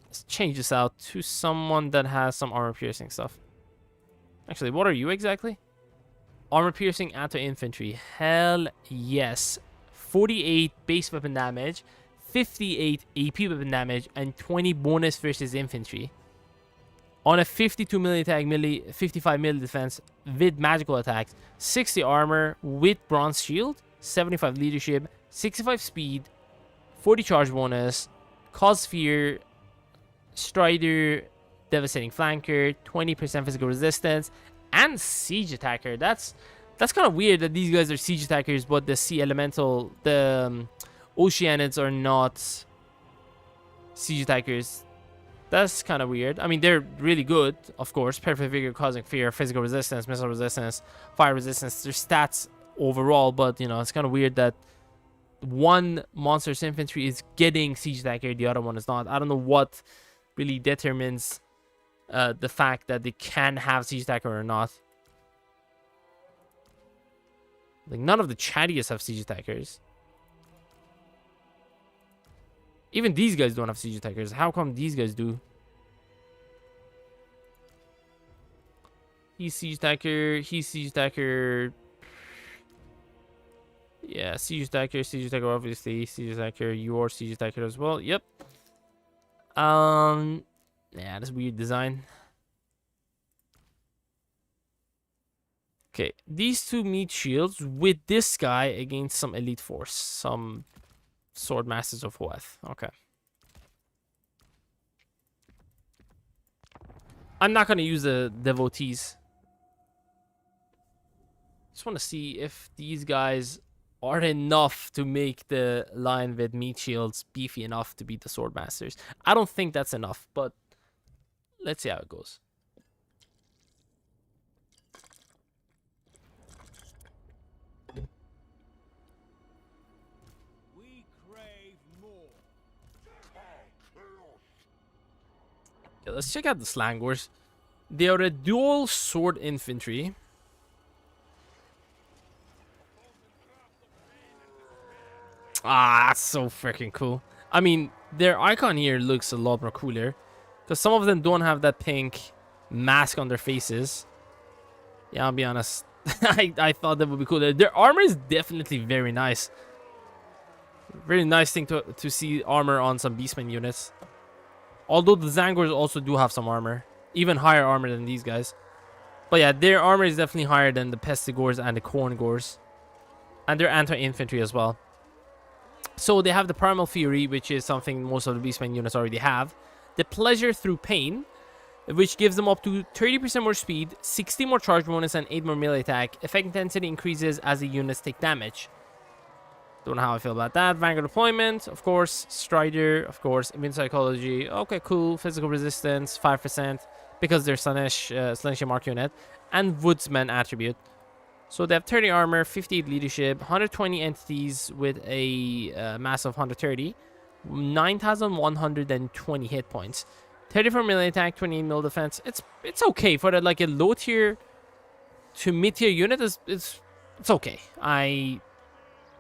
Let's change this out to someone that has some armor piercing stuff. Actually, what are you exactly? Armor piercing anti-infantry. Hell yes. 48 base weapon damage, 58 AP weapon damage, and 20 bonus versus infantry. On a 52 melee attack, 55 melee defense with magical attacks, 60 armor with bronze shield, 75 leadership, 65 speed, 40 charge bonus, cause fear, strider, devastating flanker, 20% physical resistance, and siege attacker. That's kind of weird that these guys are siege attackers, but the sea elemental, the Oceanids are not siege attackers. That's kind of weird. I mean, they're really good, of course. Perfect vigor, causing fear, physical resistance, missile resistance, fire resistance. Their stats overall, but you know, it's kind of weird that one monster's infantry is getting siege attacker, the other one is not. I don't know what really determines the fact that they can have siege attacker or not. Like, none of the chariots have siege attackers. Even these guys don't have siege attackers. How come these guys do? He's siege attacker. He's siege attacker. Yeah, siege attacker, obviously. Siege attacker. You're siege attacker as well. Yep. Yeah, that's weird design. Okay, these two meat shields with this guy against some elite force. Some Sword Masters of Hoeth. Okay. I'm not going to use the Devotees. Just want to see if these guys are enough to make the line with meat shields beefy enough to beat the Sword Masters. I don't think that's enough, but let's see how it goes. Yeah, let's check out the Slangors. They are a dual sword infantry. Ah, that's so freaking cool. I mean, their icon here looks a lot more cooler, because some of them don't have that pink mask on their faces. Yeah, I'll be honest. I thought that would be cool. Their armor is definitely very nice. Very nice thing to see armor on some Beastman units. Although the Zangors also do have some armor. Even higher armor than these guys. But yeah, their armor is definitely higher than the Pestigores and the Corngores. And their anti-infantry as well. So they have the Primal Fury, which is something most of the Beastmen units already have. The Pleasure Through Pain, which gives them up to 30% more speed, 60 more charge bonus, and 8 more melee attack. Effect intensity increases as the units take damage. Don't know how I feel about that. Vanguard Deployment, of course. Strider, of course. Immune Psychology, okay, cool. Physical Resistance, 5%, because they're Slaanesh Mark unit. And Woodsman attribute. So they have 30 armor, 58 leadership, 120 entities with a mass of 130, 9,120 hit points, 34 melee attack, 28 mil defense. It's okay for like a low tier to mid tier unit. It's okay. I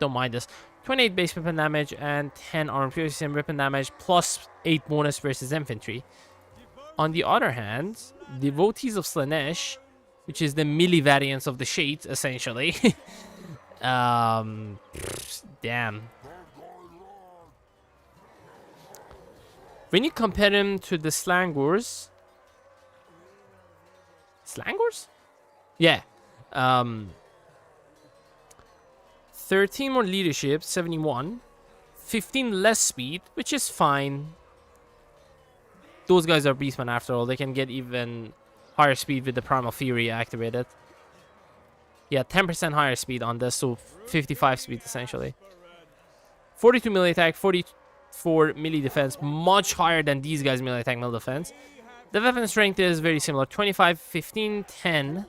don't mind this. 28 base weapon damage and 10 armor piercing weapon damage plus 8 bonus versus infantry. On the other hand, Devotees of Slaanesh, which is the melee variants of the Shades, essentially. Damn. When you compare them to the Slangors... Slangors? Yeah. 13 more leadership, 71. 15 less speed, which is fine. Those guys are beastmen after all. They can get even higher speed with the Primal Fury activated. Yeah, 10% higher speed on this, so 55 speed essentially. 42 melee attack, 44 melee defense, much higher than these guys' melee attack, melee defense. The weapon strength is very similar, 25, 15, 10.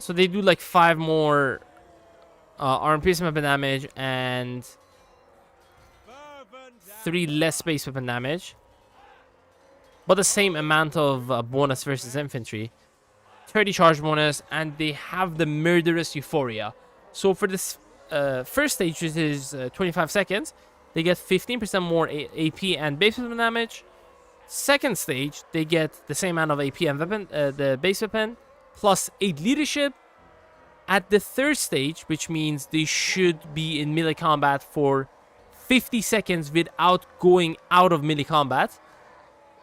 So they do like 5 more armor piercing weapon damage and 3 less base weapon damage. But the same amount of bonus versus infantry. 30 charge bonus, and they have the Murderous Euphoria. So for this first stage, which is 25 seconds, they get 15% more AP and base weapon damage. Second stage, they get the same amount of AP and weapon, the base weapon, plus 8 leadership. At the third stage, which means they should be in melee combat for 50 seconds without going out of melee combat,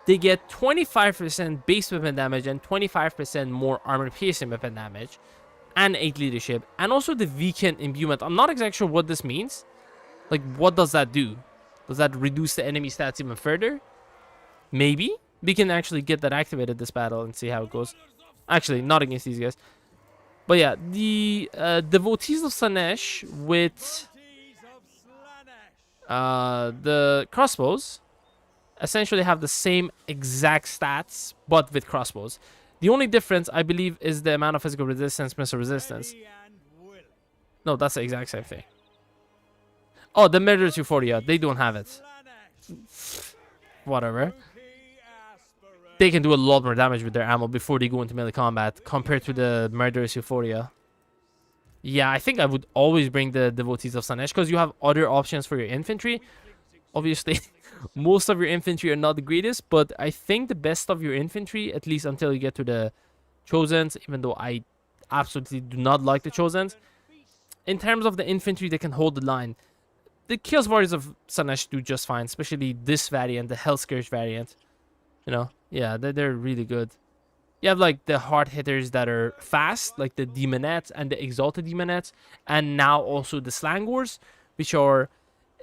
they get 25% base weapon damage and 25% more armor piercing weapon damage and 8 leadership, and also the weekend imbuement. I'm not exactly sure what this means. Like, what does that do? Does that reduce the enemy stats even further? Maybe we can actually get that activated this battle and see how it goes. Actually, not against these guys. But yeah, the Devotees of Slaanesh with the crossbows essentially have the same exact stats, but with crossbows. The only difference, I believe, is the amount of physical resistance, missile resistance. No, that's the exact same thing. Oh, the Murderous Euphoria. They don't have it. Whatever. They can do a lot more damage with their ammo before they go into melee combat compared to the Murderous Euphoria. Yeah, I think I would always bring the Devotees of Slaanesh because you have other options for your infantry. Obviously, most of your infantry are not the greatest, but I think the best of your infantry, at least until you get to the Chosens, even though I absolutely do not like the Chosens, in terms of the infantry that can hold the line, the Chaos Warriors of Slaanesh do just fine, especially this variant, the Hell Scourge variant. You know, yeah, they're really good. You have like the hard hitters that are fast, like the Demonettes and the Exalted Demonettes, and now also the Slangors, which are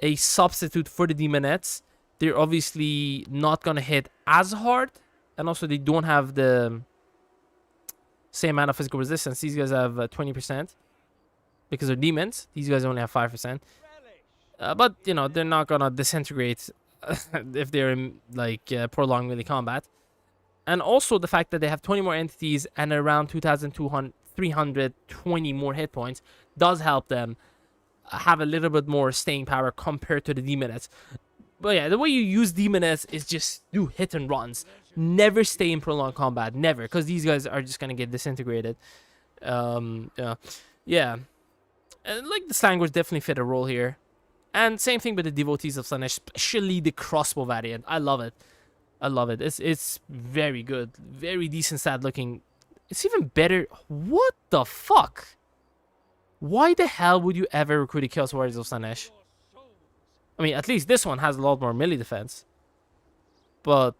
a substitute for the Demonettes. They're obviously not gonna hit as hard, and also they don't have the same amount of physical resistance. These guys have 20% because they're demons. These guys only have 5%. But you know, they're not gonna disintegrate if they're in like prolonged melee combat. And also the fact that they have 20 more entities and around 2,320 more hit points does help them have a little bit more staying power compared to the Demonettes. But yeah, the way you use Demonettes is just do hit and runs. Never stay in prolonged combat. Never. Because these guys are just going to get disintegrated. Yeah. And like the Slangors definitely fit a role here. And same thing with the Devotees of Slaanesh, especially the crossbow variant. I love it. I love it. It's very good. Very decent stat looking. It's even better. What the fuck? Why the hell would you ever recruit the Chaos Warriors of Slaanesh? I mean, at least this one has a lot more melee defense. But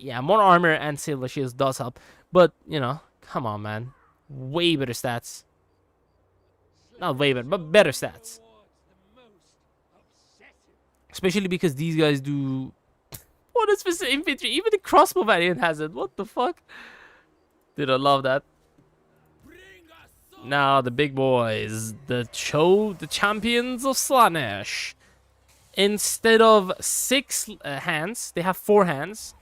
Yeah, more armor and silver shields does help. But, you know, come on, man. Way better stats. Not way better, but better stats. Especially because these guys do... What is this infantry? Even the crossbow variant has it. What the fuck? Dude, I love that. Now the big boys. The champions of Slaanesh. Instead of 6 hands, they have 4 hands.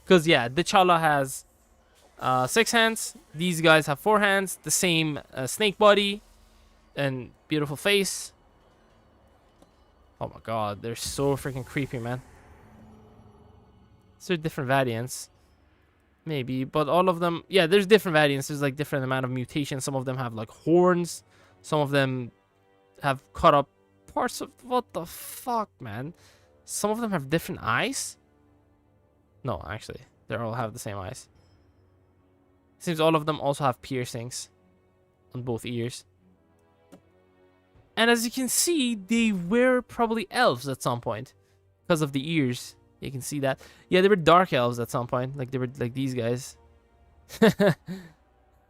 Because, yeah, the Chala has 6 hands. These guys have 4 hands. The same snake body. And beautiful face. Oh my god, they're so freaking creepy, man. So different variants. Maybe, but all of them... Yeah, there's different variants. There's, like, different amount of mutations. Some of them have, like, horns. Some of them have cut up parts of... What the fuck, man? Some of them have different eyes? No, actually. They all have the same eyes. Seems all of them also have piercings on both ears. And as you can see, they were probably elves at some point. Because of the ears. You can see that. Yeah, they were dark elves at some point. Like, they were like these guys.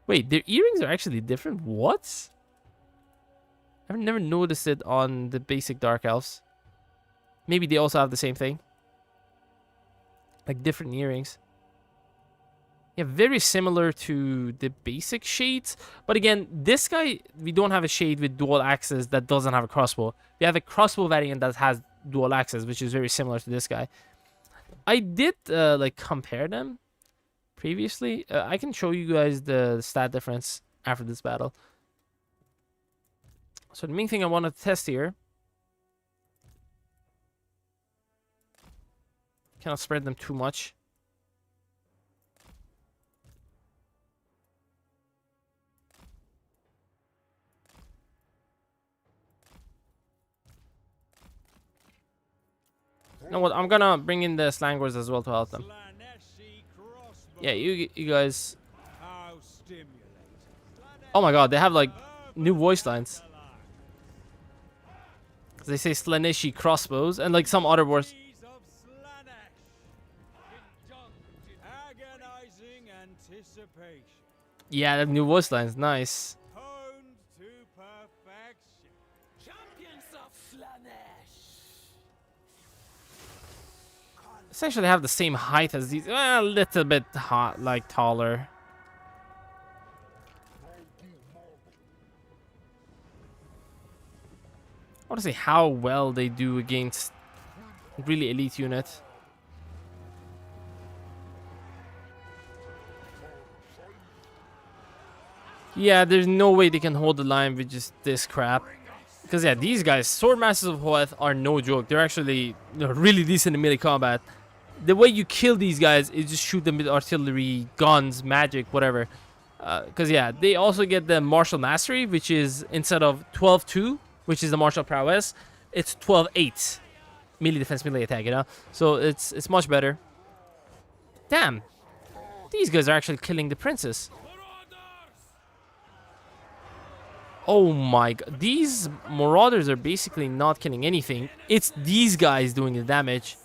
Wait, their earrings are actually different? What? I've never noticed it on the basic dark elves. Maybe they also have the same thing. Like, different earrings. Yeah, very similar to the basic shades. But again, this guy, we don't have a shade with dual axes that doesn't have a crossbow. We have a crossbow variant that has dual axes, which is very similar to this guy. I did, like, compare them previously. I can show you guys the stat difference after this battle. So the main thing I want to test here. Cannot spread them too much. You know what? I'm gonna bring in the slangers as well to help them. Yeah, you guys. Oh my god, they have like new voice lines. They say Slaaneshi crossbows and like some other words. Yeah, the new voice lines, nice. Essentially have the same height as these, a little bit hot, like taller. I want to see how well they do against really elite units. Yeah, there's no way they can hold the line with just this crap. Because yeah, these guys, Sword Masters of Hoeth, are no joke. They're actually really decent in melee combat. The way you kill these guys is just shoot them with artillery, guns, magic, whatever. Because yeah, they also get the martial mastery, which is instead of 12-2, which is the martial prowess, it's 12-8 melee defense, melee attack. You know, so it's much better. Damn, these guys are actually killing the princess. Oh my god, these marauders are basically not killing anything. It's these guys doing the damage.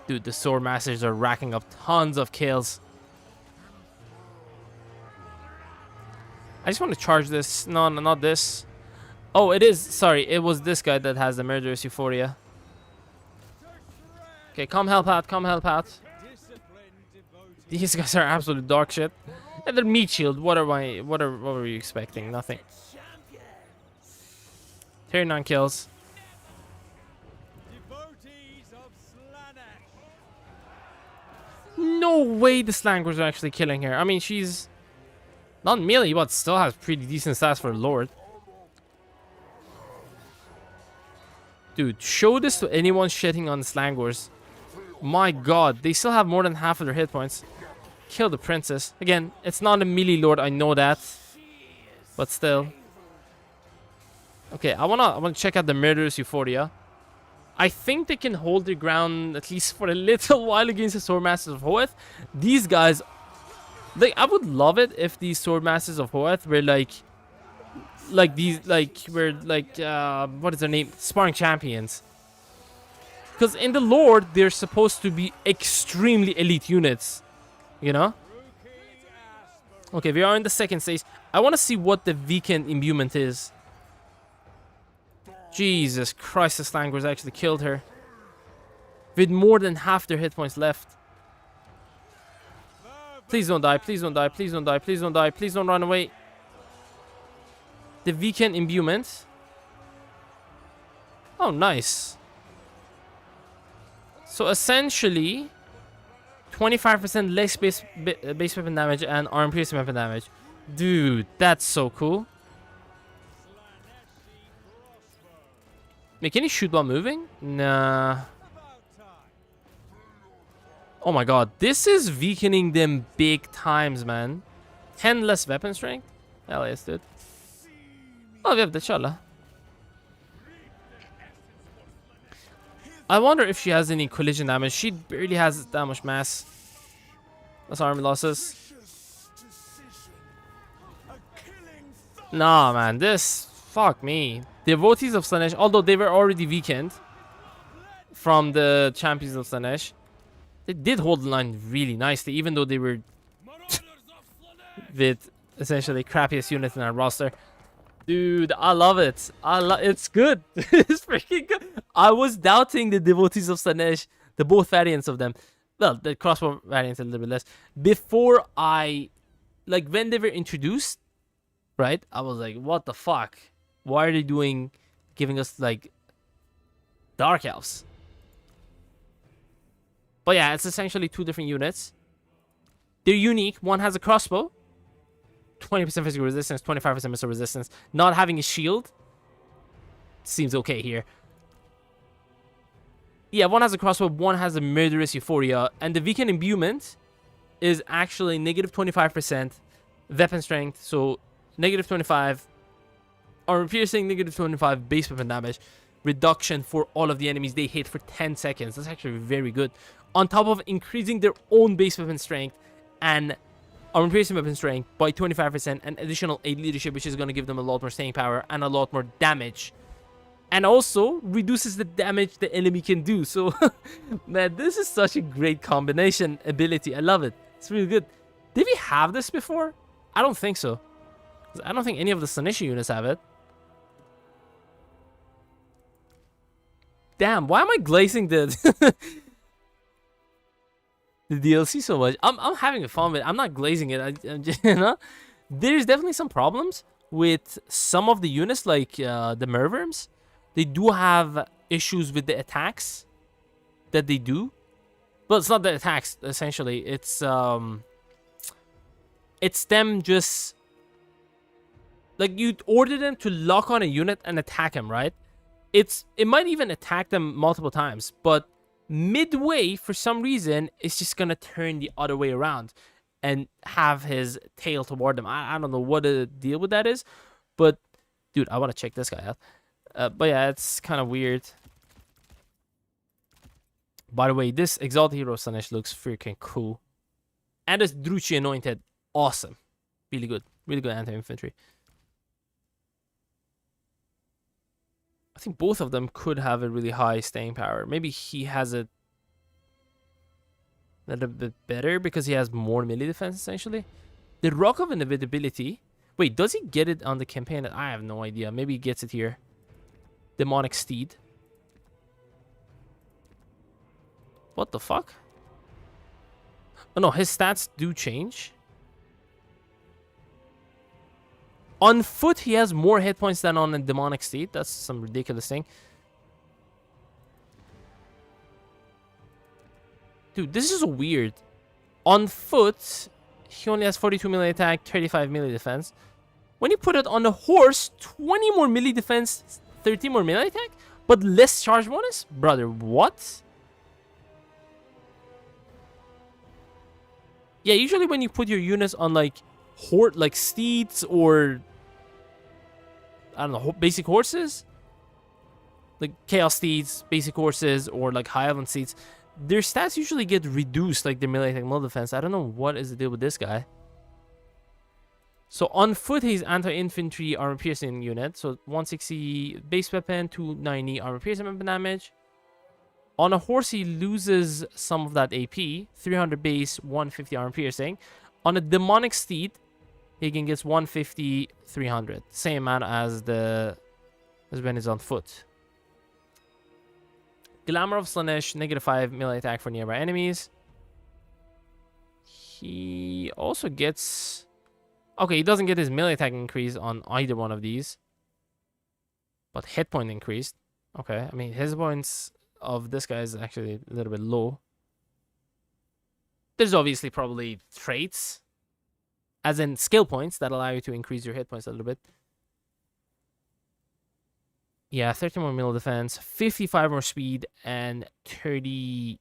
Dude, the Sword Masters are racking up tons of kills. I just want to charge this. No, not this. Oh, it is. Sorry, it was this guy that has the Murderous Euphoria. Okay, come help out. Come help out. These guys are absolute dog shit. And they're meat shield. What were you expecting? Nothing. 39 kills. No way the slangers are actually killing her. I mean, she's not melee, but still has pretty decent stats for a lord. Dude, show this to anyone shitting on slangers. My god, they still have more than half of their hit points. Kill the princess. Again, it's not a melee lord, I know that. But still. Okay, I wanna check out the Murderous Euphoria. I think they can hold their ground at least for a little while against the Sword Masters of Hoeth. These guys, like, I would love it if these Sword Masters of Hoeth were what is their name? Sparring champions. Because in the lore, they're supposed to be extremely elite units. You know? Okay, we are in the second stage. I want to see what the weekend imbuement is. Jesus Christ, the Slangers actually killed her. With more than half their hit points left. Please don't die, please don't die, please don't die, please don't die, please don't run away. The weekend imbuement. Oh, nice. So essentially, 25% less base weapon damage and arm piercing weapon damage. Dude, that's so cool. Wait, can you shoot while moving? Nah. Oh my god, this is weakening them big times, man. 10 less weapon strength? Hell yes, dude. Oh, we have the Chala. I wonder if she has any collision damage. She barely has that much mass. That's army losses. Nah, man, this... Fuck me. Devotees of Slanesh, although they were already weakened from the champions of Slanesh, they did hold the line really nicely, even though they were with essentially crappiest unit in our roster. Dude, I love it. It's good. It's freaking good. I was doubting the Devotees of Slanesh, the both variants of them. Well, the crossbow variant a little bit less. Before like when they were introduced, right? I was like, what the fuck? Why are they giving us like Dark Elves? But yeah, it's essentially two different units. They're unique. One has a crossbow, 20% physical resistance, 25% missile resistance. Not having a shield seems okay here. Yeah, one has a crossbow, one has a murderous euphoria, and the weekend imbuement is actually negative 25% weapon strength, so negative 25 armor piercing, negative 25 base weapon damage reduction for all of the enemies they hit for 10 seconds. That's actually very good. On top of increasing their own base weapon strength and armor piercing weapon strength by 25% and additional 8 leadership, which is going to give them a lot more staying power and a lot more damage. And also reduces the damage the enemy can do. So, man, this is such a great combination ability. I love it. It's really good. Did we have this before? I don't think so. I don't think any of the Slanesh units have it. Damn, why am I glazing the the DLC so much? I'm having fun with it. I'm not glazing it. I'm just, you know, there's definitely some problems with some of the units, like the Merworms. They do have issues with the attacks that they do. Well, it's not the attacks, essentially. It's them just... Like, you order them to lock on a unit and attack him, right? It might even attack them multiple times, but midway, for some reason, it's just gonna turn the other way around and have his tail toward them. I don't know what the deal with that is, but dude, I want to check this guy out. But yeah, it's kind of weird. By the way, this Exalted Hero Slanesh looks freaking cool. And this Druchi Anointed, awesome. Really good anti-infantry. I think both of them could have a really high staying power. Maybe he has a little bit better because he has more melee defense, essentially. The Rock of Inevitability. Wait, does he get it on the campaign? I have no idea. Maybe he gets it here. Demonic Steed. What the fuck? Oh no, his stats do change. On foot, he has more hit points than on a Demonic Steed. That's some ridiculous thing. Dude, this is weird. On foot, he only has 42 melee attack, 35 melee defense. When you put it on a horse, 20 more melee defense, 13 more melee attack, but less charge bonus? Brother, what? Yeah, usually when you put your units on like steeds or I don't know, basic horses, like chaos steeds, basic horses, or like high elven steeds, their stats usually get reduced, like their melee attack, melee defense. I don't know what is the deal with this guy. So on foot, he's anti-infantry armor piercing unit. So 160 base weapon, 290 armor piercing weapon damage. On a horse, he loses some of that AP, 300 base, 150 armor piercing. On a demonic steed, he can get 150, 300. Same amount as when he's on foot. Glamour of Slanesh, -5 melee attack for nearby enemies. He also gets... Okay, he doesn't get his melee attack increase on either one of these. But hit point increased. Okay, I mean, his points of this guy is actually a little bit low. There's obviously probably traits, as in skill points, that allow you to increase your hit points a little bit. Yeah, 30 more melee defense, 55 more speed, and 30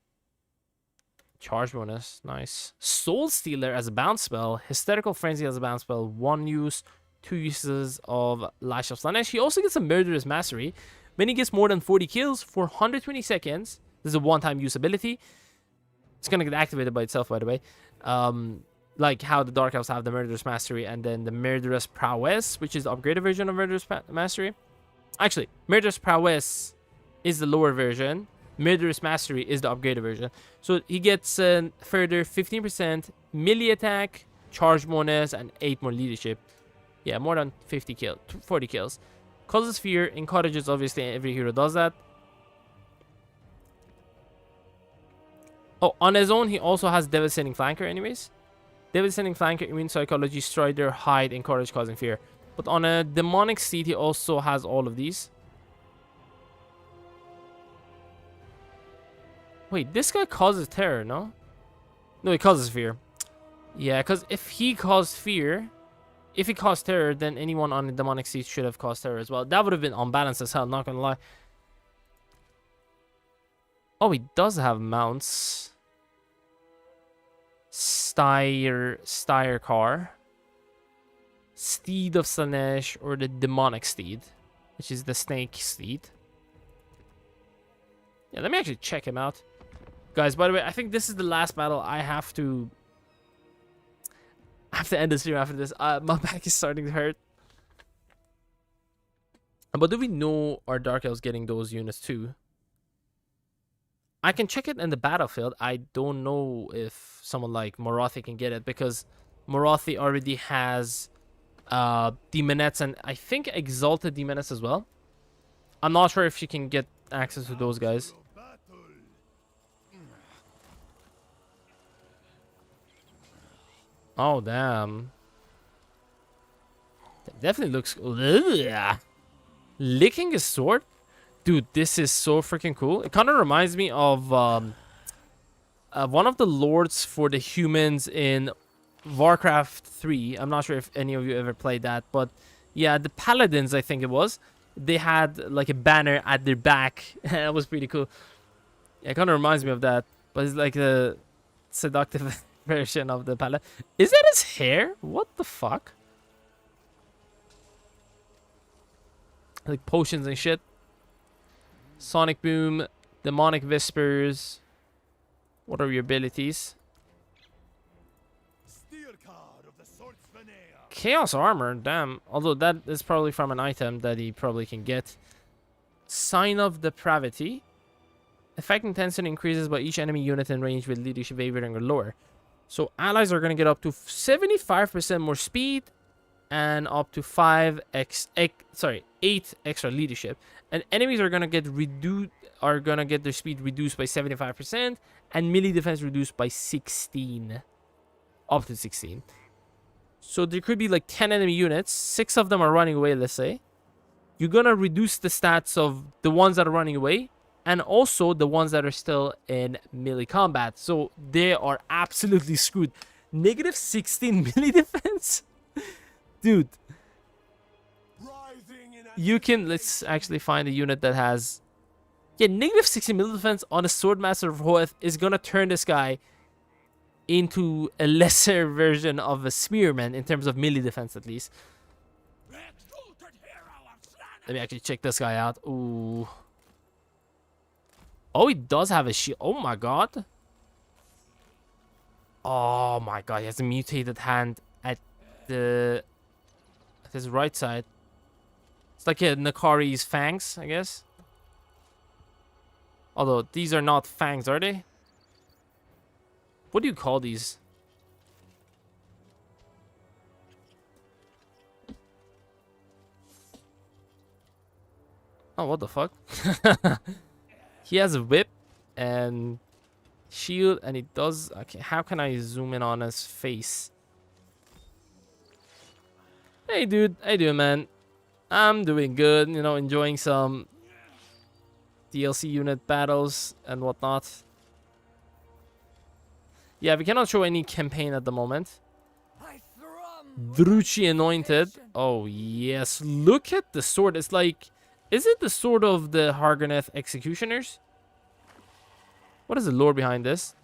charge bonus. Nice. Soul Stealer as a bounce spell. Hysterical Frenzy as a bounce spell. 1 use, 2 uses of Lash of Slanesh. He also gets a Murderous Mastery. When he gets more than 40 kills for 120 seconds, this is a one-time use ability. It's going to get activated by itself, by the way. Like how the Dark Elves have the Murderous Mastery and then the Murderous Prowess, which is the upgraded version of Murderous Mastery. Actually, Murderous Prowess is the lower version. Murderous Mastery is the upgraded version. So he gets further 15% melee attack, charge bonus, and 8 more leadership. Yeah, more than 40 kills. Causes fear, encourages, obviously every hero does that. Oh, on his own, he also has Devastating Flanker anyways. Devastating Flanker, Immune Psychology, Strider, Hide, Encourage, Causing Fear. But on a Demonic Steed, he also has all of these. Wait, this guy causes terror, no? No, he causes fear. Yeah, because if he caused fear... If he caused terror, then anyone on the Demonic Steed should have caused terror as well. That would have been unbalanced as hell, not gonna lie. Oh, he does have mounts. Styre Car. Steed of Slanesh, or the Demonic Steed, which is the Snake Steed. Yeah, let me actually check him out. Guys, by the way, I think this is the last battle. I have to end the stream after this. My back is starting to hurt. But do we know our Dark Elves getting those units too? I can check it in the battlefield. I don't know if someone like Morathi can get it, because Morathi already has Demonettes and I think Exalted Demonettes as well. I'm not sure if she can get access to those guys. Oh, damn. That definitely looks... Ugh. Licking his sword? Dude, this is so freaking cool. It kind of reminds me of one of the lords for the humans in Warcraft 3. I'm not sure if any of you ever played that, but yeah, the Paladins, I think it was. They had like a banner at their back. That was pretty cool. Yeah, it kind of reminds me of that, but it's like a seductive version of the Paladin. Is that his hair? What the fuck? Like potions and shit. Sonic Boom, Demonic Whispers. What are your abilities? Chaos Armor, damn. Although that is probably from an item that he probably can get. Sign of Depravity. Effect intensity increases by each enemy unit in range with leadership wavering or lower. So allies are going to get up to 75% more speed and up to 8 extra leadership. And enemies are going to get their speed reduced by 75% and melee defense reduced by 16. Up to 16. So there could be like 10 enemy units. 6 of them are running away, let's say. You're going to reduce the stats of the ones that are running away and also the ones that are still in melee combat. So they are absolutely screwed. Negative 16 melee defense? Dude. You can... Let's actually find a unit that has... Yeah, negative 16 melee defense on a Swordmaster of Hoeth is going to turn this guy into a lesser version of a Spearman in terms of melee defense, at least. Let me actually check this guy out. Ooh. Oh, he does have a shield. Oh my god. Oh my god, he has a mutated hand at his right side. It's like a Nakari's fangs, I guess. Although these are not fangs, are they? What do you call these? Oh, what the fuck? He has a whip and shield, and he does. Okay, how can I zoom in on his face? Hey, dude. How you doing, man? I'm doing good. You know, enjoying some DLC unit battles and whatnot. Yeah, we cannot show any campaign at the moment. Druchi Anointed. Oh, yes. Look at the sword. It's like... Is it the sword of the Hargoneth Executioners? What is the lore behind this?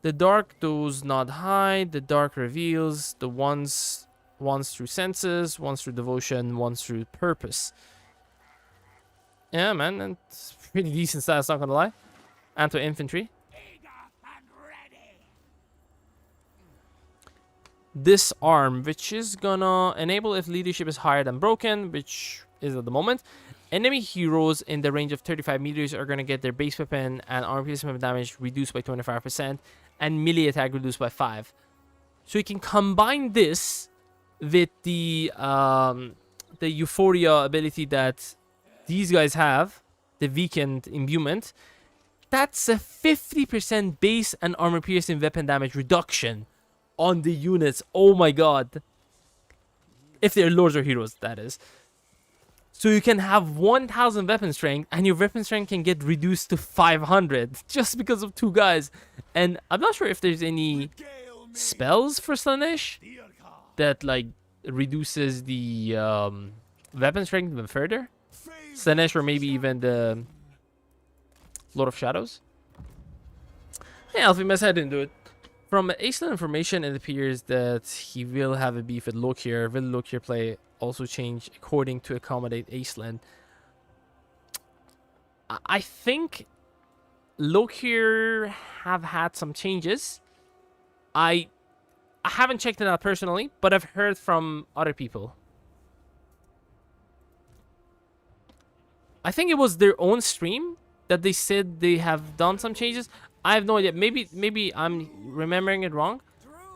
The dark does not hide. The dark reveals. The ones through senses, ones through devotion, ones through purpose. Yeah, man. And it's pretty decent stats, not gonna lie. Anti-infantry. Disarm, which is gonna enable if leadership is higher than broken, which is at the moment. Enemy heroes in the range of 35 meters are gonna get their base weapon and armor piercing weapon damage reduced by 25% and melee attack reduced by 5. So you can combine this with the Euphoria ability that these guys have, the weakened imbuement. That's a 50% base and armor piercing weapon damage reduction on the units. Oh my god. If they're lords or heroes, that is. So you can have 1000 weapon strength and your weapon strength can get reduced to 500 just because of 2 guys. And I'm not sure if there's any spells for Slaanesh that like reduces the weapon strength even further. Slaanesh or maybe even the Lord of Shadows. Hey Alfie, let's head into it. From Aislan information, it appears that he will have a beef with Lokir. Will Lokir play also change according to accommodate Aislan? I think Lokir have had some changes. I haven't checked it out personally, but I've heard from other people. I think it was their own stream that they said they have done some changes. I have no idea. Maybe I'm remembering it wrong.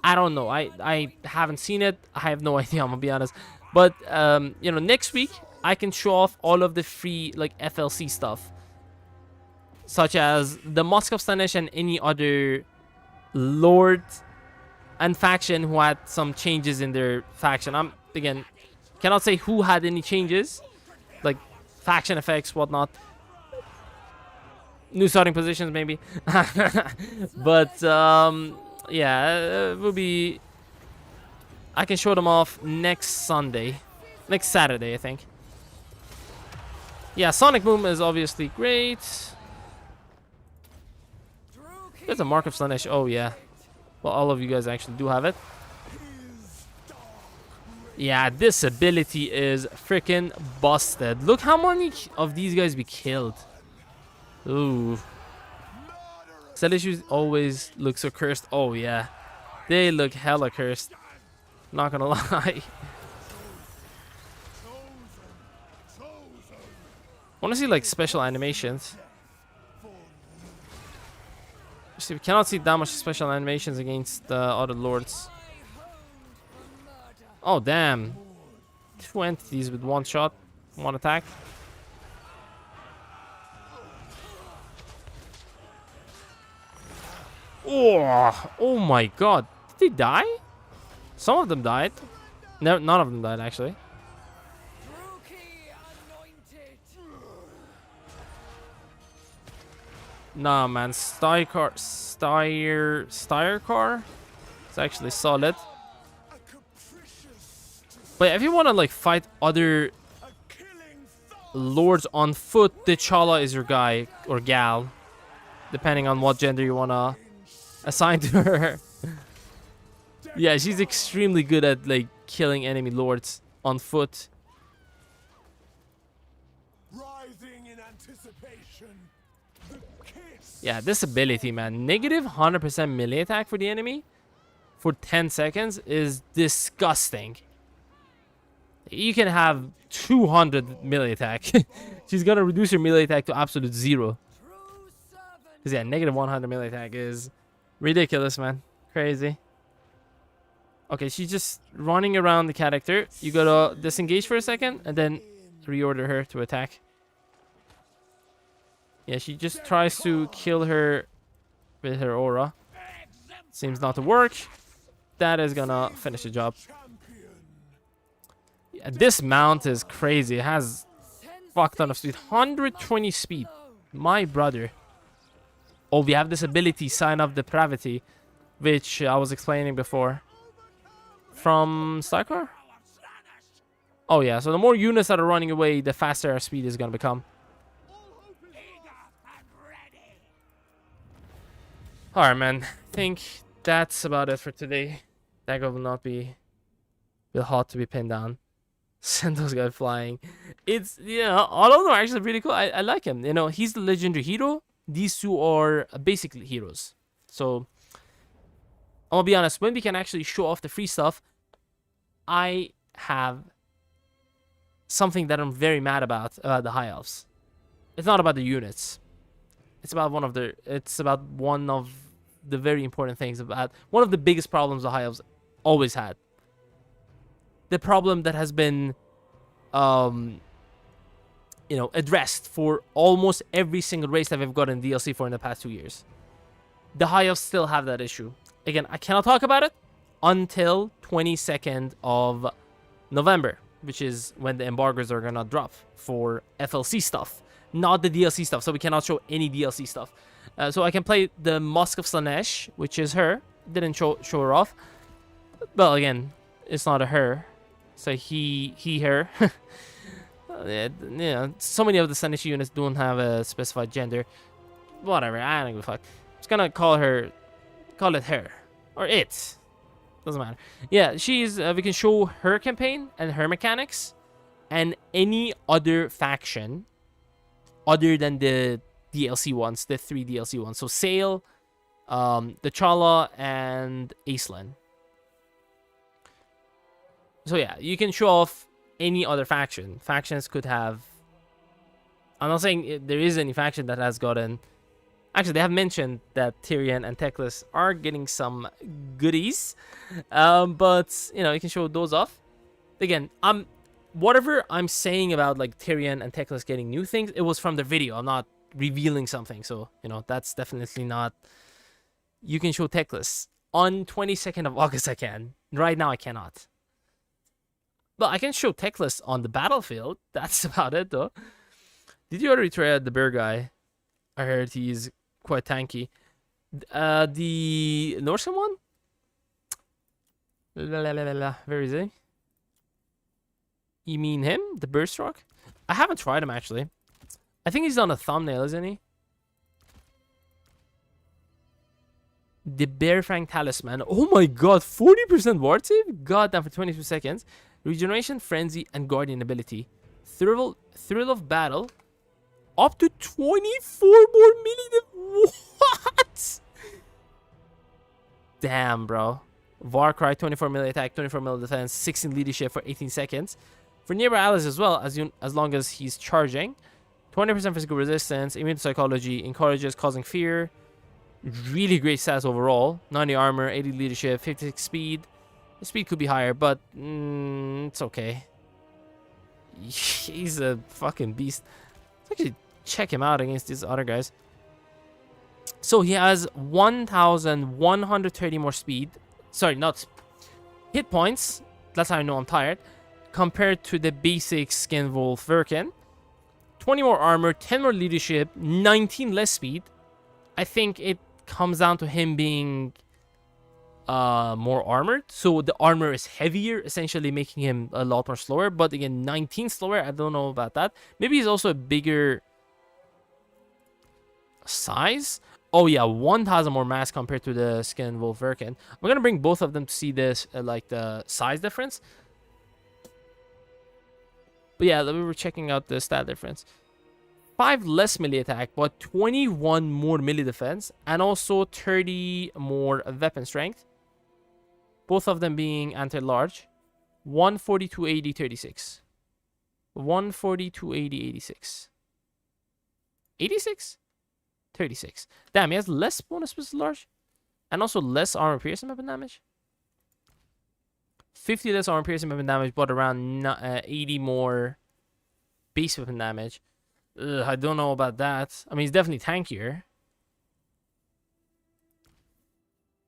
I don't know. I haven't seen it. I have no idea, I'm gonna be honest. But you know, next week I can show off all of the free like FLC stuff, such as the Mosque of Slaanesh and any other lord and faction who had some changes in their faction. I'm again cannot say who had any changes, like faction effects, whatnot. New starting positions, maybe. But, yeah, it will be... I can show them off next Sunday. Next Saturday, I think. Yeah, Sonic Boom is obviously great. There's a Mark of Slaanesh. Oh, yeah. Well, all of you guys actually do have it. Yeah, this ability is freaking busted. Look how many of these guys we killed. Ooh. Celestials always look so cursed. Oh, yeah. They look hella cursed. Not gonna lie. Want to see, like, special animations. See, we cannot see that much special animations against the other lords. Oh, damn. 2 entities with 1 shot, 1 attack. Oh my god. Did they die? Some of them died. No, none of them died, actually. Nah, man. Styrcar. It's actually solid. But if you want to, like, fight other lords on foot, T'Challa is your guy or gal. Depending on what gender you want to assign to her. Yeah, she's extremely good at like killing enemy lords on foot. Rising in anticipation, the kiss. Yeah, this ability, man. Negative 100% melee attack for the enemy for 10 seconds is disgusting. You can have 200 melee attack. She's gonna reduce your melee attack to absolute 0. Because yeah, negative 100 melee attack is ridiculous, man. Crazy. Okay, she's just running around the character. You gotta disengage for a second and then reorder her to attack. Yeah, she just tries to kill her with her aura. Seems not to work. That is gonna finish the job. Yeah, this mount is crazy. It has fuck ton of speed. 120 speed. My brother. Oh, we have this ability, Sign of Depravity, which I was explaining before. From Starcore? Oh yeah, so the more units that are running away, the faster our speed is gonna become. Alright, man. I think that's about it for today. That guy will not be real hot to be pinned down. Send those guys flying. It's, all of them are actually pretty cool. I like him. You know, he's the legendary hero. These two are basically heroes. So, I'm gonna be honest, when we can actually show off the free stuff, I have something that I'm very mad about the High Elves. It's not about the units. It's about one of the very important things about one of the biggest problems the High Elves always had. The problem that has been addressed for almost every single race that we've gotten DLC for in the past 2 years. The High Elves still have that issue. Again, I cannot talk about it until 22nd of November, which is when the embargoes are gonna drop for FLC stuff, not the DLC stuff. So we cannot show any DLC stuff. So I can play the Musk of Slanesh, which is her. Didn't show her off. Well, again, it's not a her. So he, her. So many of the Slanesh units don't have a specified gender. Whatever, I don't give a fuck. Just gonna call it her. Or it. Doesn't matter. Yeah, she's, we can show her campaign and her mechanics. And any other faction other than the DLC ones, the 3 DLC ones. So Sail, the Chala, and Aislan. So yeah, you can show off any other faction. Factions could have... I'm not saying there is any faction that has gotten... Actually, they have mentioned that Tyrion and Teclis are getting some goodies. But, you can show those off. Again, whatever I'm saying about like Tyrion and Teclis getting new things, it was from the video. I'm not revealing something. So, that's definitely not... You can show Teclis. On 22nd of August, I can. Right now, I cannot. But I can show Teclis on the battlefield. That's about it, though. Did you already try out the bear guy? I heard he's quite tanky. The Norsen one? Where is he? You mean him? The burst rock? I haven't tried him, actually. I think he's on a thumbnail, isn't he? The Bear Fang Talisman. Oh my god, 40% ward save? God damn, for 22 seconds. Regeneration, Frenzy, and Guardian ability. Thrill of Battle. Up to 24 more million. What? Damn, bro. Warcry, 24 melee attack, 24 melee defense, 16 leadership for 18 seconds. For nearby allies as well, as long as he's charging. 20% physical resistance, immune to psychology, encourages causing fear. Really great stats overall. 90 armor, 80 leadership, 56 speed. The speed could be higher, but it's okay. He's a fucking beast. Let's actually check him out against these other guys. So he has 1,130 more speed. Sorry, not hit points. That's how I know I'm tired. Compared to the basic Skin Wolf Verkin. 20 more armor, 10 more leadership, 19 less speed. I think it comes down to him being more armored. So the armor is heavier, essentially making him a lot more slower. But again, 19 slower, I don't know about that. Maybe he's also a bigger size. Oh yeah, 1,000 more mass compared to the Skin Wolf Verkin. I'm gonna bring both of them to see this, like the size difference. But yeah, we were checking out the stat difference. 5 less melee attack, but 21 more melee defense, and also 30 more weapon strength. Both of them being anti-large. 142, 80, 36. 142, 80, 86. 86? 36. Damn, he has less bonus with large. And also less armor piercing weapon damage. 50 less armor piercing weapon damage, but around 80 more base weapon damage. Ugh, I don't know about that. I mean, he's definitely tankier.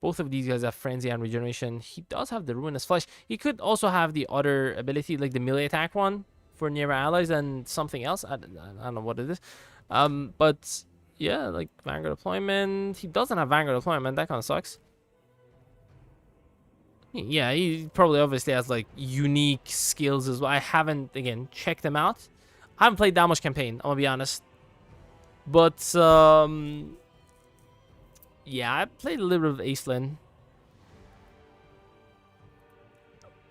Both of these guys have Frenzy and Regeneration. He does have the Ruinous Flesh. He could also have the other ability, like the melee attack one for nearby allies and something else. I don't know what it is. But yeah, like Vanguard Deployment. He doesn't have Vanguard Deployment. That kind of sucks. Yeah, he probably obviously has like unique skills as well. I haven't, again, checked them out. I haven't played that much campaign, I'm gonna be honest. But yeah, I played a little bit of Acelin.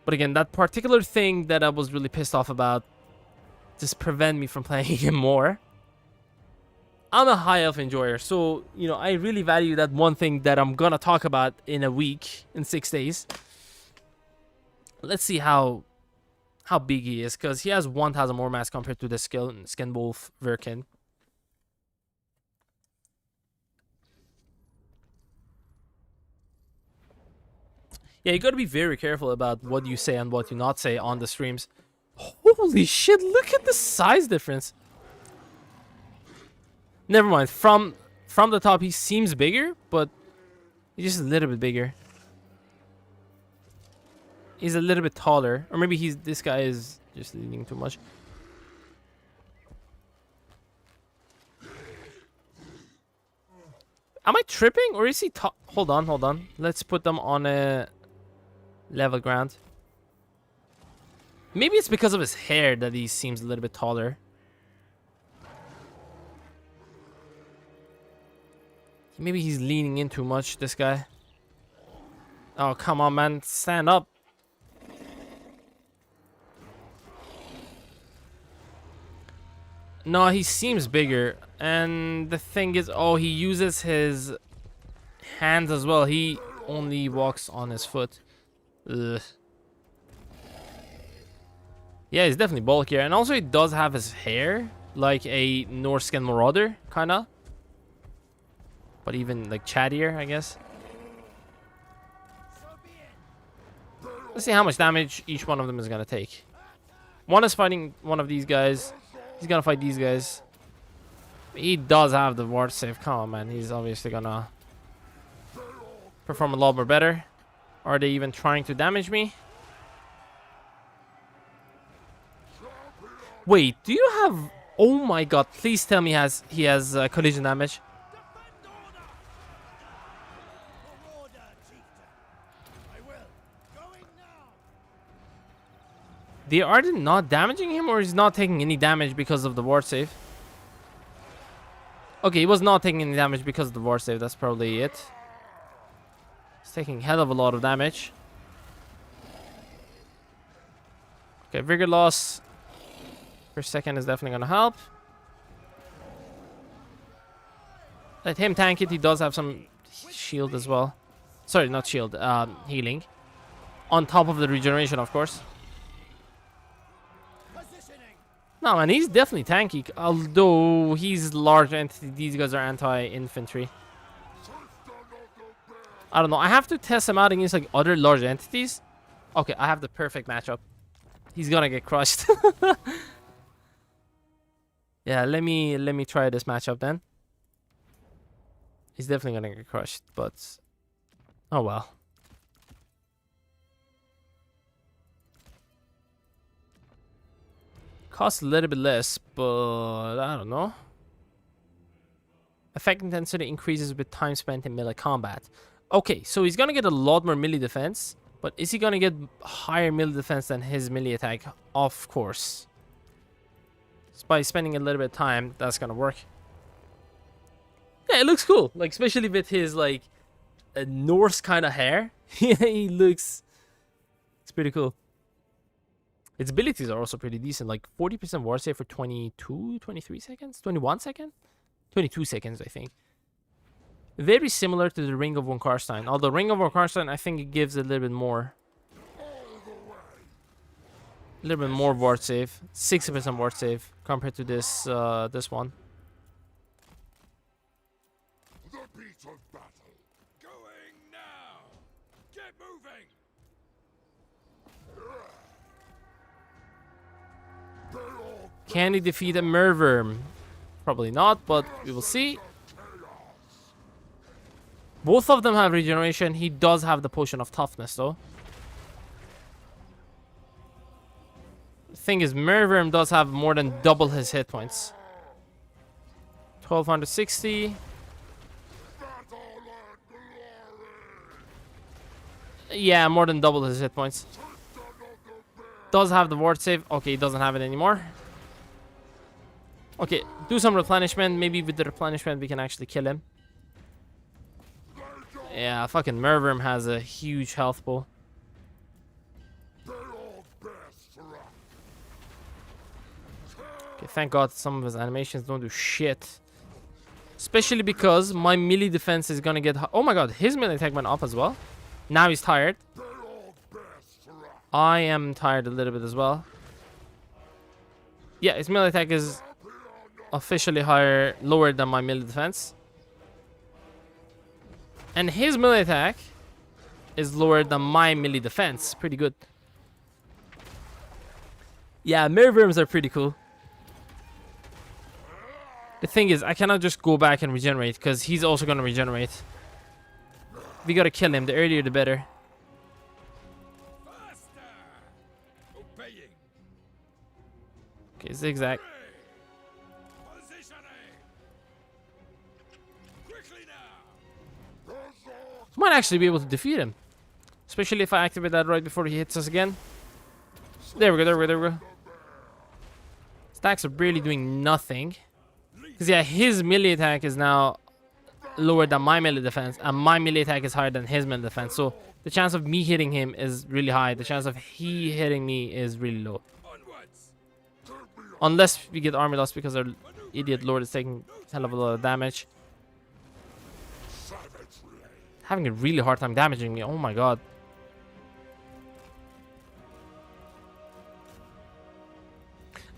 But again, that particular thing that I was really pissed off about just prevent me from playing him more. I'm a high elf enjoyer, so, you know, I really value that one thing that I'm gonna talk about in a week, in 6 days. Let's see how big he is, because he has 1,000 more mass compared to the Skin Wolf Verkin. Yeah, you gotta be very careful about what you say and what you not say on the streams. Holy shit, look at the size difference. Never mind, from the top he seems bigger, but he's just a little bit bigger. He's a little bit taller. Or maybe this guy is just leaning too much. Am I tripping? Or is he hold on. Let's put them on a level ground. Maybe it's because of his hair that he seems a little bit taller. Maybe he's leaning in too much, this guy. Oh, come on, man. Stand up. No, he seems bigger. And the thing is, oh, he uses his hands as well. He only walks on his foot. Ugh. Yeah, he's definitely bulkier. And also, he does have his hair like a Norskin Marauder, kind of. But even, like, chattier, I guess. Let's see how much damage each one of them is going to take. One is fighting one of these guys. He's gonna fight these guys. He does have the ward save. Come on, man. He's obviously gonna perform a lot more better. Are they even trying to damage me? Wait, do you have... Oh my god. Please tell me he has collision damage. Are they not damaging him, or is not taking any damage because of the ward save? Okay, he was not taking any damage because of the ward save. That's probably it. He's taking hell of a lot of damage. Okay, vigor loss per second is definitely gonna help. Let him tank it. He does have some shield as well. Sorry, not shield. Healing. On top of the regeneration, of course. No, man, he's definitely tanky. Although he's large entity, these guys are anti-infantry. I don't know. I have to test him out against like other large entities. Okay, I have the perfect matchup. He's gonna get crushed. Yeah, let me try this matchup then. He's definitely gonna get crushed, but oh well. Costs a little bit less, but I don't know. Effect intensity increases with time spent in melee combat. Okay, so he's gonna get a lot more melee defense, but is he gonna get higher melee defense than his melee attack? Of course. So by spending a little bit of time, that's gonna work. Yeah, it looks cool. Like, especially with his, like, a Norse kind of hair. He looks... It's pretty cool. Its abilities are also pretty decent. Like, 40% ward save for 22, 23 seconds? 21 seconds? 22 seconds, I think. Very similar to the Ring of Von Karstein. Although Ring of Von Karstein, I think it gives a little bit more. A little bit more ward save. 60% ward save compared to this this one. Can he defeat a Merworm? Probably not, but we will see. Both of them have regeneration. He does have the potion of toughness, though. The thing is, Merworm does have more than double his hit points. 1260. Yeah, more than double his hit points. Does have the ward save. Okay, he doesn't have it anymore. Okay, do some replenishment. Maybe with the replenishment we can actually kill him. Yeah, fucking Merworm has a huge health pool. Okay, thank God some of his animations don't do shit. Especially because my melee defense is gonna get... Oh my God, his melee attack went up as well. Now he's tired. I am tired a little bit as well. Yeah, his melee attack is officially lower than my melee defense. And his melee attack is lower than my melee defense. Pretty good. Yeah, Merworms are pretty cool. The thing is, I cannot just go back and regenerate because he's also going to regenerate. We got to kill him. The earlier, the better. Okay, zigzag. Might actually be able to defeat him. Especially if I activate that right before he hits us again. There we go, there we go, there we go. Stacks are barely doing nothing. Because yeah, his melee attack is now lower than my melee defense. And my melee attack is higher than his melee defense. So the chance of me hitting him is really high. The chance of he hitting me is really low. Unless we get army loss because our idiot lord is taking a hell of a lot of damage. Having a really hard time damaging me. Oh my God.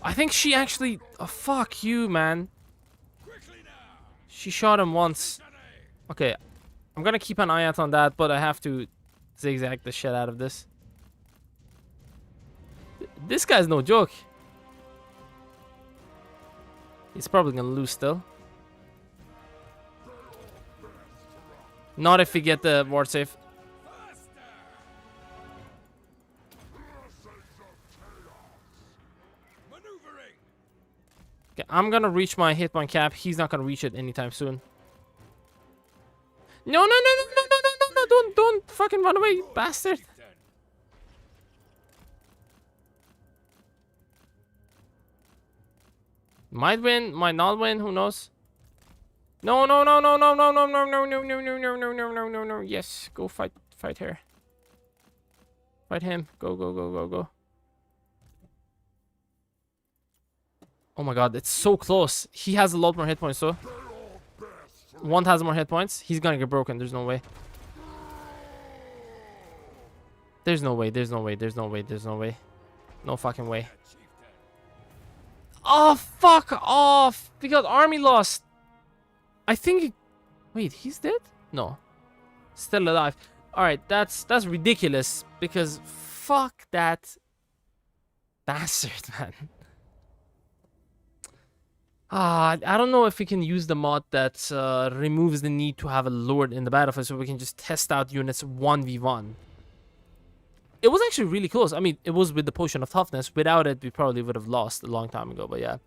I think she actually... Oh, fuck you, man. She shot him once. Okay. I'm gonna keep an eye out on that, but I have to zigzag the shit out of this. This guy's no joke. He's probably gonna lose still. Not if we get the ward save. Okay, I'm gonna reach my hit point cap. He's not gonna reach it anytime soon. No, no, no, no, no, no, no, no, no, don't fucking run away, you bastard. Might win, might not win, who knows? No, no, no, no, no, no, no, no, no, no, no, no, no, no, no, no, no, no. Yes, go fight her. Fight him. Go, go, go, go, go. Oh my God, it's so close. He has a lot more hit points, so. One has more hit points. He's gonna get broken. There's no way. There's no way. There's no way. There's no way. There's no way. No fucking way. Oh, fuck off. We got army lost. I think... Wait, he's dead? No. Still alive. Alright, that's ridiculous. Because fuck that bastard, man. I don't know if we can use the mod that removes the need to have a lord in the battlefield, so we can just test out units 1v1. It was actually really close. I mean, it was with the potion of toughness. Without it, we probably would have lost a long time ago, but yeah.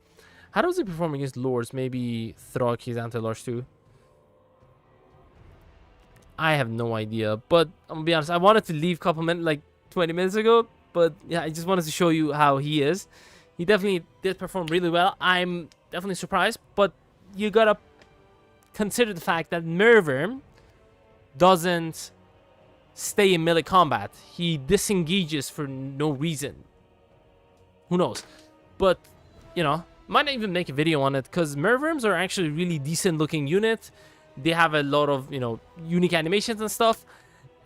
How does he perform against lords? Maybe Throg, he's anti-lords too. I have no idea, but I'm gonna be honest, I wanted to leave a couple minutes, like 20 minutes ago, but yeah, I just wanted to show you how he is. He definitely did perform really well. I'm definitely surprised, but you gotta consider the fact that Merworm doesn't stay in melee combat. He disengages for no reason. Who knows? But, you know, might not even make a video on it, because Merworms are actually really decent looking unit. They have a lot of, you know, unique animations and stuff.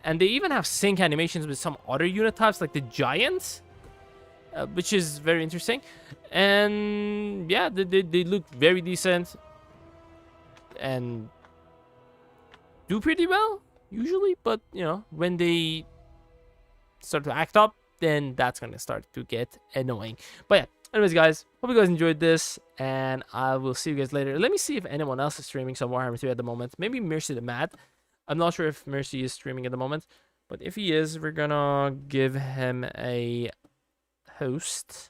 And they even have sync animations with some other unit types, like the Giants. Which is very interesting. And yeah, they look very decent. And do pretty well, usually. But, you know, when they start to act up, then that's going to start to get annoying. But yeah, Anyways, guys, hope you guys enjoyed this, and I will see you guys later. Let me see if anyone else is streaming some Warhammer 3 at the moment. Maybe Mercy the Mad. I'm not sure if Mercy is streaming at the moment, but if he is, we're gonna give him a host.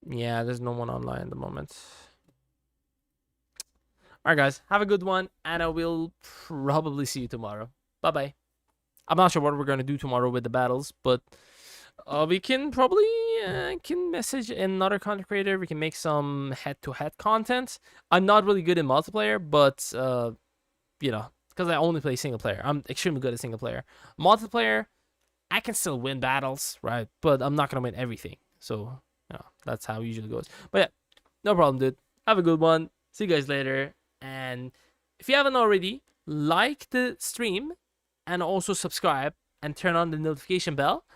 Yeah, there's no one online at the moment. Alright, guys, have a good one, and I will probably see you tomorrow. Bye-bye. I'm not sure what we're going to do tomorrow with the battles, but we can probably can message another content creator. We can make some head-to-head content. I'm not really good in multiplayer, but, you know, because I only play single player. I'm extremely good at single player. Multiplayer, I can still win battles, right? But I'm not going to win everything. So, you know, that's how it usually goes. But yeah, no problem, dude. Have a good one. See you guys later. And if you haven't already, like the stream and also subscribe and turn on the notification bell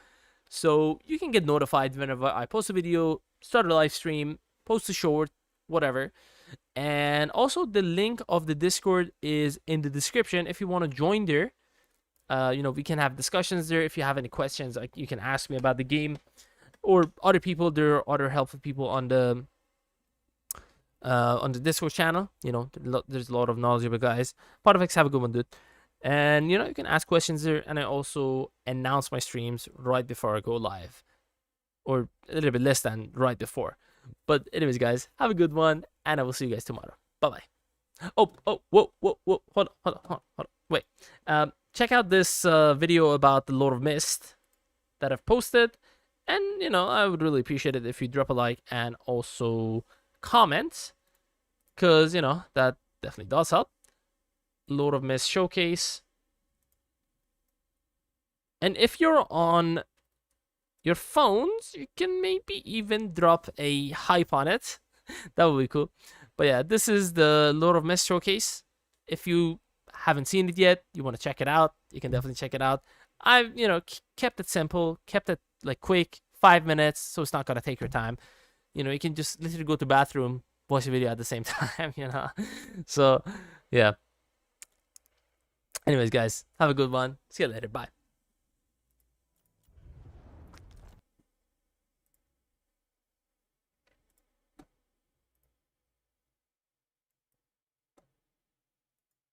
so you can get notified whenever I post a video, start a live stream, post a short, whatever. And also the link of the Discord is in the description if you want to join there. You know, we can have discussions there. If you have any questions, like, you can ask me about the game or other people. There are other helpful people on the Discord channel. You know, there's a lot of knowledgeable guys. Part of X, have a good one, dude. And, you know, you can ask questions there. And I also announce my streams right before I go live. Or a little bit less than right before. But anyways, guys, have a good one. And I will see you guys tomorrow. Bye-bye. Oh, whoa. Hold on. Wait. Check out this video about the Lord of Mist that I've posted. And, you know, I would really appreciate it if you drop a like and also comment. Because, you know, that definitely does help. Lord of Mist showcase. And if you're on your phones, you can maybe even drop a hype on it. That would be cool. But yeah, this is the Lord of Mist showcase. If you haven't seen it yet, you want to check it out, you can definitely check it out. I've, you know, kept it simple, kept it like quick, 5 minutes, so it's not gonna take your time. You know, you can just literally go to the bathroom, watch a video at the same time, you know. So yeah. Anyways, guys, have a good one. See you later. Bye.